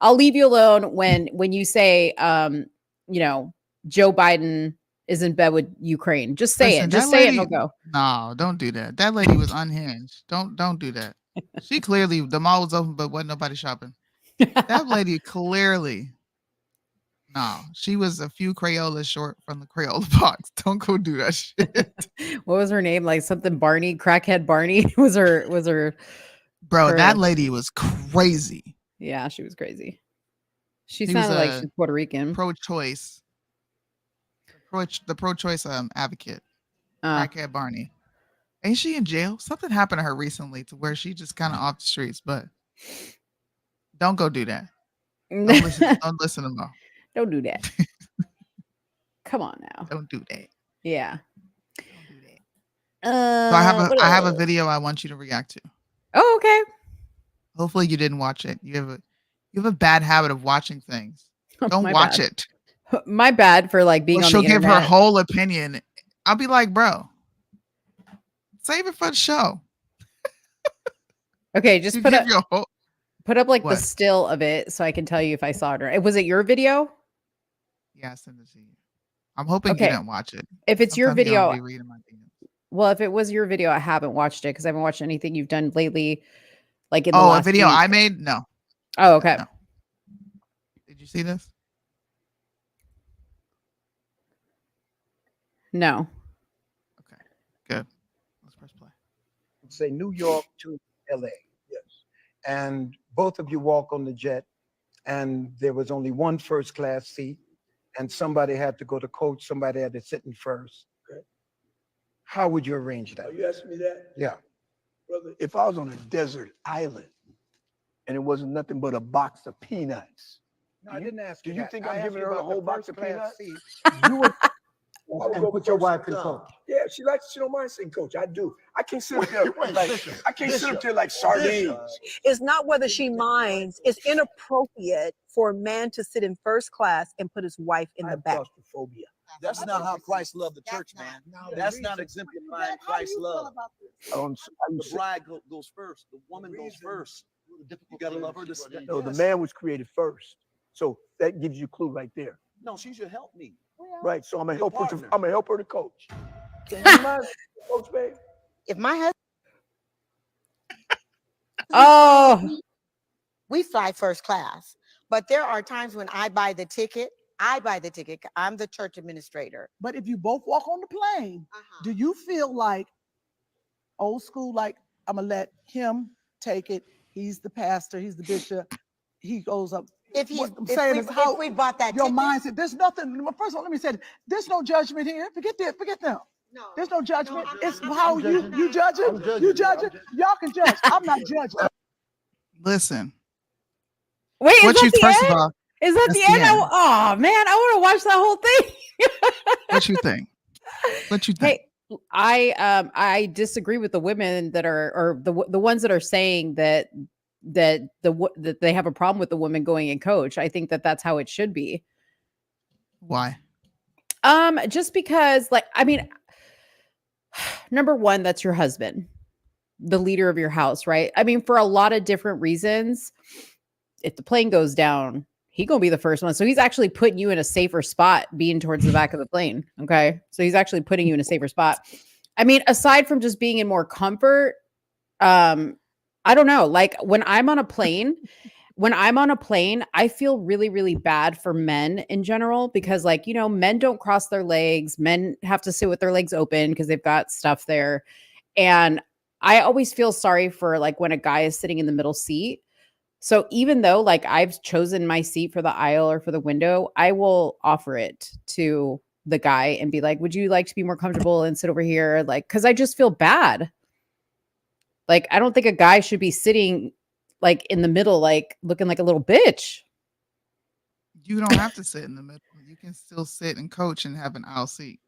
I'll leave you alone when you say Joe Biden is in bed with Ukraine. Just say it. Just say it and it'll go. No, don't do that. That lady was unhinged. Don't do that. She clearly, the mall was open, but wasn't nobody shopping. That lady clearly, no, she was a few Crayolas short from the Crayola box. Don't go do that shit. What was her name? Like something Barney, crackhead Barney was her. Bro, that lady was crazy. Yeah, she was crazy. She He was sounded like a she's Puerto Rican. pro-choice, the pro-choice advocate, crackhead Barney. Ain't she in jail? Something happened to her recently to where she just kind of off the streets, but don't go do that. Don't listen to Mo. Don't do that. Come on now. Don't do that. Yeah. Don't do that. So I have a video I want you to react to. Oh, okay. Hopefully you didn't watch it. You have a bad habit of watching things. Don't My watch bad. it. My bad for like being on the She'll internet. give her whole opinion. I'll be like, bro, save it for the show. Okay, just put up like What? the still of it so I can tell you if I saw it or was it your video? Yeah, I send it to you. I'm hoping you didn't watch it. If it's your Sometimes you don't video, be reading my DMs. well, if it was your video, I haven't watched it because I haven't watched anything you've done lately. Like in the a last video week. I made? No. Oh, okay. No. Did you see this? No. Okay, good. Let's press play. Say New York to LA. Yes. And both of you walk on the jet, and there was only one first class seat, and somebody had to go to coach, somebody had to sit in first. Okay. How would you arrange that? Are you asking me that? Yeah. Brother, if I was on a desert island and it wasn't nothing but a box of peanuts. No, I didn't ask Do you you that. think I I'm asked giving you her a about whole the box of first class peanuts? seat. You would And and put your wife in coach. coach. Yeah, she don't mind saying coach. I do. I can't sit up there like Bishop, I can't sit up there like Bishop. sardines. It's not whether she minds. It's inappropriate for a man to sit in first class and put his wife in the back. Claustrophobia. That's not how Christ loved the church, man. That's not exemplifying Christ's love. The bride goes first. The woman goes first. You gotta love her. No, the man was created first. So that gives you a clue right there. No, she should help me. Right. So I'm gonna Your help her. partner. I'm gonna help her to coach. Can you mind, coach, babe? If my husband, Oh, we fly first class, but there are times when I buy the ticket. I'm the church administrator. But if you both walk on the plane, do you feel like old school, like I'm gonna let him take it? He's the pastor, he's the bishop, he goes up. If What I'm saying is how we bought that your ticket, mindset, there's nothing. First of all, let me say this, there's no judgment here. Forget them. No, there's no judgment. It's I'm how you judge it. You judge it. Y'all can judge. I'm not judging. Listen. wait, is What that you the first end? of all, Is that that's the the end? end. Oh man, I want to watch that whole thing. what you think? What you think? Hey, I disagree with the women that are, or the ones that are saying that that they have a problem with the woman going and coach. I think that that's how it should be. Why? Just because, like, I mean, number one, that's your husband, the leader of your house, right? I mean, for a lot of different reasons, if the plane goes down, he gonna be the first one. So he's actually putting you in a safer spot being towards the back of the plane. Okay. So he's actually putting you in a safer spot. I mean, aside from just being in more comfort, I don't know. Like when I'm on a plane, I feel really, really bad for men in general because, like, you know, men don't cross their legs. Men have to sit with their legs open because they've got stuff there. And I always feel sorry for like when a guy is sitting in the middle seat. So even though like I've chosen my seat for the aisle or for the window, I will offer it to the guy and be like, would you like to be more comfortable and sit over here? Like, cause I just feel bad. Like, I don't think a guy should be sitting like in the middle, like looking like a little bitch. You don't have to sit in the middle. You can still sit and coach and have an aisle seat.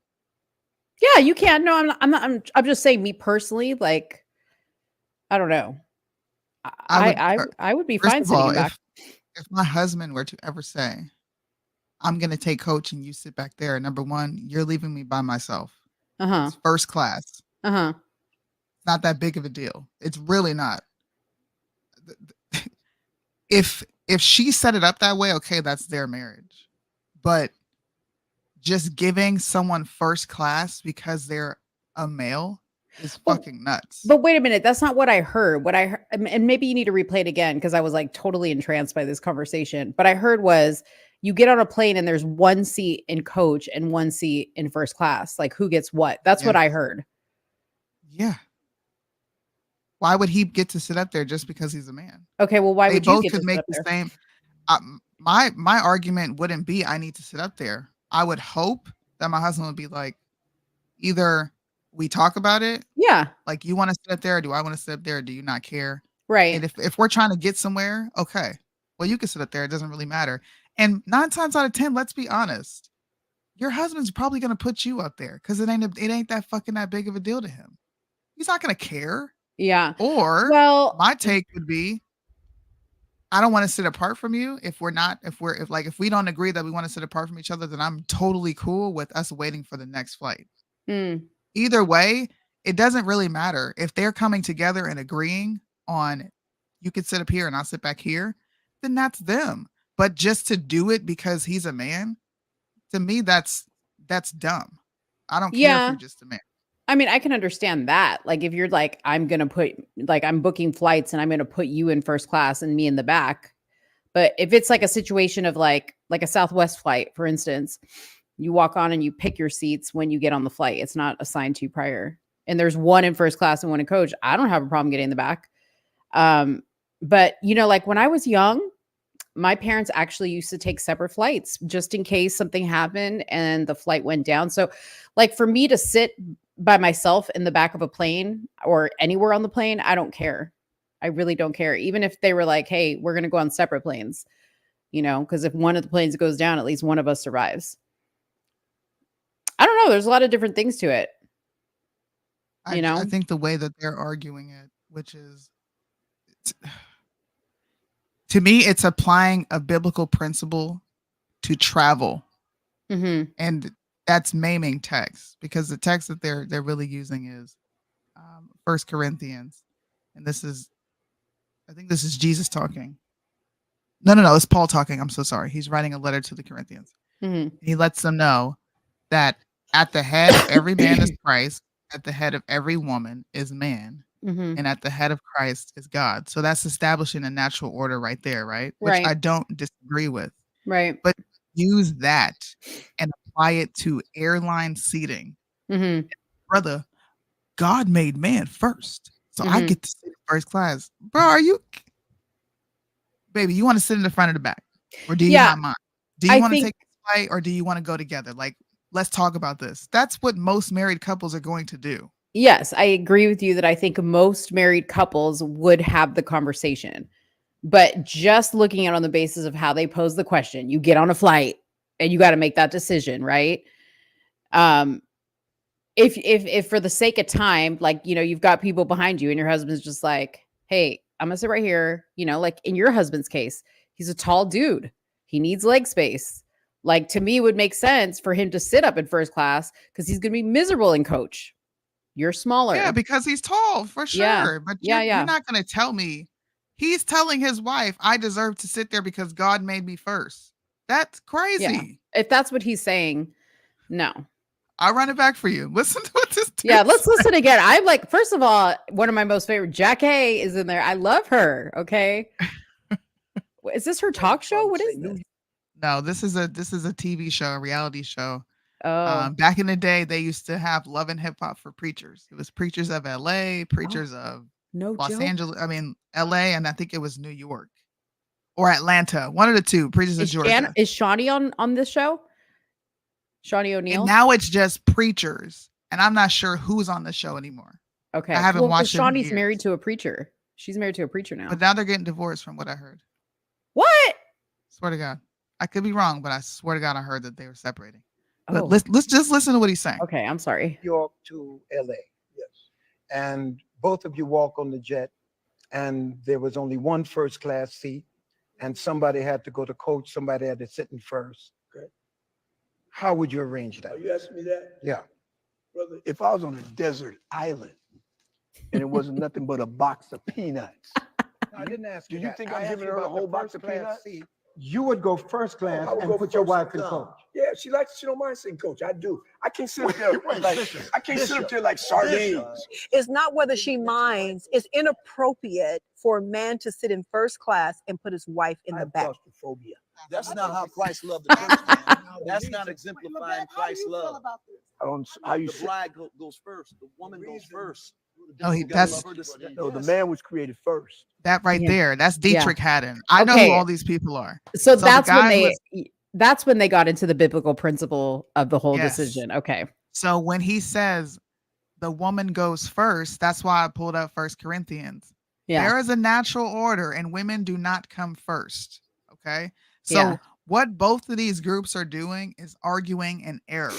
Yeah, you can. No, I'm just saying, me personally, like, I don't know. I would be fine sitting back. If my husband were to ever say, I'm going to take coach and you sit back there, number one, you're leaving me by myself. It's first class. It's not that big of a deal. It's really not. If she set it up that way, okay, that's their marriage. But just giving someone first class because they're a male is fucking nuts. But wait a minute, that's not what I heard. What I heard, and maybe you need to replay it again because I was like totally entranced by this conversation. But I heard was you get on a plane and there's one seat in coach and one seat in first class. Like who gets what? That's what I heard. Yeah. Why would he get to sit up there just because he's a man? Okay, well, why they would you both get could to make sit up the there? same? my argument wouldn't be I need to sit up there. I would hope that my husband would be like, either we talk about it. Yeah. Like, you want to sit up there? Or do I want to sit up there? Or do you not care? Right. And if we're trying to get somewhere, okay, well, you can sit up there. It doesn't really matter. And 9 times out of 10, let's be honest, your husband's probably going to put you up there because it ain't that fucking that big of a deal to him. He's not going to care. Yeah. Or well, my take would be, I don't want to sit apart from you. If we don't agree that we want to sit apart from each other, then I'm totally cool with us waiting for the next flight. Either way, it doesn't really matter. If they're coming together and agreeing on, you can sit up here and I'll sit back here, then that's them. But just to do it because he's a man, to me, that's dumb. I don't care if you're just a man. I mean, I can understand that. Like, if you're like, I'm booking flights and I'm going to put you in first class and me in the back. But if it's like a situation of like a Southwest flight, for instance, you walk on and you pick your seats when you get on the flight. It's not assigned to you prior. And there's one in first class and one in coach. I don't have a problem getting in the back. But like when I was young, my parents actually used to take separate flights just in case something happened and the flight went down. So like for me to sit by myself in the back of a plane or anywhere on the plane, I don't care. I really don't care. Even if they were like, hey, we're going to go on separate planes, because if one of the planes goes down, at least one of us survives. I don't know. There's a lot of different things to it. I think the way that they're arguing it, which is, to me, it's applying a biblical principle to travel. And that's maiming text, because the text that they're really using is 1 Corinthians. And I think this is Jesus talking. No, it's Paul talking. I'm so sorry. He's writing a letter to the Corinthians. He lets them know that at the head of every man is Christ, at the head of every woman is man, and at the head of Christ is God. So that's establishing a natural order right there, right? Which I don't disagree with. Right. But use that and apply it to airline seating. Brother, God made man first. So I get to sit in first class. Bro, are you... Baby, you want to sit in the front or the back? Or do you not mind? Do you want to take a flight or do you want to go together? Like, let's talk about this. That's what most married couples are going to do. Yes, I agree with you that I think most married couples would have the conversation. But just looking at it on the basis of how they pose the question, you get on a flight and you got to make that decision, right? If for the sake of time, like, you've got people behind you and your husband's just like, hey, I'm gonna sit right here. Like in your husband's case, he's a tall dude. He needs leg space. Like, to me, it would make sense for him to sit up in first class because he's gonna be miserable in coach. You're smaller. Yeah, because he's tall, for sure. Yeah. But you're not gonna tell me. He's telling his wife, I deserve to sit there because God made me first. That's crazy. Yeah. If that's what he's saying, no. I'll run it back for you. Listen to what this dude let's listen again. I'm like, first of all, one of my most favorite, Jack A is in there. I love her. Okay. Is this her talk show? What is this? No, this is a TV show, a reality show. Oh. Back in the day, they used to have Love and Hip Hop for preachers. It was preachers of LA, preachers of Los Angeles. I mean, LA, and I think it was New York or Atlanta. One of the two. Preachers of Georgia. Is Shawnee on this show? Shawnee O'Neal. And now it's just preachers, and I'm not sure who's on the show anymore. Okay, I haven't watched it. Shawnee's married to a preacher. She's married to a preacher now. But now they're getting divorced, from what I heard. What? Swear to God, I could be wrong, but I swear to God, I heard that they were separating. But Oh. let's just listen to what he's saying. Okay, I'm sorry. New York to LA. Yes. And both of you walk on the jet, and there was only one first class seat, and somebody had to go to coach, somebody had to sit in first. Okay. How would you arrange that? Are you asking me that? Yeah. Brother, if I was on a desert island and it wasn't nothing but a box of peanuts. No, I didn't ask Do you you that. think I I'm asked giving you her a about whole the box of first class peanuts? seat. You would go first class I would and go put your first wife in class. coach. Yeah, she don't mind sitting coach. I do. I can't sit up there like sardines. It's not whether she minds. It's inappropriate for a man to sit in first class and put his wife in the back. Claustrophobia. That's not how Christ loved the church, man. That's not exemplifying Christ's love. How you The bride goes first. The woman goes first. No, that's no, the man was created first. that right Yeah. there. That's Yeah. Dietrich Haddon. I know who Okay. all these people are. So the that's when guy who that's when they got into the biblical principle of the whole Yes. decision. Okay. So when he says the woman goes first, that's why I pulled up 1 Corinthians. Yeah. There is a natural order and women do not come first. Okay. So Yeah. what both of these groups are doing is arguing an error.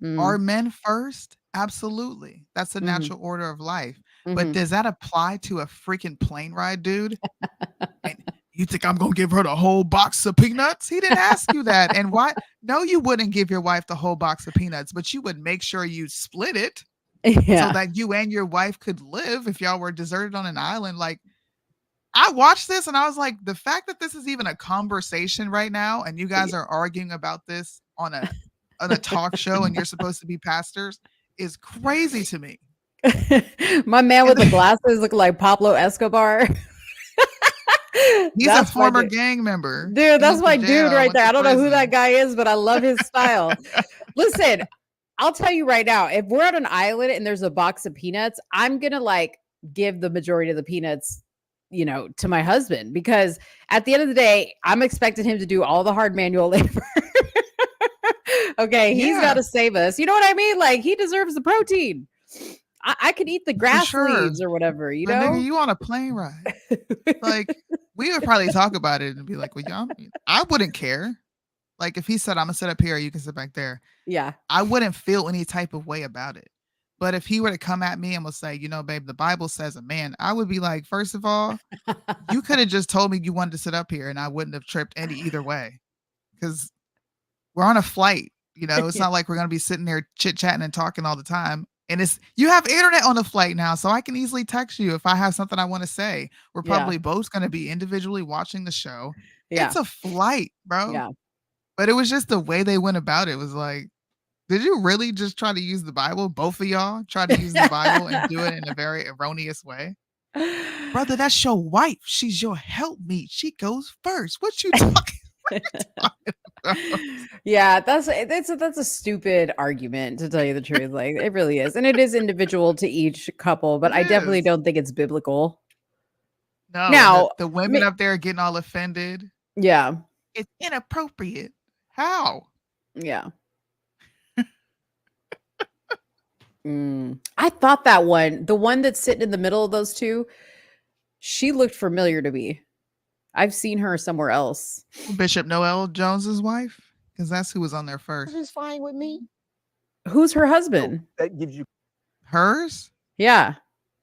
Mm. Are men first? Absolutely. That's the Mhm. natural order of life. Mhm. But does that apply to a freaking plane ride, dude? And you think I'm gonna give her the whole box of peanuts? He didn't ask you that. And why? No, you wouldn't give your wife the whole box of peanuts, but you would make sure you split it Yeah. so that you and your wife could live if y'all were deserted on an island. Like, I watched this and I was like, the fact that this is even a conversation right now and you guys are arguing about this on a talk show and you're supposed to be pastors is crazy to me. My man with the glasses look like Pablo Escobar. He's That's a my former dude. gang member. Dude, He that's went my to dude jail, right went there. to I don't know who prison. that guy is, but I love his style. Listen, I'll tell you right now, if we're on an island and there's a box of peanuts, I'm gonna like give the majority of the peanuts, to my husband, because at the end of the day, I'm expecting him to do all the hard manual labor. Okay, he's Yeah. got to save us. You know what I mean? Like, he deserves the protein. I could eat the grass sure. leaves or whatever, But nigga, you on a plane ride. Like, we would probably talk about it and be like, well, y'all, I wouldn't care. Like, if he said, I'm gonna sit up here, you can sit back there. Yeah. I wouldn't feel any type of way about it. But if he were to come at me and was say, babe, the Bible says a man, I would be like, first of all, you could have just told me you wanted to sit up here and I wouldn't have tripped either way. Because we're on a flight, it's not like we're gonna be sitting there chit-chatting and talking all the time. And you have internet on the flight now, so I can easily text you if I have something I want to say. We're Yeah. probably both gonna be individually watching the show. Yeah. It's a flight, bro. Yeah. But it was just the way they went about it. It was like, did you really just try to use the Bible? Both of y'all try to use the Bible and do it in a very erroneous way? Brother, that's your wife. She's your helpmeet. She goes first. What you talking about? Yeah, that's a stupid argument, to tell you the truth. Like, it really is. And it is individual to each couple, but I definitely don't think it's biblical. No, Now, the women up there getting all offended. Yeah. It's inappropriate. How? Yeah. I thought that the one that's sitting in the middle of those two, she looked familiar to me. I've seen her somewhere else. Bishop Noel Jones's wife? Because that's who was on there first. This is fine with me. Who's her husband? That gives you hers? Yeah.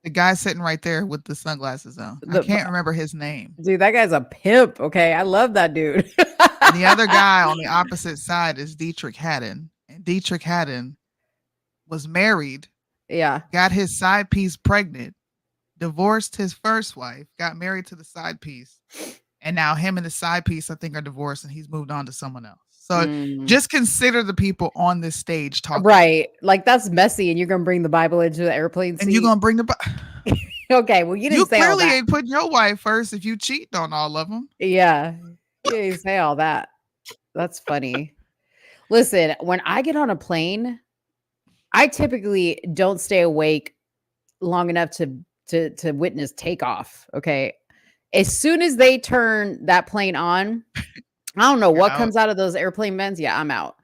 The guy sitting right there with the sunglasses on. I can't remember his name. Dude, that guy's a pimp. Okay. I love that dude. And the other guy on the opposite side is Dietrich Haddon. And Dietrich Haddon was married. Yeah. Got his side piece pregnant. Divorced his first wife. Got married to the side piece. And now him and the side piece, I think, are divorced and he's moved on to someone else. So just consider the people on this stage talking. Right. Like, that's messy. And you're going to bring the Bible into the airplane seat. And you're going to bring the Okay. Well, you didn't say all clearly that. ain't putting your wife first if you cheat on all of them. Yeah. You didn't say all that. That's funny. Listen, when I get on a plane, I typically don't stay awake long enough to witness takeoff. Okay. As soon as they turn that plane on, I don't know what comes out of those airplane vents. Yeah, I'm out.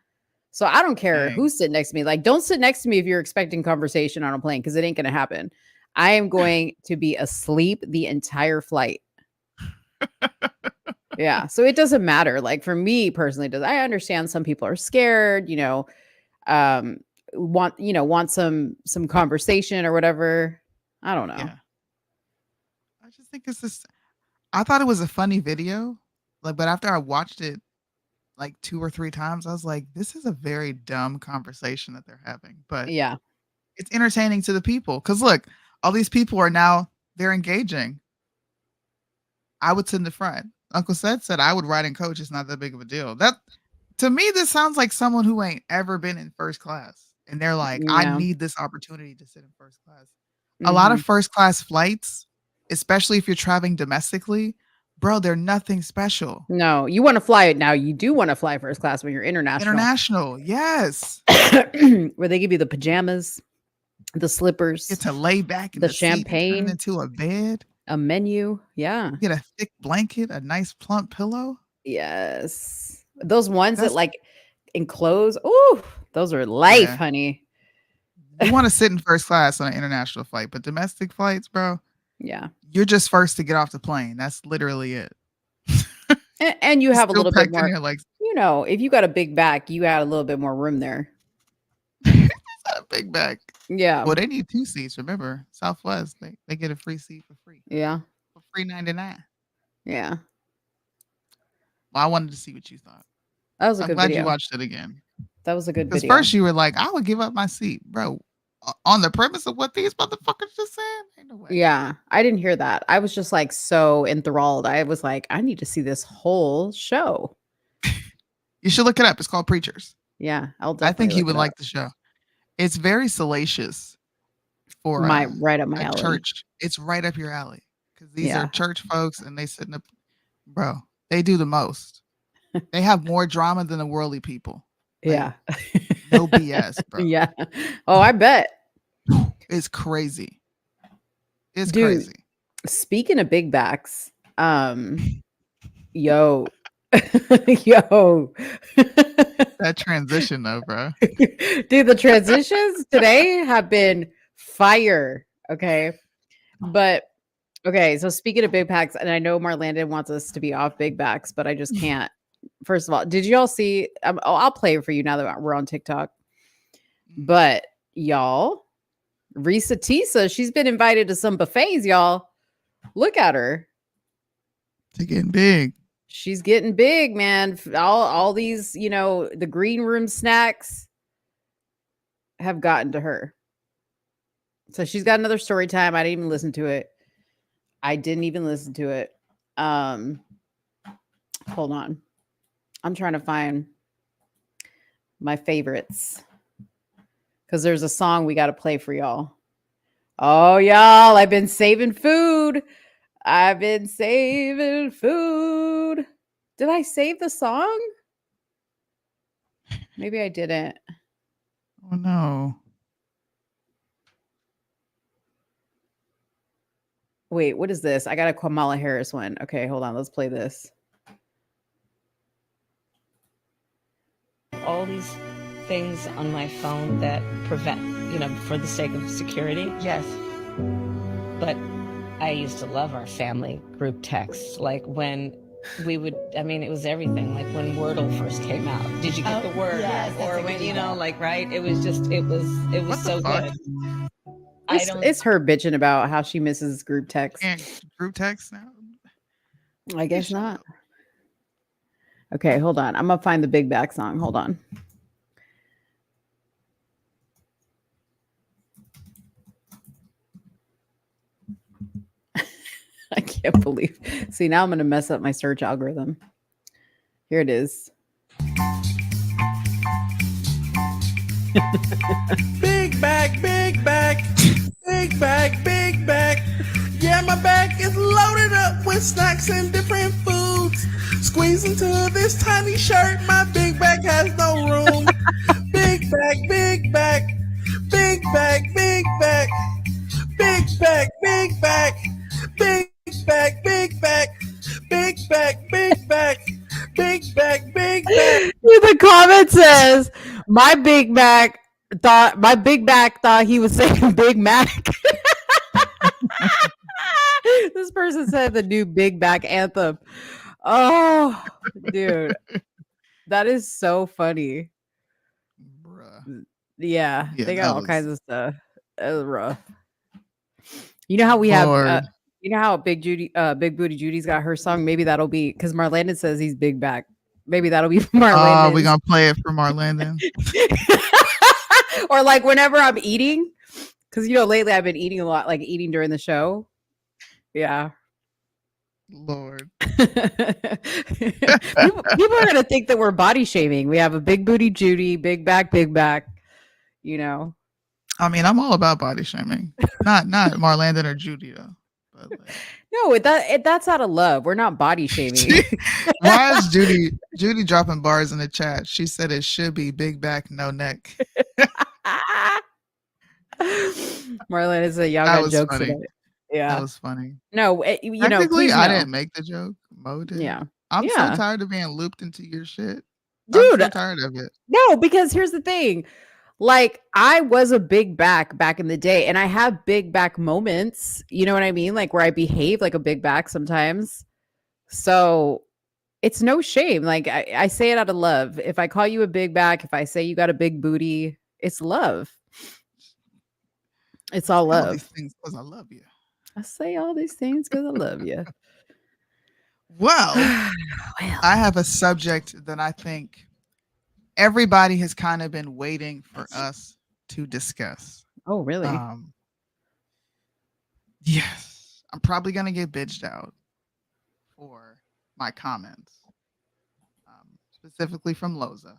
So I don't care who's sitting next to me. Like, don't sit next to me if you're expecting conversation on a plane, because it ain't going to happen. I am going to be asleep the entire flight. Yeah. So it doesn't matter. Like, for me personally, I understand some people are scared, want some conversation or whatever. I don't know. Yeah. I just think it's this. I thought it was a funny video, but after I watched it like 2 or 3 times, I was like, this is a very dumb conversation that they're having. But yeah, it's entertaining to the people. Because look, all these people they're engaging. I would sit in the front. Uncle Seth said I would ride in coach. It's not that big of a deal. That, to me, this sounds like someone who ain't ever been in first class. And they're like, I need this opportunity to sit in first class. A lot of first class flights, especially if you're traveling domestically, bro, they're nothing special. No, you want to fly it now. You do want to fly first class when you're international. International, yes. Where they give you the pajamas. The slippers. Get to lay back in the the seat and turn champagne. it into a bed. A menu. Yeah. Get a thick blanket, a nice plump pillow. Yes. Those ones that like enclose. Ooh, those are life, honey. You want to sit in first class on an international flight, but domestic flights, bro. Yeah. You're just first to get off the plane. That's literally it. And you have a little bit more, like, you know, if you got a big back, you got a little bit more room there. It's not a big back. Yeah. Well, they need 2 seats. Remember, Southwest, they get a free seat for free. Yeah. For $3.99. Yeah. Well, I wanted to see what you thought. That was a I'm good glad video. you watched it again. That was a good Because video. first you were like, I would give up my seat, bro. On the premise of what these motherfuckers just said? Ain't no way. Yeah. I didn't hear that. I was just like so enthralled. I was like, I need to see this whole show. You should look it up. It's called Preachers. Yeah. I think you would like the show. It's very salacious for right up my alley. church. It's right up your alley. Because these Yeah. are church folks and they sitting up, bro. They do the most. They have more drama than the worldly people. Yeah. No BS, bro. Yeah. Oh, I bet. It's crazy. It's Dude, crazy. Speaking of big backs, yo. Yo. That transition though, bro. Dude, the transitions today have been fire. Okay. But okay, so speaking of big backs, and I know Marlandon wants us to be off big backs, but I just can't. First of all, did y'all see? I'll play it for you now that we're on TikTok. But y'all, Risa Tisa, she's been invited to some buffets, y'all. Look at her. She's getting big. She's getting big, man. All these, you know, the green room snacks have gotten to her. So she's got another story time. I didn't even listen to it. Hold on. I'm trying to find my favorites. Because there's a song we got to play for y'all. Oh, y'all, I've been saving food. Did I save the song? Maybe I didn't. Oh, no. Wait, what is this? I got a Kamala Harris one. Okay, hold on. Let's play this. All these things on my phone that prevent, you know, for the sake of security. Yes. But I used to love our family group texts. Like when we would, I mean, it was everything. Like when Wordle first came out. Did you get the word? yes, or when, you know, like, right? It was just, it was so good. It's her bitching about how she misses group text. Group text now? I guess not. Okay, hold on. I'm gonna find the Big Back song. Hold on. I can't believe. See, now I'm gonna mess up my search algorithm. Here it is. Big back, big back, big back, big back. Yeah, my back is loaded up with snacks and different foods. Squeeze into this tiny shirt, my big back has no room. Big back, big back, big back, big back, big back, big back, big back, big back, big back, big back, big back, big back. The comment says, my big back thought he was saying Big Mac. This person said the new Big Back anthem. Oh, dude. That is so funny. Bruh. Yeah, Yeah, they that got all was- kinds of stuff. That was rough. You know how we have you know how Big Booty Judy's got her song? Maybe that'll be because Marlandon says he's big back. Maybe that'll be Marlandon. We're gonna play it for Marlandon. Or like whenever I'm eating, because you know, lately I've been eating a lot, like eating during the show. Yeah. Lord. people are gonna think that we're body shaming. We have a big booty Judy, big back, you know. I mean, I'm all about body shaming. Not Marlandon or Judy though. But like, No, that's out of love. We're not body shaming. why is Judy dropping bars in the chat? She said it should be big back, no neck. Marlon is a y'all That got was jokes funny. today. Yeah. That was funny. No, you know, Technically, please I know. didn't make the joke. Mo did. Yeah. I'm so Yeah. tired of being looped into your shit. I'm Dude, so tired of it. no, because here's the thing. Like, I was a big back in the day, and I have big back moments. You know what I mean? Like, where I behave like a big back sometimes. So it's no shame. Like, I say it out of love. If I call you a big back, if I say you got a big booty, it's love. It's all All these love. things because I love you. I say all these things because I love you. Well, I have a subject that I think everybody has kind of been waiting for us to discuss. Oh, really? Yes. I'm probably going to get bitched out for my comments, specifically from Loza.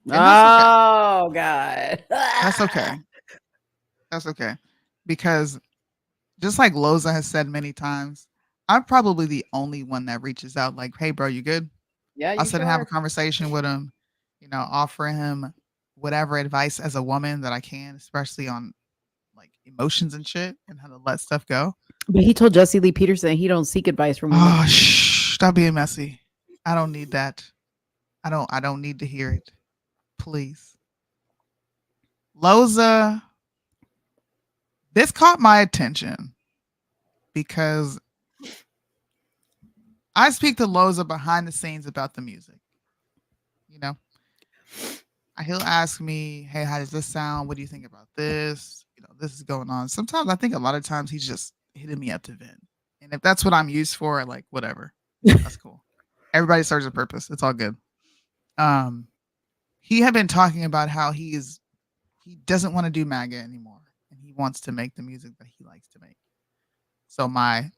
And Oh, God. That's okay. That's okay. Because just like Loza has said many times, I'm probably the only one that reaches out like, hey, bro, you good? Yeah, I'll you sit and have a sure. conversation with him, offer him whatever advice as a woman that I can, especially on like emotions and shit and how to let stuff go. But he told Jesse Lee Peterson he don't seek advice from women. Oh, stop being messy. I don't need that. I don't need to hear it. Please. Loza, this caught my attention because I speak to Loza behind the scenes about the music. He'll ask me, hey, how does this sound? What do you think about this? This is going on. Sometimes I think a lot of times he's just hitting me up to vent. And if that's what I'm used for, like, whatever. That's cool. Everybody serves a purpose. It's all good. He had been talking about how he doesn't want to do MAGA anymore. And he wants to make the music that he likes to make. So my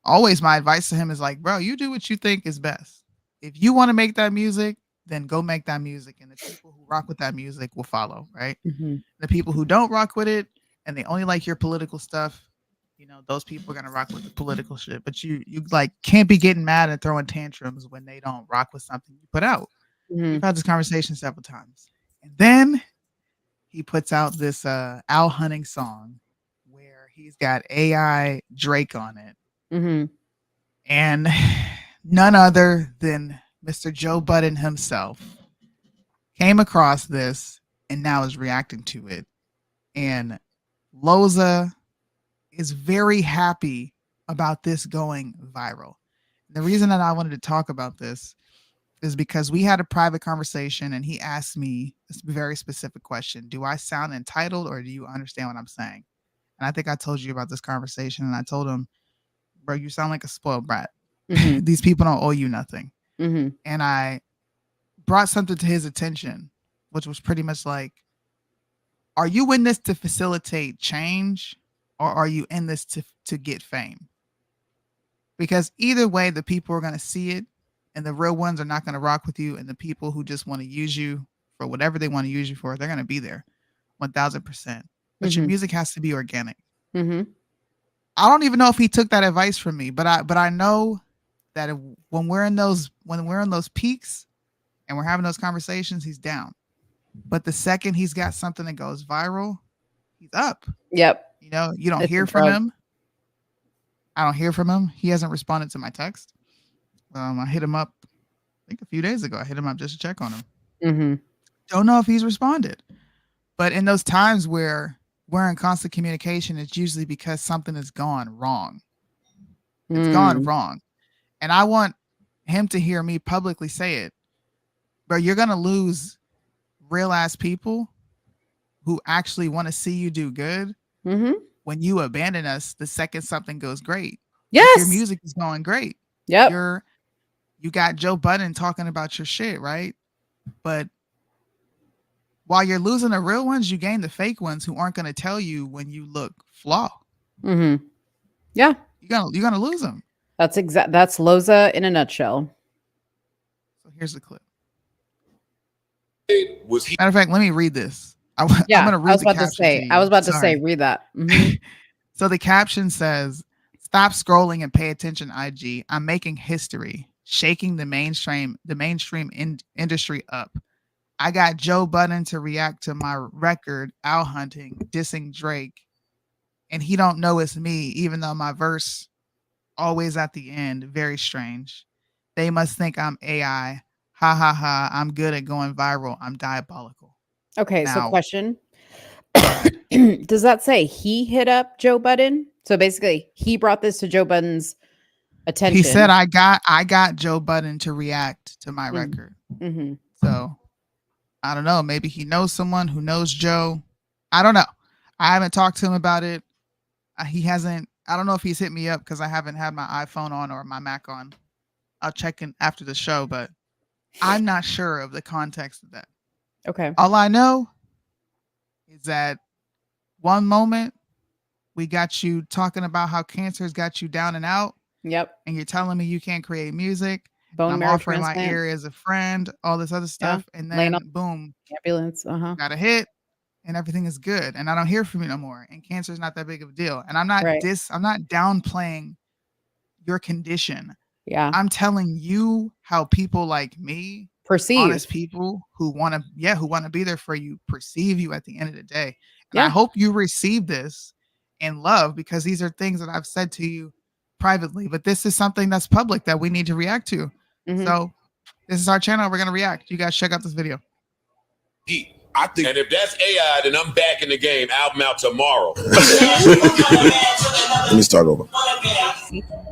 advice to him is like, bro, you do what you think is best. If you want to make that music, then go make that music. And the people who rock with that music will follow, right? Mm-hmm. The people who don't rock with it and they only like your political stuff, those people are going to rock with the political shit. But you like can't be getting mad and throwing tantrums when they don't rock with something you put out. Mm-hmm. We've had this conversation several times. And then he puts out this owl hunting song where he's got AI Drake on it. Mm-hmm. And none other than Mr. Joe Budden himself came across this and now is reacting to it. And Loza is very happy about this going viral. The reason that I wanted to talk about this is because we had a private conversation and he asked me this very specific question. Do I sound entitled or do you understand what I'm saying? And I think I told you about this conversation and I told him, bro, you sound like a spoiled brat. Mm-hmm. These people don't owe you nothing. Mm-hmm. And I brought something to his attention, which was pretty much like, are you in this to facilitate change or are you in this to get fame? Because either way, the people are going to see it and the real ones are not going to rock with you. And the people who just want to use you for whatever they want to use you for, they're going to be there 1000%. But your music has to be organic. Mm-hmm. I don't even know if he took that advice from me, but I know that when we're in those peaks and we're having those conversations, he's down. But the second he's got something that goes viral, he's up. Yep. You don't hear from him. I don't hear from him. He hasn't responded to my text. I hit him up, I think a few days ago. I hit him up just to check on him. Mm-hmm. Don't know if he's responded. But in those times where we're in constant communication, it's usually because something has gone wrong. It's gone wrong. And I want him to hear me publicly say it. Bro, you're going to lose real ass people who actually want to see you do good when you abandon us the second something goes great. Yes. Your music is going great. Yep. You got Joe Budden talking about your shit, right? But while you're losing the real ones, you gain the fake ones who aren't going to tell you when you look flaw. Mm-hmm. Yeah. You're gonna lose them. That's Loza in a nutshell. So here's the clip. Matter of fact, let me read this. I'm gonna read I was about to say, read that. Mm-hmm. So the caption says, "Stop scrolling and pay attention, IG. I'm making history, shaking the mainstream industry up. I got Joe Budden to react to my record, Owl Hunting, dissing Drake, and he don't know it's me, even though my verse always at the end, very strange. They must think I'm AI. Ha ha ha. I'm good at going viral. I'm diabolical. Okay, so Now, question. Does that say he hit up Joe Budden? So basically, he brought this to Joe Budden's attention. he said I got Joe Budden to react to my record. Mm-hmm. So I don't know. Maybe he knows someone who knows Joe. I don't know. I haven't talked to him about it. He hasn't. I don't know if he's hit me up because I haven't had my iPhone on or my Mac on. I'll check in after the show, but I'm not sure of the context of that. Okay. All I know is that one moment we got you talking about how cancer has got you down and out. Yep. And you're telling me you can't create music. Bone I'm marrow offering my transplant. ear as a friend, all this other stuff. And Laying then on boom, ambulance. got a hit and everything is good. And I don't hear from you no more. And cancer is not that big of a deal. And I'm not I'm not downplaying your condition. Yeah. I'm telling you how people like me, perceive, honest people who want to be there for you, perceive you at the end of the day. And I hope you receive this in love, because these are things that I've said to you privately, but this is something that's public that we need to react to. So this is our channel. We're going to react. You guys check out this video. I think, and if that's AI, then I'm back in the game. Album out tomorrow. Let me start over.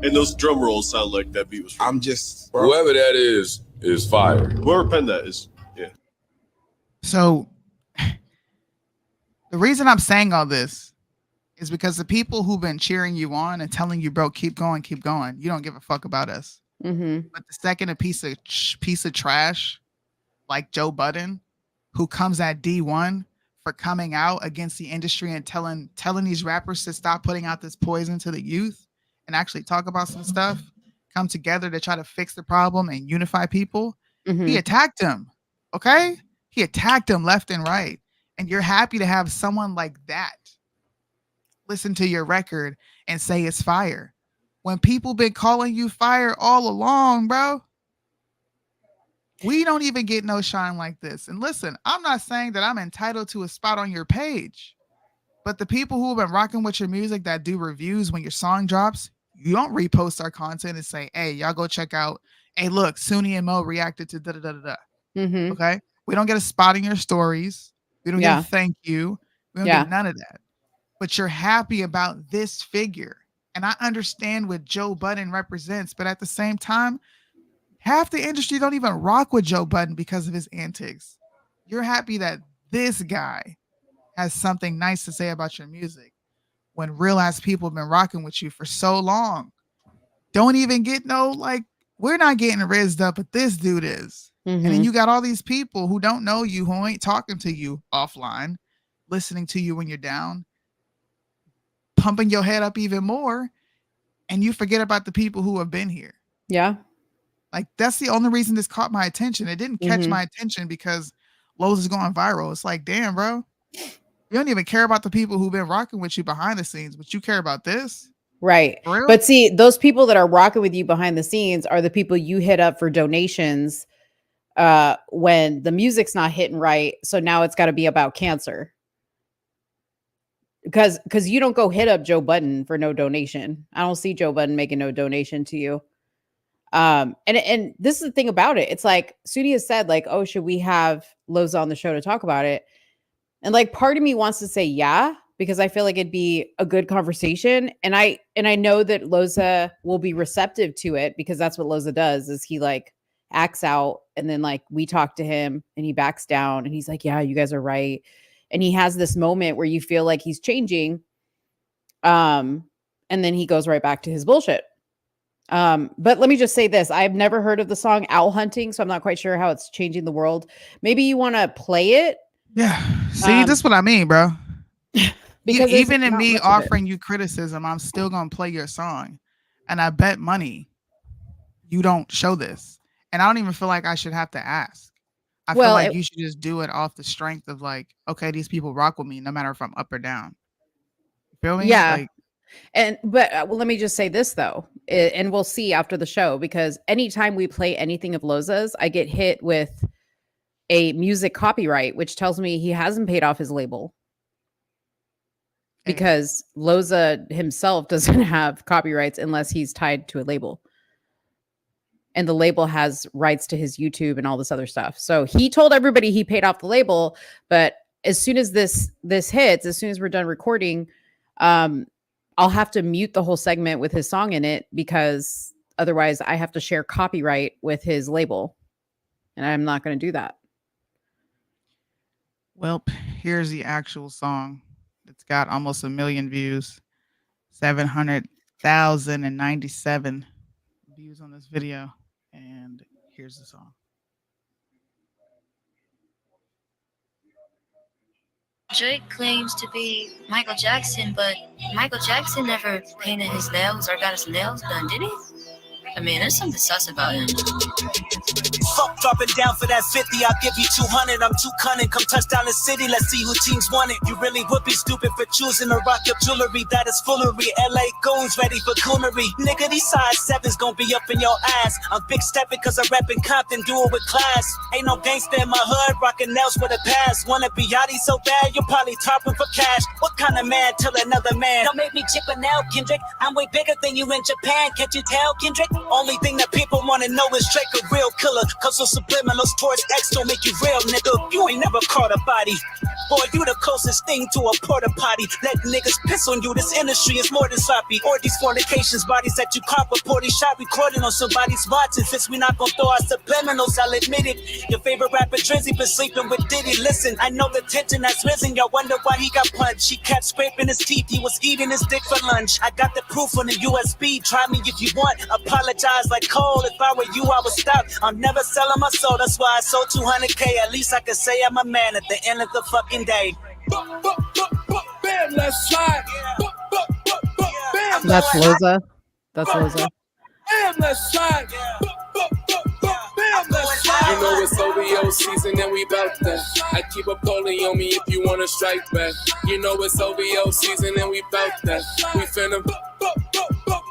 And those drum rolls sound like that beat was. I'm just whoever that is fire. Whoever penned that is, yeah. So the reason I'm saying all this is because the people who've been cheering you on and telling you, bro, keep going, you don't give a fuck about us. But the second a piece of trash like Joe Budden, who comes at D1 for coming out against the industry and telling these rappers to stop putting out this poison to the youth and actually talk about some stuff, come together to try to fix the problem and unify people. He attacked him. Okay? He attacked him left and right. And you're happy to have someone like that listen to your record and say it's fire, when people been calling you fire all along, bro. We don't even get no shine like this. And listen, I'm not saying that I'm entitled to a spot on your page, but the people who have been rocking with your music that do reviews when your song drops, you don't repost our content and say, hey, y'all go check out, hey, look, SOONIE and Mo reacted to da-da-da-da-da. Okay? We don't get a spot in your stories. We don't get a thank you. We don't get none of that. But you're happy about this figure. And I understand what Joe Budden represents, but at the same time, half the industry don't even rock with Joe Budden because of his antics. You're happy that this guy has something nice to say about your music, when real ass people have been rocking with you for so long. Don't even get we're not getting rizzed up, but this dude is. And then you got all these people who don't know you, who ain't talking to you offline, listening to you when you're down, pumping your head up even more, and you forget about the people who have been here. Yeah. Like, that's the only reason this caught my attention. It didn't catch my attention because Lowe's is going viral. It's like, damn, bro. You don't even care about the people who've been rocking with you behind the scenes, but you care about this? Right. But see, those people that are rocking with you behind the scenes are the people you hit up for donations when the music's not hitting right. So now it's got to be about cancer. Because you don't go hit up Joe Budden for no donation. I don't see Joe Budden making no donation to you. And this is the thing about it. It's like SOONIE has said, like, oh, should we have Loza on the show to talk about it? And like, part of me wants to say yeah, because I feel like it'd be a good conversation. And I know that Loza will be receptive to it, because that's what Loza does, is he like acts out, and then like we talk to him and he backs down and he's like, yeah, you guys are right. And he has this moment where you feel like he's changing. And then he goes right back to his bullshit. But let me just say this. I've never heard of the song Owl Hunting, so I'm not quite sure how it's changing the world. Maybe you want to play it. Yeah. See, this is what I mean, bro. Because even in me offering you criticism, I'm still going to play your song. And I bet money you don't show this. And I don't even feel like I should have to ask. I feel like you should just do it off the strength of like, okay, these people rock with me no matter if I'm up or down. You feel me? Yeah. But let me just say this though, and we'll see after the show, because anytime we play anything of Loza's, I get hit with a music copyright, which tells me he hasn't paid off his label. Because Loza himself doesn't have copyrights unless he's tied to a label. And the label has rights to his YouTube and all this other stuff. So he told everybody he paid off the label, but as soon as this hits, as soon as we're done recording, I'll have to mute the whole segment with his song in it because otherwise I have to share copyright with his label. And I'm not going to do that. Well, here's the actual song. It's got almost 1 million views, 700,097 views on this video. And here's the song. Drake claims to be Michael Jackson, but Michael Jackson never painted his nails or got his nails done, did he? I mean, there's something sus about him. Fuck dropping down for that 50, I'll give you 200. I'm too cunning, come touchdown the city, let's see who teams won it. You really would be stupid for choosing to rock your jewelry, that is foolery. LA goons ready for coonery. Nigga, these size 7s gon' be up in your ass. I'm big stepping cause I rap in Compton, do it with class. Ain't no gangster in my hood, rocking nails with a pass. Wanna be yachty so bad, you're probably topping for cash. What kind of man tell another man? Don't make me chip a nail, Kendrick. I'm way bigger than you in Japan, can't you tell, Kendrick? Only thing that people wanna know is Drake a real killer. Cause those subliminals towards X don't make you real, nigga. You ain't never caught a body. Boy, you the closest thing to a porta potty. Let niggas piss on you, this industry is more than sloppy. Or these fornications, bodies that you cop a 40 shot recording on somebody's watching. Since we not gonna throw our subliminals, I'll admit it. Your favorite rapper Drizzy been sleeping with Diddy. Listen, I know the tension that's risen. Y'all wonder why he got punched. He kept scraping his teeth, he was eating his dick for lunch. I got the proof on the USB, try me if you want. Apologize like Cole, if I were you I would stop. I'm never selling my soul, that's why I sold 200K. At least I can say I'm a man at the end of the fucking day. Bam, let's slide. Bam, That's Loza. That's Loza. Bam, let's slide. Bam, let's slide. You know it's OVO season and we bout that. I keep a pulling on me if you wanna strike back. You know it's OVO season and we bout that. We finna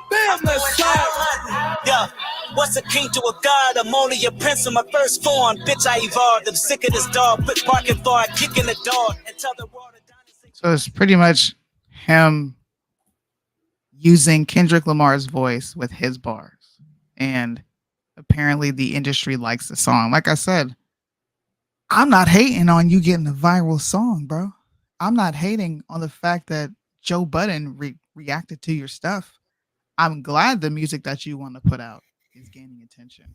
bam, let's slide. Yeah. What's a king to a god? I'm only a prince in my first form. Bitch, I evolved. I'm sick of this dog. Quit barking for it, kicking the dog. And tell the world. So it's pretty much him using Kendrick Lamar's voice with his bars. And apparently the industry likes the song. Like I said, I'm not hating on you getting a viral song, bro. I'm not hating on the fact that Joe Budden reacted to your stuff. I'm glad the music that you want to put out is gaining attention.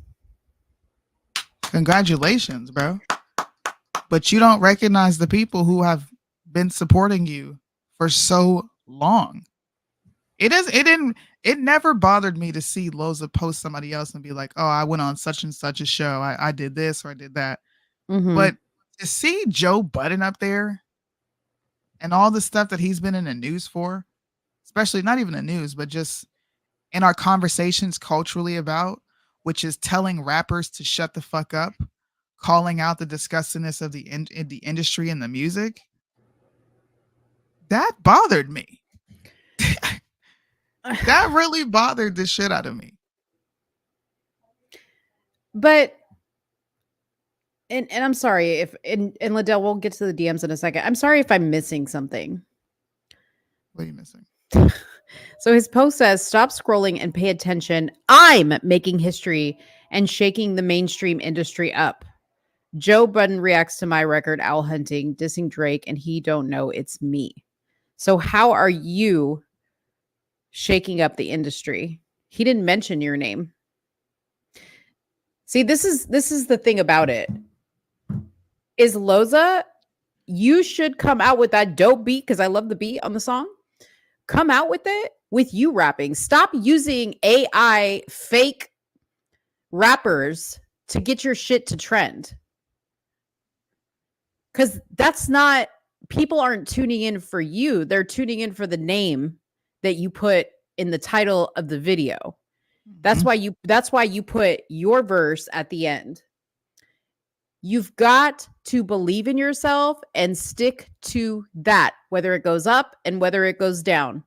Congratulations, bro. But you don't recognize the people who have been supporting you for so long. It never bothered me to see Loza post somebody else and be like, oh, I went on such and such a show. I did this or I did that. Mm-hmm. But to see Joe Budden up there and all the stuff that he's been in the news for, especially not even the news, but just in our conversations culturally about, which is telling rappers to shut the fuck up, calling out the disgustingness of the industry and the music, that bothered me. That really bothered the shit out of me. But and I'm sorry if and Liddell, we'll get to the DMs in a second. I'm sorry if I'm missing something. What are you missing? So his post says, stop scrolling and pay attention. I'm making history and shaking the mainstream industry up. Joe Budden reacts to my record, Owl Hunting, dissing Drake, and he don't know it's me. So how are you shaking up the industry? He didn't mention your name. See, this is the thing about it. Is Loza, you should come out with that dope beat, because I love the beat on the song. Come out with it with you rapping. Stop using AI fake rappers to get your shit to trend. Because that's not, people aren't tuning in for you. They're tuning in for the name that you put in the title of the video. That's why you put your verse at the end. You've got to believe in yourself and stick to that, whether it goes up and whether it goes down.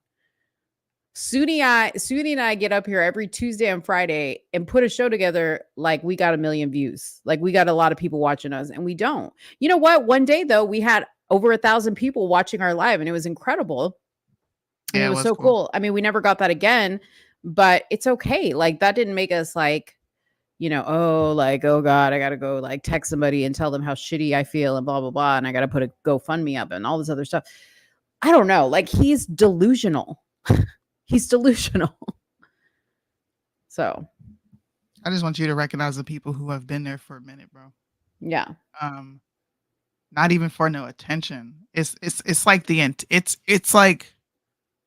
SOONIE and I get up here every Tuesday and Friday and put a show together like we got 1 million views. Like we got a lot of people watching us, and we don't. You know what? One day though, we had over 1,000 people watching our live, and it was incredible. And Yeah, it was so cool. I mean, we never got that again, but it's okay. Like that didn't make us like, oh God, I gotta go like text somebody and tell them how shitty I feel and blah blah blah, and I gotta put a GoFundMe up and all this other stuff. I don't know. Like he's delusional. He's delusional. So I just want you to recognize the people who have been there for a minute, bro. Yeah. Not even for no attention. It's like it's like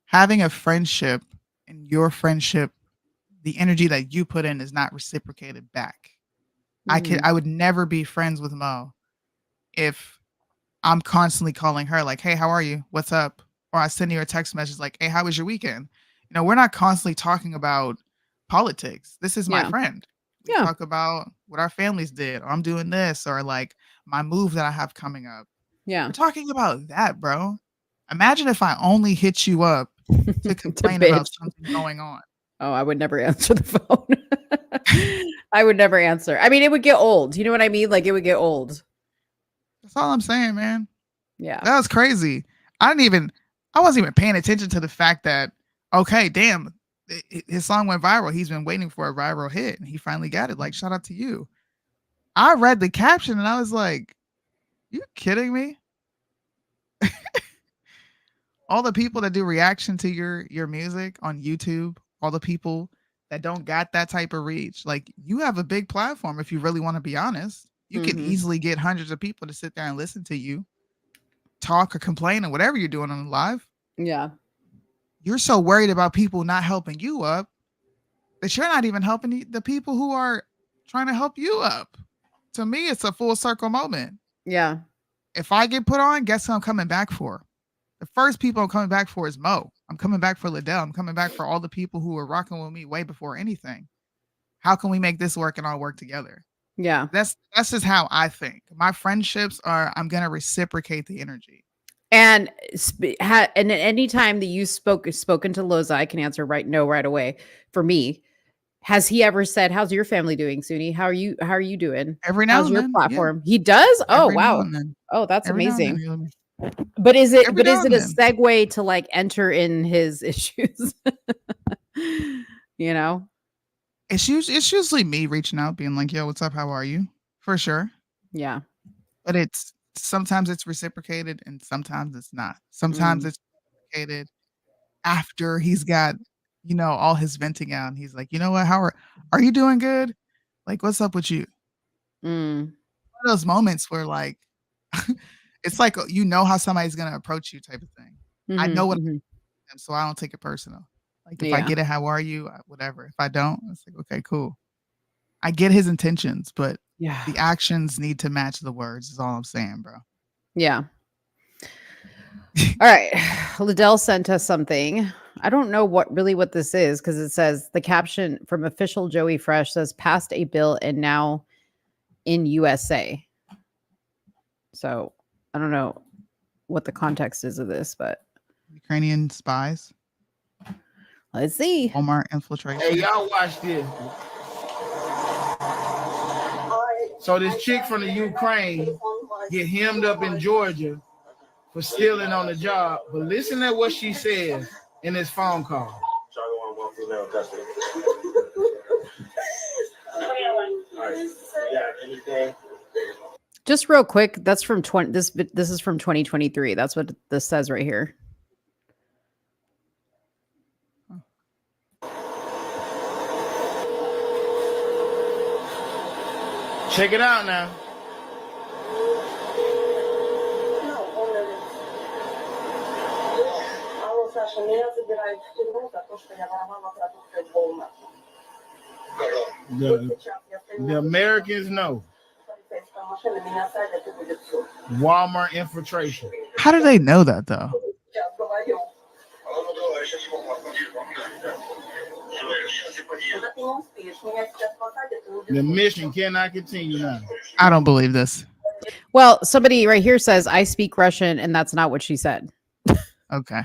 having a friendship, and your friendship, the energy that you put in is not reciprocated back. I would never be friends with Mo if I'm constantly calling her like, hey, how are you? What's up? Or I send you a text message like, hey, how was your weekend? We're not constantly talking about politics. This is my friend. We talk about what our families did, or I'm doing this, or like my move that I have coming up. Yeah. We're talking about that, bro. Imagine if I only hit you up to complain about something going on. Oh, I would never answer the phone. I would never answer. I mean, it would get old. You know what I mean? Like it would get old. That's all I'm saying, man. Yeah. That was crazy. I wasn't even paying attention to the fact that, okay, damn, his song went viral. He's been waiting for a viral hit, and he finally got it. Like, shout out to you. I read the caption, and I was like, you kidding me? All the people that do reaction to your music on YouTube, all the people that don't got that type of reach, like, you have a big platform if you really want to be honest. You can easily get hundreds of people to sit there and listen to you talk or complain or whatever you're doing on the live. Yeah. You're so worried about people not helping you up that you're not even helping the people who are trying to help you up. To me, it's a full circle moment. Yeah. If I get put on, guess who I'm coming back for? The first people I'm coming back for is Mo. I'm coming back for Liddell. I'm coming back for all the people who were rocking with me way before anything. How can we make this work and all work together? Yeah. That's just how I think. My friendships are, I'm going to reciprocate the energy. And anytime that you spoken to Loza, I can answer right away. For me, has he ever said, "How's your family doing, SOONIE? How are you doing?" Every now How's and your then, platform? Yeah. He does. Oh, Every wow. now and then. Oh, that's Every now and amazing. then. But is it Every now a and then. segue to like enter in his issues? It's usually me reaching out, being like, "Yo, what's up? How are you?" For sure. Yeah. But sometimes it's reciprocated and sometimes it's not. Sometimes it's reciprocated after he's got, all his venting out, and he's like, you know what? How are you doing good? Like, what's up with you? One of those moments where like it's like how somebody's gonna approach you type of thing. I know what so I don't take it personal. Like if I get it, how are you? Whatever. If I don't, it's like, okay, cool. I get his intentions, but the actions need to match the words is all I'm saying, bro. Yeah. All right. Liddell sent us something. I don't know what this is, because it says the caption from official Joey Fresh says passed a bill and now in USA. So I don't know what the context is of this, but Ukrainian spies. Let's see. Walmart infiltration. Hey, y'all watch this. So this chick from the Ukraine get hemmed up in Georgia for stealing on the job. But listen to what she says in this phone call. Just real quick, that's from this is from 2023. That's what this says right here. Check it out now. The Americans know. Walmart infiltration. How do they know that though? The mission cannot continue now. I don't believe this. Well, somebody right here says I speak Russian, and that's not what she said. Okay.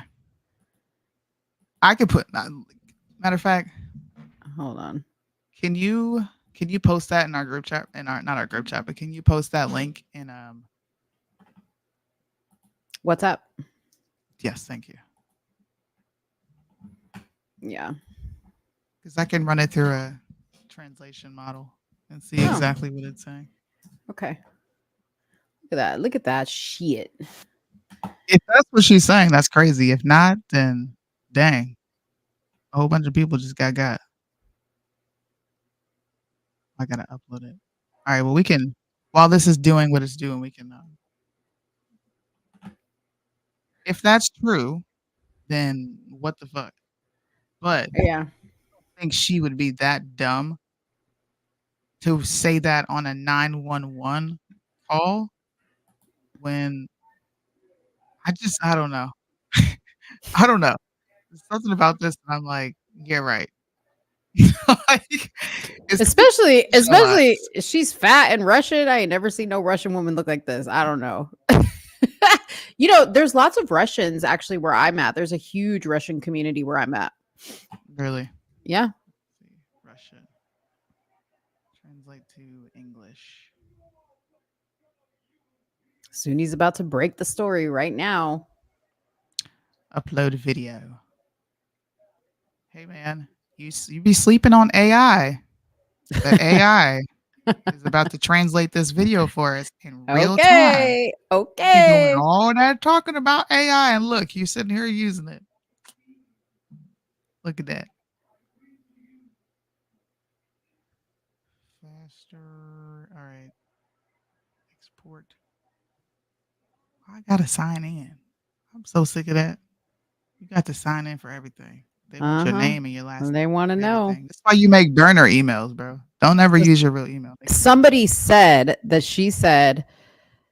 I could put. Matter of fact, hold on. Can you post that in our group chat? Not our group chat, but can you post that link in What's up? Yes, thank you. Yeah. Because I can run it through a translation model and see exactly what it's saying. Okay. Look at that. Look at that shit. If that's what she's saying, that's crazy. If not, then dang. A whole bunch of people just got. I gotta upload it. All right, well, we can, while this is doing what it's doing, we can, if that's true, then what the fuck? But yeah, I don't think she would be that dumb to say that on a 911 call when I don't know. I don't know. There's something about this, and I'm like, yeah, right. Like, especially she's fat and Russian. I ain't never seen no Russian woman look like this. I don't know. You know, there's lots of Russians actually where I'm at. There's a huge Russian community where I'm at. Really? Yeah. Russian. Translate to English. Soonie's about to break the story right now. Upload video. Hey man, you be sleeping on AI. The AI is about to translate this video for us in real time. Okay. You're doing all that talking about AI, and look, you sitting here using it. Look at that. Faster. All right. Export. I gotta sign in. I'm so sick of that. You got to sign in for everything. They want your name and your last name. They want to know. That's why you make burner emails, bro. Don't ever use your real email. Somebody said that she said,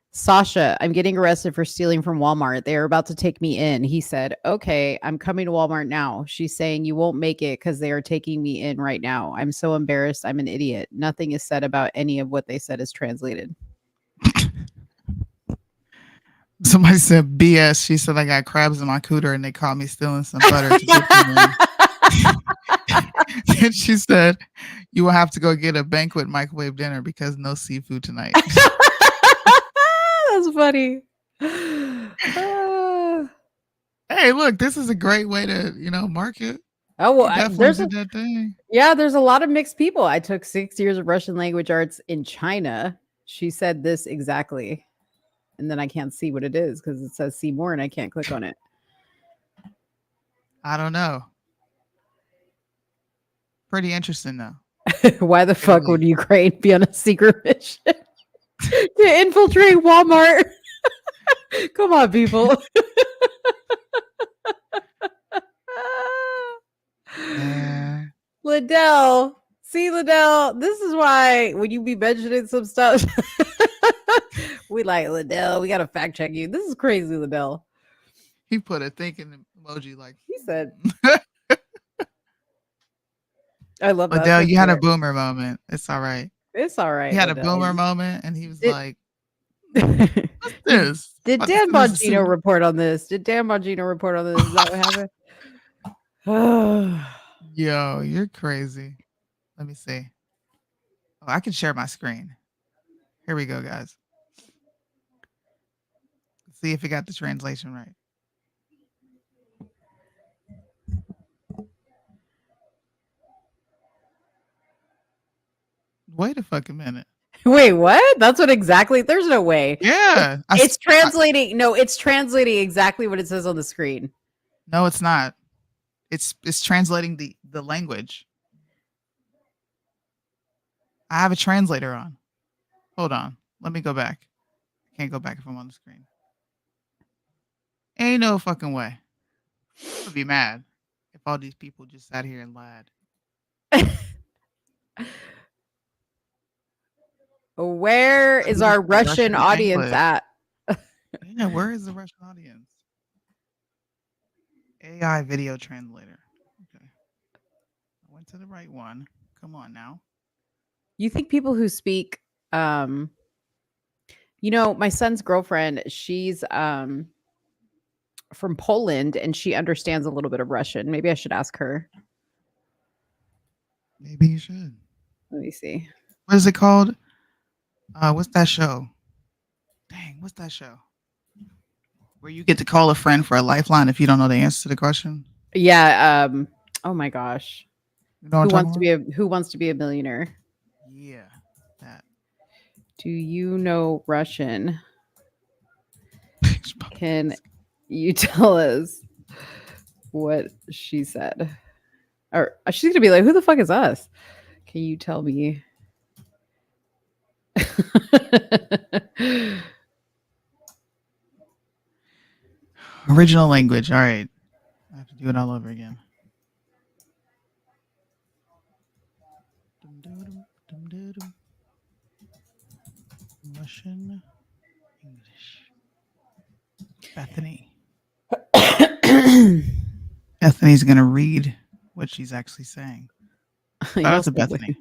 Sasha, I'm getting arrested for stealing from Walmart. They're about to take me in. He said, okay, I'm coming to Walmart now. She's saying you won't make it because they are taking me in right now. I'm so embarrassed. I'm an idiot. Nothing is said about any of what they said is translated. Somebody said BS. She said I got crabs in my cooter and they caught me stealing some butter to dip them in. And she said, you will have to go get a banquet microwave dinner because no seafood tonight. That's funny. Hey, look, this is a great way to, market. Oh, well, there's that thing. Yeah, there's a lot of mixed people. I took 6 years of Russian language arts in China. She said this exactly. And then I can't see what it is because it says see more and I can't click on it. I don't know. Pretty interesting though. Why the fuck would Ukraine be on a secret mission to infiltrate Walmart? Come on, people. Liddell. See, Liddell, this is why when you be mentioning some stuff, we like, Liddell, we got to fact check you. This is crazy, Liddell. He put a thinking emoji like. He said. I love that. Liddell, you had a boomer moment. It's all right. It's all right. He had Liddell. a boomer moment and he was like, what's this? Did Dan Bongino report on this? Is that what happened? Yo, you're crazy. Let me see. Oh, I can share my screen. Here we go, guys. Let's see if it got the translation right. Wait a fucking minute. Wait, what? That's what exactly? There's no way. Yeah. It's translating. No, it's translating exactly what it says on the screen. No, it's not. It's translating the language. I have a translator on. Hold on. Let me go back. I can't go back if I'm on the screen. Ain't no fucking way. I would be mad if all these people just sat here and lied. Where is our Russian audience at? Yeah, where is the Russian audience? AI video translator. Okay. I went to the right one. Come on now. You think people who speak, my son's girlfriend, she's from Poland, and she understands a little bit of Russian. Maybe I should ask her. Maybe you should. Let me see. What is it called? What's that show? Dang, what's that show? Where you get to call a friend for a lifeline if you don't know the answer to the question? Yeah. Oh my gosh. You know what I'm Who wants to be a millionaire? Yeah. That. Do you know Russian? Can you tell us what she said? Or she's gonna be like, who the fuck is us? Can you tell me? Original language. All right. I have to do it all over again. Russian, English. Bethany. Bethany's gonna read what she's actually saying. Shout out to Bethany.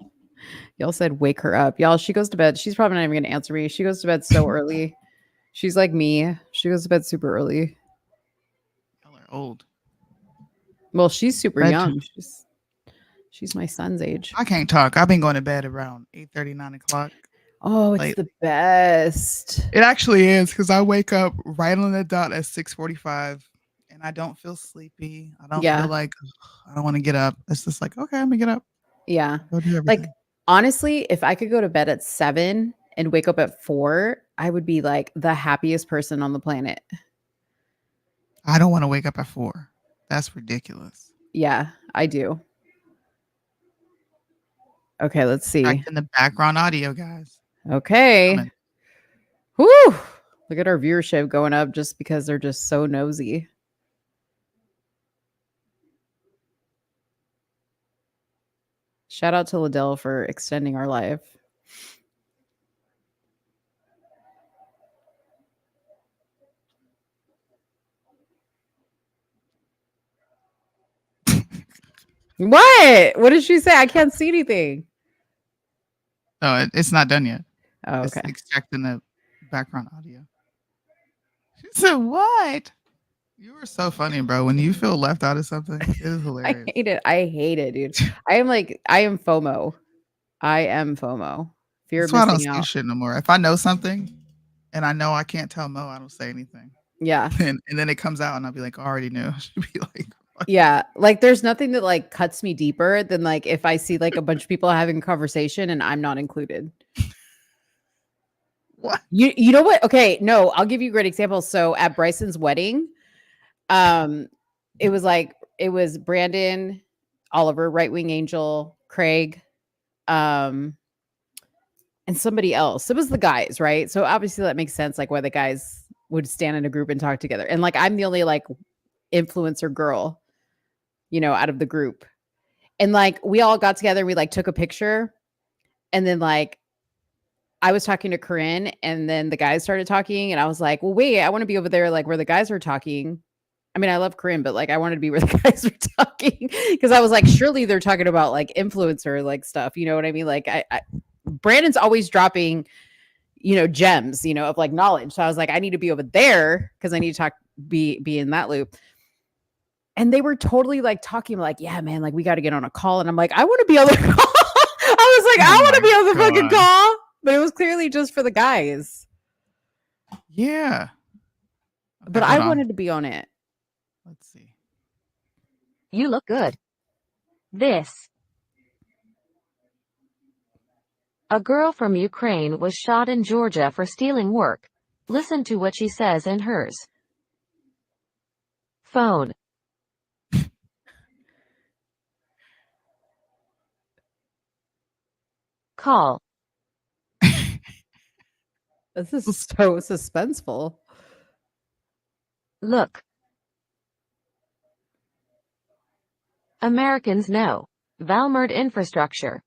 Y'all said wake her up. Y'all, she goes to bed. She's probably not even gonna answer me. She goes to bed so early. She's like me. She goes to bed super early. Y'all are old. Well, she's super Bed young. She's my son's age. I can't talk. I've been going to bed around 8:30, 9 o'clock. Oh, it's the best. It actually is because I wake up right on the dot at 6:45 and I don't feel sleepy. I don't feel like I don't want to get up. It's just like, okay, I'm gonna get up. Yeah. Go do Like everything. honestly, if I could go to bed at 7 and wake up at 4, I would be like the happiest person on the planet. I don't want to wake up at 4. That's ridiculous. Yeah, I do. Okay, let's see. Back in the background audio, guys. Okay. Whoo! Look at our viewership going up just because they're just so nosy. Shout out to Liddell for extending our life. What? What did she say? I can't see anything. No, it's not done yet. Oh, It's okay. extracting the background audio. She said, what? You were so funny, bro. When you feel left out of something, it is hilarious. I hate it. I hate it, dude. I am FOMO. I am FOMO. Fear That's of why I don't missing say out. shit no more. If I know something and I know I can't tell Mo, I don't say anything. Yeah. And then it comes out and I'll be like, I already knew. She'd be like, Yeah. Like there's nothing that like cuts me deeper than like if I see like a bunch of people having a conversation and I'm not included. What? You know what? Okay, no, I'll give you a great example. So at Bryson's wedding, it was Brandon, Oliver, Right Wing Angel, Craig, and somebody else. It was the guys, right? So obviously that makes sense, like why the guys would stand in a group and talk together. And like I'm the only like influencer girl, out of the group. And like we all got together and we like took a picture. And then like I was talking to Corinne and then the guys started talking and I was like, well, wait, I want to be over there like where the guys were talking. I mean, I love Corinne, but like I wanted to be where the guys were talking because I was like, surely they're talking about like influencer like stuff. You know what I mean? Like I Brandon's always dropping, gems, of like knowledge. So I was like, I need to be over there because I need to be in that loop. And they were totally like talking like, yeah, man, like we got to get on a call. And I'm like, I want to be on the call. I was like, I want to be on the fucking call. But it was clearly just for the guys. yeah. But I wanted to be on it. Let's see. You look good. This. A girl from Ukraine was shot in Georgia for stealing work. Listen to what she says in hers. Phone. Call. This is so suspenseful. Look. Americans know. Valmerd infrastructure.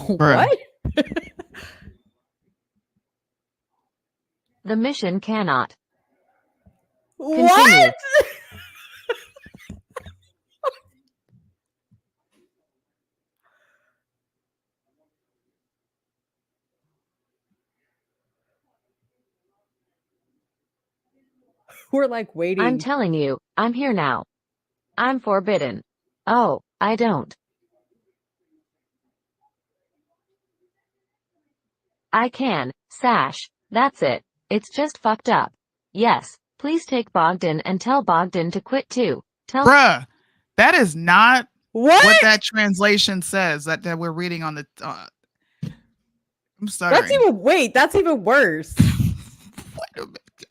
What? The mission cannot. What? Continue. We're like waiting. I'm telling you, I'm here now. I'm forbidden. Oh, I don't. I can, Sash, that's it. It's just fucked up. Yes, please take Bogdan and tell Bogdan to quit too. Bruh, that is not what that translation says that we're reading on the. I'm stuttering. That's even worse.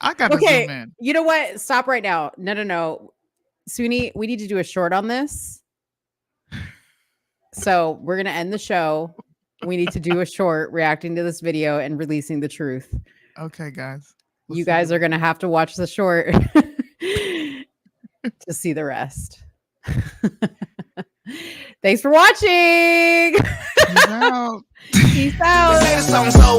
I gotta zoom in. You know what? Stop right now. No. SOONIE, we need to do a short on this. So we're gonna end the show. We need to do a short reacting to this video and releasing the truth. Okay, guys. You guys are gonna have to watch the short to see the rest. Thanks for watching. Peace out. Peace out. Something so